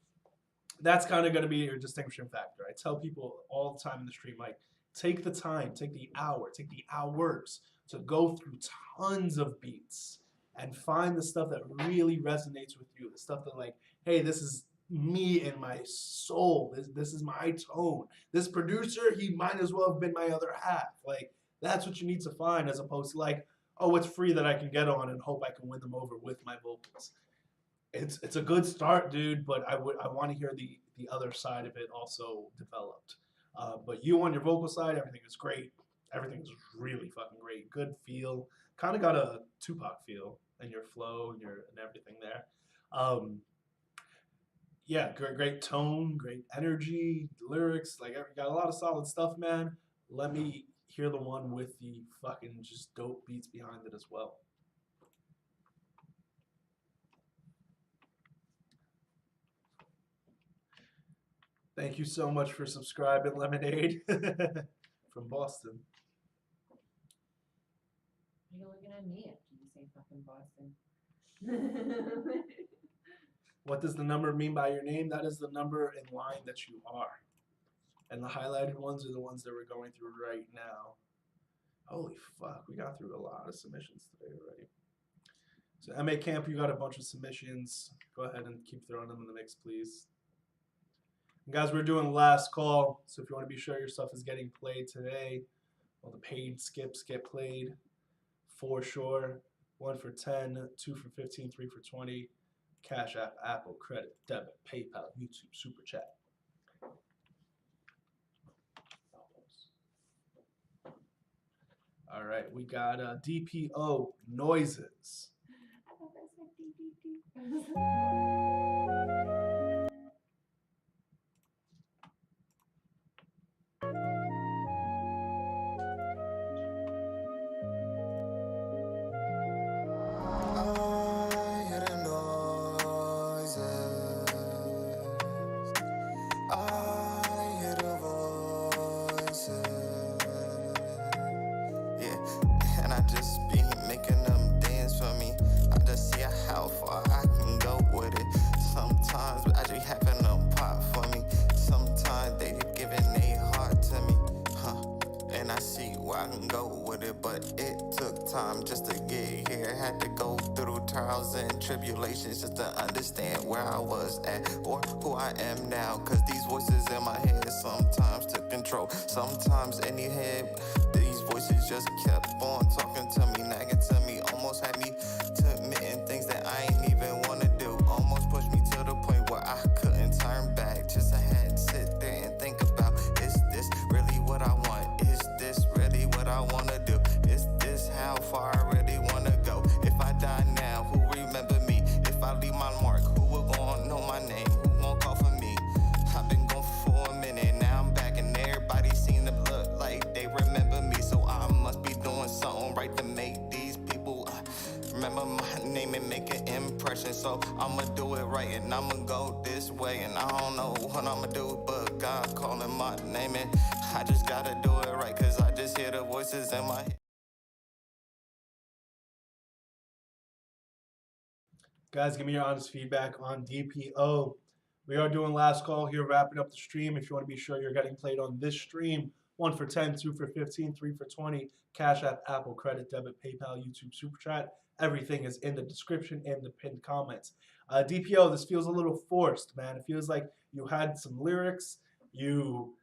that's kind of going to be your distinguishing factor. I tell people all the time in the stream, like, take the time, take the hour, take the hours to go through tons of beats and find the stuff that really resonates with you. The stuff that, like, hey, this is me and my soul. This is my tone. This producer, he might as well have been my other half. Like, that's what you need to find, as opposed to like, oh, it's free that I can get on and hope I can win them over with my vocals. It's a good start, dude, but I want to hear the other side of it also developed. But you on your vocal side, everything is great. Everything is really fucking great. Good feel. Kind of got a Tupac feel in your flow and everything there. Yeah, great tone, great energy, lyrics. Like, you got a lot of solid stuff, man. Let me hear the one with the fucking just dope beats behind it as well. Thank you so much for subscribing, Lemonade, from Boston. Are you looking at me after you say fucking Boston? What does the number mean by your name? That is the number in line that you are. And the highlighted ones are the ones that we're going through right now. Holy fuck, we got through a lot of submissions today already. So MA Camp, you got a bunch of submissions. Go ahead and keep throwing them in the mix, please. And guys, we're doing last call, so if you want to be sure your stuff is getting played today, all the paid skips get played for sure. 1 for 10, 2 for 15, 3 for 20. Cash App, Apple, Credit, Debit, PayPal, YouTube SuperChat. All right, we got DPO Noises. I thought that said DDD. Tribulations just to understand where I was at or who I am now. Cause these voices in my head sometimes took control. Sometimes in your head, these voices just kept on talking to me, nagging to me, almost had me to admitting things that I ain't even wanna do. Almost pushed me to the point where I couldn't turn back. Just I had to sit there and think about, is this really what I want? Is this really what I wanna do? Is this how far I really wanna go? If I die now, who remember me? If I leave my mark, who will gon' know my name? Who gon' call for me? I've been gone for a minute, now I'm back and everybody seem to look like they remember me. So I must be doing something right to make these people remember my name and make an impression. So I'ma do it right and I'ma go this way. And I don't know what I'ma do, but God calling my name and I just gotta do it right. Cause I just hear the voices in my head. Guys, give me your honest feedback on DPO. We are doing last call here, wrapping up the stream. If you want to be sure you're getting played on this stream, 1 for 10, 2 for 15, 3 for 20. Cash App, Apple, Credit, Debit, PayPal, YouTube SuperChat. Everything is in the description and the pinned comments. DPO, this feels a little forced, man. It feels like you had some lyrics, you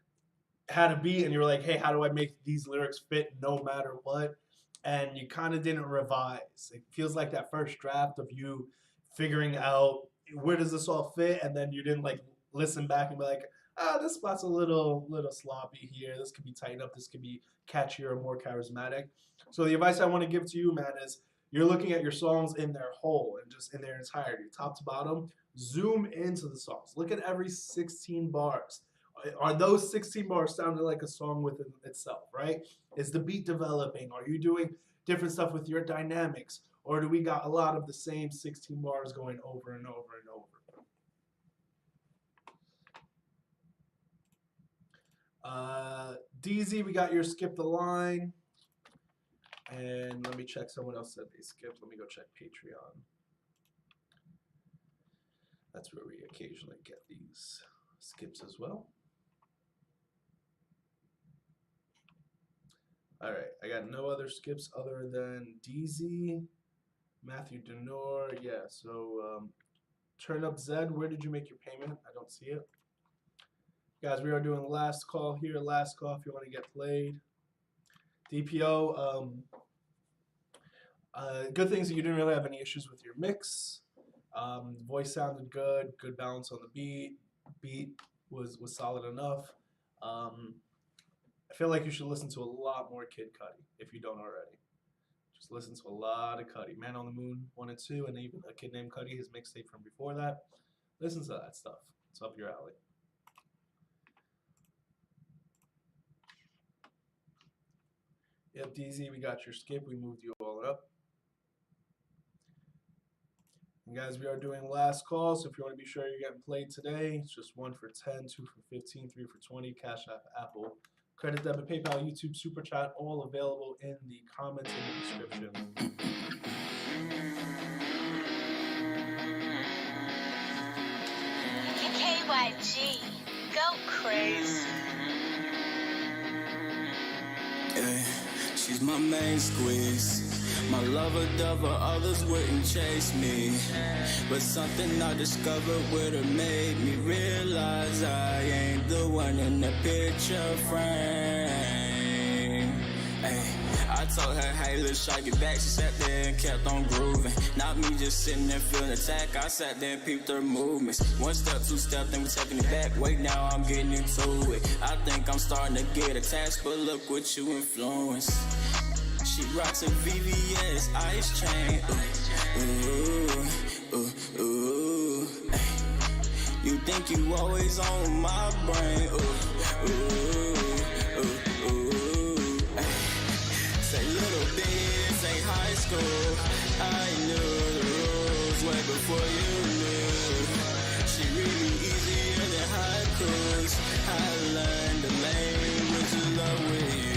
had a beat, and you were like, hey, how do I make these lyrics fit no matter what? And you kind of didn't revise. It feels like that first draft of you figuring out where does this all fit, and then you didn't like listen back and be like, this spot's a little sloppy here. This could be tightened up. This could be catchier or more charismatic. So the advice I want to give to you, man, is you're looking at your songs in their whole and just in their entirety, top to bottom. Zoom into the songs. Look at every 16 bars. Are those 16 bars sounding like a song within itself, right? Is the beat developing? Are you doing different stuff with your dynamics? Or do we got a lot of the same 16 bars going over and over and over? DZ, we got your skip the line. And let me check. Someone else said they skipped. Let me go check Patreon. That's where we occasionally get these skips as well. All right, I got no other skips other than DZ, Matthew Denor. Yeah, so Turn Up Zed, where did you make your payment? I don't see it. Guys, we are doing last call here. Last call if you want to get played. DPO, good things that you didn't really have any issues with your mix. Voice sounded good. Good balance on the beat. Beat was solid enough. I feel like you should listen to a lot more Kid Cudi if you don't already. Just listen to a lot of Cudi. Man on the Moon 1 and 2, and even A Kid Named Cudi, his mixtape from before that. Listen to that stuff. It's up your alley. Yep, DZ, we got your skip. We moved you all up. And guys, we are doing last call, so if you want to be sure you're getting played today, it's just 1 for 10, 2 for 15, 3 for 20, Cash App, Apple, Credit, Debit, PayPal, YouTube, Super Chat, all available in the comments in the description. KYG, go crazy. Yeah, she's my main squeeze. My lover, dover, others wouldn't chase me. But something I discovered with her made me realize I ain't the one in the picture frame. Ay, I told her, hey, let's try to get back. She sat there and kept on grooving. Not me just sitting there feeling attack. I sat there and peeped her movements. 1 step, 2 step, then we taking it back. Wait, now I'm getting into it. I think I'm starting to get attached, but look what you influence. She rocks a VVS ice chain. Ooh, ooh, ooh. You think you always on my brain. Ooh, ooh, ooh, ooh. Say little bit, say high school. I knew the rules way before you knew. She really easier than haikus. I learned the language of love with you.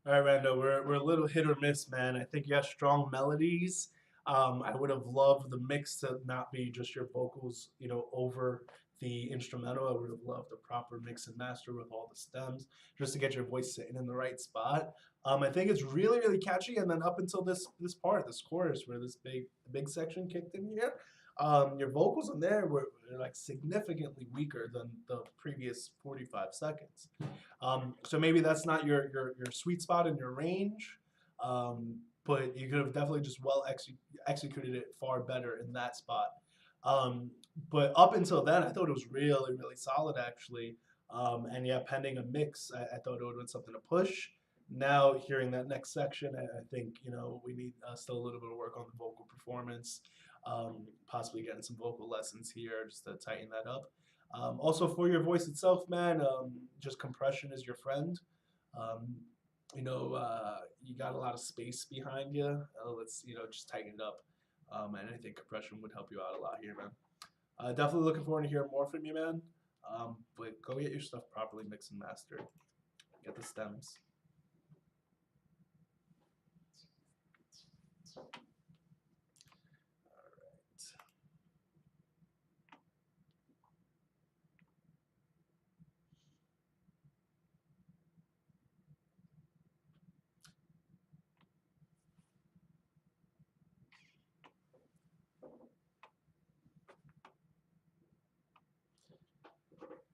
All right, Rando, we're a little hit or miss, man. I think you have strong melodies. I would have loved the mix to not be just your vocals, you know, over the instrumental. I would have loved a proper mix and master with all the stems, just to get your voice sitting in the right spot. I think it's really, really catchy. And then up until this part, this chorus, where this big section kicked in here, your vocals in there were like significantly weaker than the previous 45 seconds. So maybe that's not your sweet spot in your range, but you could have definitely just executed it far better in that spot. But up until then, I thought it was really, really solid, actually. And yeah, pending a mix, I thought it would have been something to push. Now, hearing that next section, I think, you know, we need still a little bit of work on the vocal performance, possibly getting some vocal lessons here just to tighten that up. Also, for your voice itself, man, just compression is your friend. You know, you got a lot of space behind you. Let's, you know, just tighten it up. And I think compression would help you out a lot here, man. Definitely looking forward to hearing more from you, man. But go get your stuff properly mixed and mastered. Get the stems.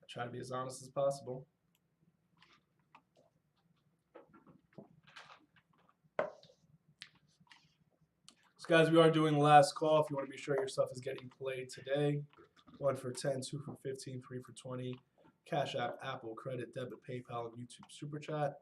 Try to be as honest as possible. So guys, we are doing last call. If you want to be sure your stuff is getting played today, 1 for 10, 2 for 15, 3 for 20, Cash App, Apple, Credit, Debit, PayPal, and YouTube Super Chat.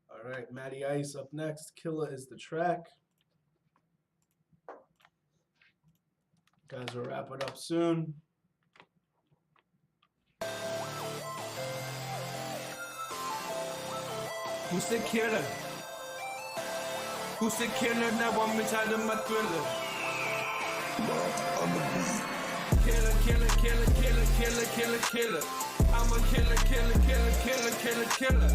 All right, Matty Ice up next. Killa is the track. Guys, we'll wrap it up soon. Who's the killer? Who's the killer? Now I'm inside of my thriller. Killer, killer, killer, killer, killer, killer, killer. I'm a killer, killer, killer, killer, killer, killer.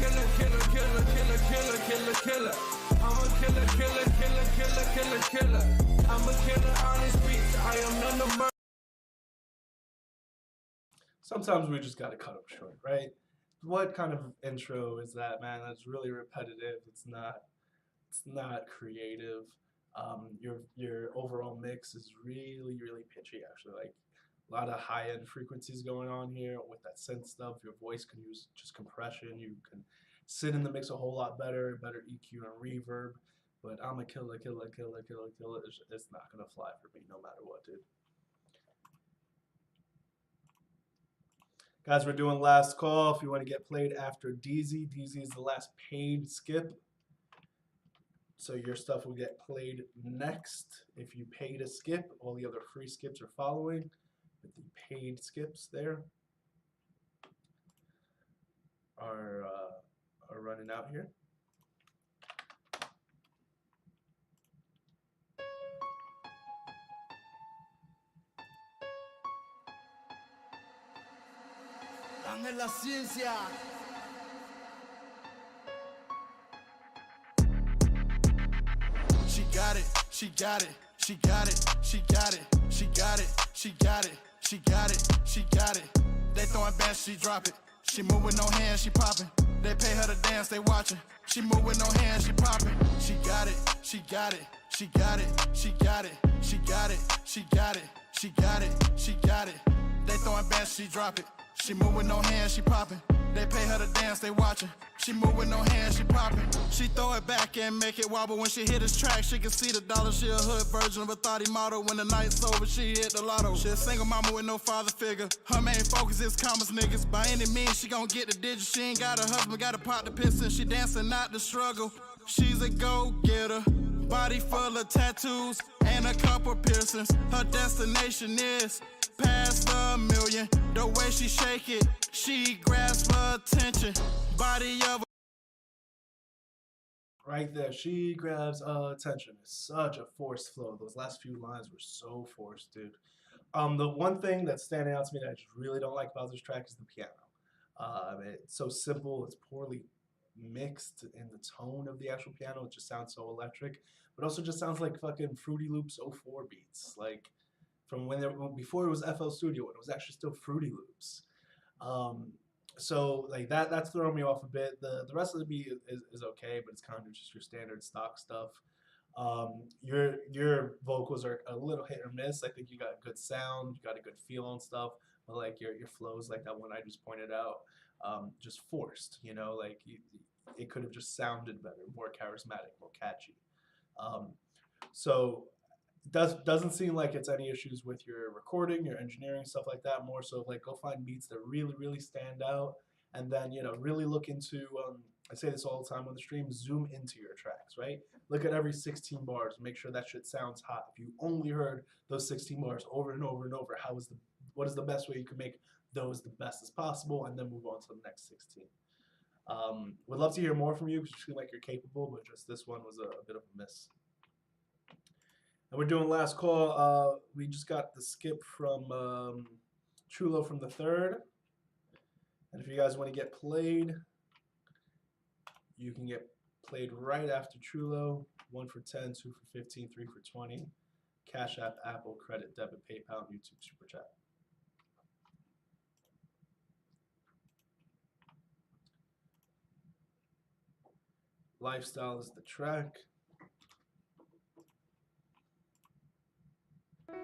Killer, killer, killer, killer, killer, killer, killer. I'm a killer, killer, killer, killer, killer, killer. I'm a killer on the streets. I am none of murder. Sometimes we just gotta cut them short, right? What kind of intro is that, man? That's really repetitive. It's not creative. Your overall mix is really, really pitchy, actually. Like a lot of high-end frequencies going on here with that synth stuff. Your voice can use just compression. You can sit in the mix a whole lot better EQ and reverb. But I'm a killer, killer, killer, killer, killer. It's not gonna fly for me no matter what, dude. Guys, we're doing last call. If you want to get played after DZ, DZ is the last paid skip. So your stuff will get played next. If you pay to skip, all the other free skips are following. But the paid skips there are running out here. En la ciencia. She got it, she got it, she got it, she got it, she got it, she got it, she got it, she got it. They throwing bands, she drop it. She move with no hands, she popping. They pay her to dance, they watching. She move with no hands, she popping. She got it, she got it, she got it, she got it, she got it, she got it, she got it, she got it. They throwing bands, she drop it. She move with no hands, she popping. They pay her to dance, they watching. She move with no hands, she popping. She throw it back and make it wobble. When she hit this track, she can see the dollar. She a hood version of a thotty model. When the night's over, she hit the lotto. She a single mama with no father figure. Her main focus is commas, niggas. By any means, she gon' get the digits. She ain't got a husband, gotta pop the piston. She dancing, not the struggle. She's a go-getter. Body full of tattoos and a couple piercings. Her destination is past a million. The way she shake it, she grasps her attention. Body of right there, she grabs attention. It's such a forced flow. Those last few lines were so forced, dude. The one thing that's standing out to me that I just really don't like about this track is the piano. It's so simple. It's poorly mixed in the tone of the actual piano. It just sounds so electric, but also just sounds like fucking Fruity Loops 04 beats, like from before it was FL Studio, when it was actually still Fruity Loops. So like that's throwing me off a bit. The rest of the beat is okay, but it's kind of just your standard stock stuff. Your vocals are a little hit or miss. I think you got good sound, you got a good feel and stuff, but like your flows, like that one I just pointed out, just forced. You know, like it could have just sounded better, more charismatic, more catchy. So doesn't seem like it's any issues with your recording, your engineering, stuff like that. More so like go find beats that really stand out, and then really look into I say this all the time on the stream, zoom into your tracks, right? Look at every 16 bars, make sure that shit sounds hot. If you only heard those 16 bars over and over and over, what is the best way you can make those the best as possible, and then move on to the next 16. Would love to hear more from you because you feel like you're capable, but just this one was a bit of a miss. And we're doing last call. We just got the skip from Chulo from the 3rd. And if you guys want to get played, you can get played right after Chulo. 1 for 10, 2 for 15, 3 for 20. Cash App, Apple, Credit, Debit, PayPal, YouTube SuperChat. Lifestyle is the track.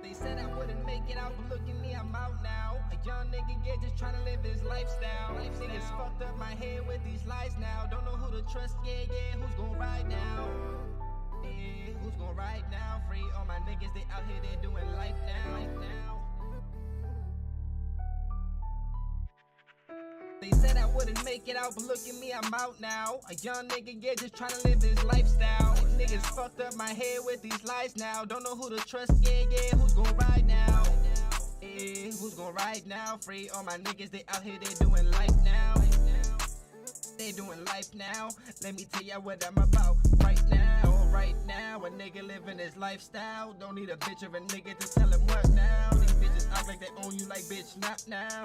They said I wouldn't make it out, but look at me, I'm out now. A young nigga, yeah, just trying to live his lifestyle. Niggas fucked up my head with these lies now. Don't know who to trust, yeah, who's gonna ride now? Yeah, who's gonna ride now? Free all my niggas, they out here, they doing life now. They said I wouldn't make it out, but look at me, I'm out now. A young nigga, yeah, just trying to live his lifestyle. Niggas fucked up my head with these lies now. Don't know who to trust, yeah, who's gonna ride now? Yeah, who's gonna ride now? Free all my niggas, they out here, they doing life now. They doing life now. Let me tell ya what I'm about. Right now, a nigga living his lifestyle. Don't need a bitch or a nigga to tell him what now. These bitches act like they own you, like bitch, not now.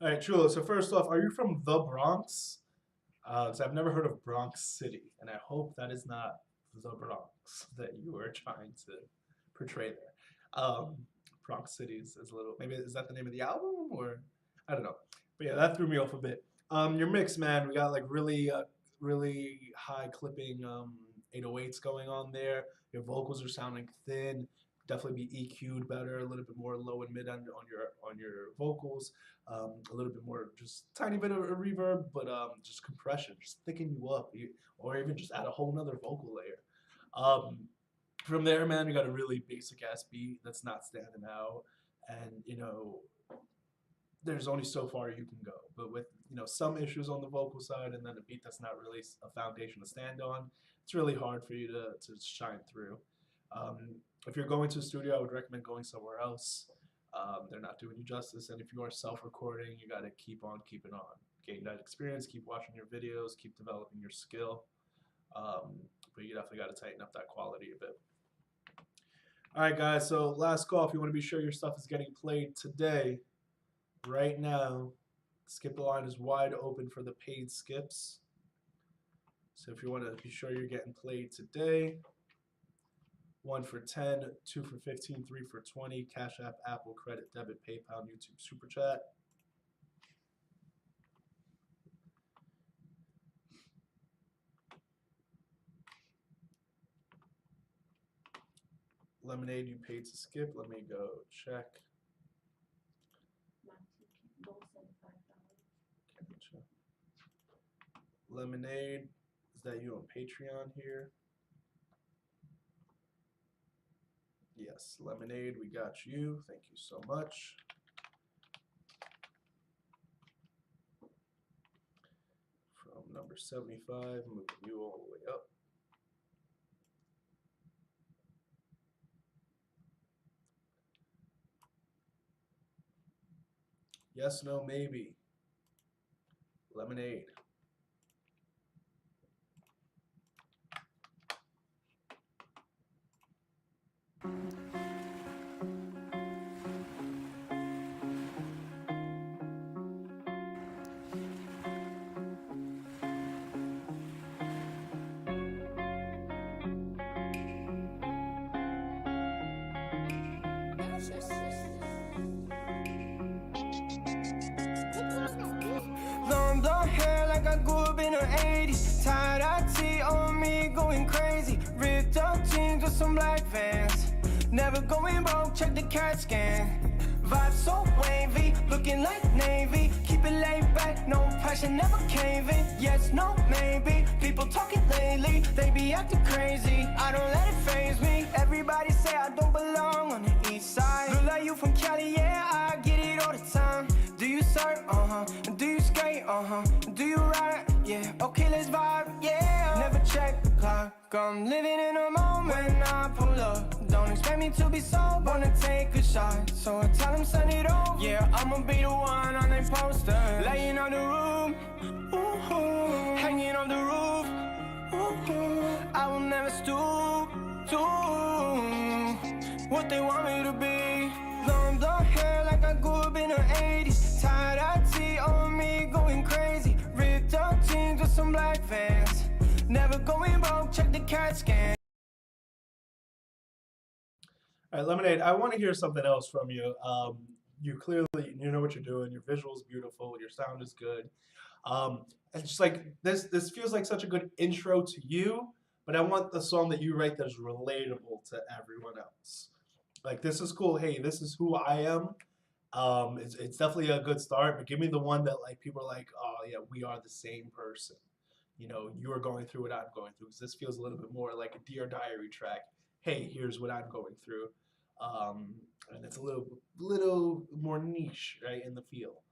All right, Chulo. So first off, are you from the Bronx? So I've never heard of Bronx City, and I hope that is not the Bronx that you are trying to portray there. Bronx City is a little, maybe is that the name of the album, or I don't know. But yeah, that threw me off a bit. Your mix, man, we got like really high clipping 808s going on there. Your vocals are sounding thin. Definitely be EQ'd better, a little bit more low and mid on your vocals, a little bit more, just tiny bit of a reverb, but just compression, just thicken you up, or even just add a whole nother vocal layer. From there, man, we got a really basic ass beat that's not standing out, and you know, there's only so far you can go. But with some issues on the vocal side, and then a beat that's not really a foundation to stand on, it's really hard for you to shine through. If you're going to a studio, I would recommend going somewhere else. They're not doing you justice, and if you are self-recording, you got to keep on keeping on. Gain that experience, keep watching your videos, keep developing your skill. But you definitely got to tighten up that quality a bit. All right, guys, so last call. If you want to be sure your stuff is getting played today, right now, Skip the Line is wide open for the paid skips. So if you want to be sure you're getting played today, 1 for 10, 2 for 15, 3 for 20, Cash App, Apple, Credit, Debit, PayPal, YouTube SuperChat. Lemonade, you paid to skip. Let me go check. Lemonade, is that you on Patreon here? Yes, Lemonade, we got you. Thank you so much. From number 75, moving you all the way up. Yes, no, maybe. Lemonade. Long blonde hair like I grew up in the 80s. Tie-dye tee on me, going crazy. Ripped up jeans with some black Vans. Never going broke, check the CAT scan. Vibe so wavy, looking like Navy. Keep it laid back, no pressure, never caving. Yes, no, maybe. People talking lately, they be acting crazy. I don't let it faze me. Everybody say I don't belong on the east side. Look like you from Cali, yeah, I get it all the time. Do you surf? Do you skate? Do you ride? Yeah, okay, let's vibe, yeah. Never check the clock, I'm living in a moment. When I pull up, don't expect me to be sober. Wanna take a shot, so I tell them send it over. Yeah, I'ma be the one on their poster. Laying on the room, ooh, hanging on the roof, ooh, I will never stoop to what they want me to be. Long blonde hair like I grew up in the 80s. Tie-dye tee on me, going crazy. Ripped up jeans with some black Vans. Never going broke, check the CAT scan. All right, Lemonade, I want to hear something else from you. You clearly, know what you're doing. Your visual's beautiful. Your sound is good. And just like this feels like such a good intro to you, but I want the song that you write that's relatable to everyone else. Like, this is cool. Hey, this is who I am. It's definitely a good start, but give me the one that like people are like, oh yeah, we are the same person. You are going through what I'm going through. Because this feels a little bit more like a Dear Diary track. Hey, here's what I'm going through. And it's a little more niche, right, in the feel.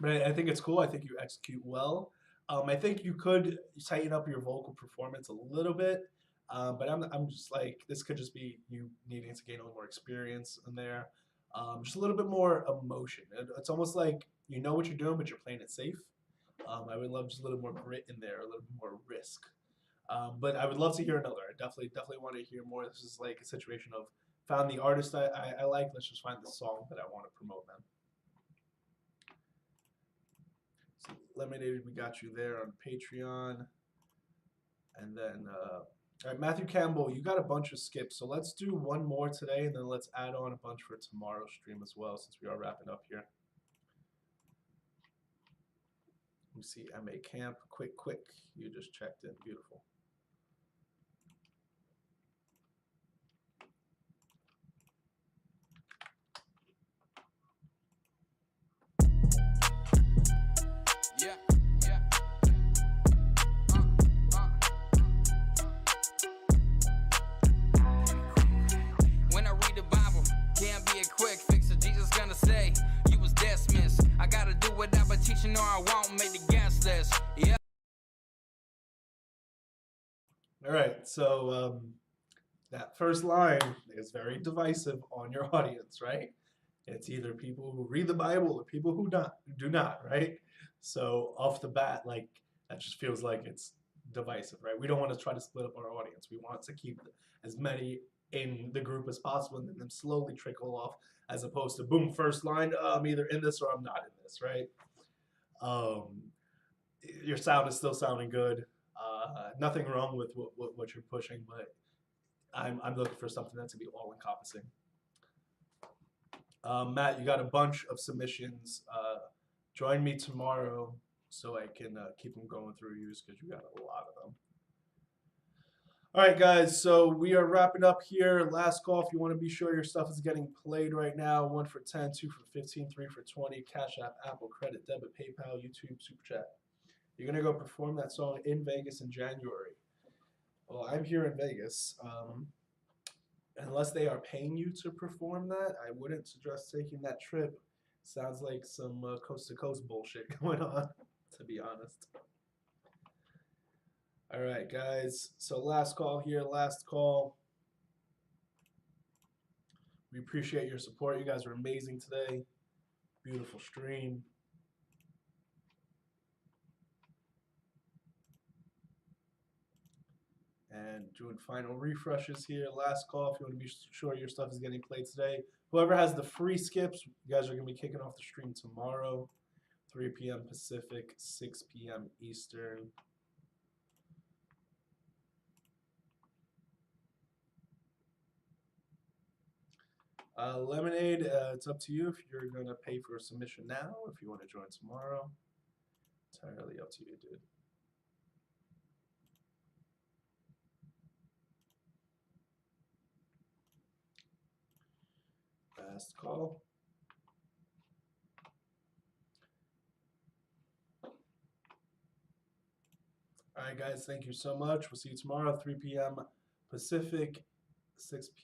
But I think it's cool. I think you execute well. I think you could tighten up your vocal performance a little bit. But I'm just like, this could just be you needing to gain a little more experience in there. Just a little bit more emotion. It's almost like you know what you're doing, but you're playing it safe. I would love just a little more grit in there, a little bit more risk. But I would love to hear another. I definitely want to hear more. This is like a situation of found the artist I like. Let's just find the song that I want to promote them. So Lemonade, we got you there on Patreon. And then, all right, Matthew Campbell, you got a bunch of skips. So let's do one more today, and then let's add on a bunch for tomorrow's stream as well, since we are wrapping up here. Let me see, MA Camp, quick. You just checked in, beautiful. Yeah. When I read the Bible, can't be a quick fix. So Jesus gonna say, you was dismissed. I gotta do what I've been teaching, or I won't make the guest list. Yeah. All right, so that first line is very divisive on your audience, right? It's either people who read the Bible or people who do not, right? So off the bat, like that just feels like it's divisive, right? We don't want to try to split up our audience. We want to keep as many in the group as possible and then slowly trickle off, as opposed to boom, first line, I'm either in this or I'm not in this, right? Your sound is still sounding good. Nothing wrong with what you're pushing, but I'm looking for something that's gonna be all encompassing. Matt, you got a bunch of submissions. Join me tomorrow so I can keep them going through yours, because you got a lot of them. All right, guys, so we are wrapping up here. Last call if you want to be sure your stuff is getting played right now. 1 for 10, 2 for 15, 3 for 20. Cash App, Apple, Credit, Debit, PayPal, YouTube, SuperChat. You're going to go perform that song in Vegas in January. Well, I'm here in Vegas. Unless they are paying you to perform that, I wouldn't suggest taking that trip. Sounds like some coast-to-coast bullshit going on, to be honest. All right, guys. So last call here, last call. We appreciate your support. You guys are amazing today. Beautiful stream. And doing final refreshes here. Last call if you want to be sure your stuff is getting played today. Whoever has the free skips, you guys are going to be kicking off the stream tomorrow, 3 p.m. Pacific, 6 p.m. Eastern. Lemonade, it's up to you if you're going to pay for a submission now or if you want to join tomorrow. Entirely up to you, dude. Last call. All right, guys, thank you so much. We'll see you tomorrow, 3 p.m. Pacific, 6 p.m.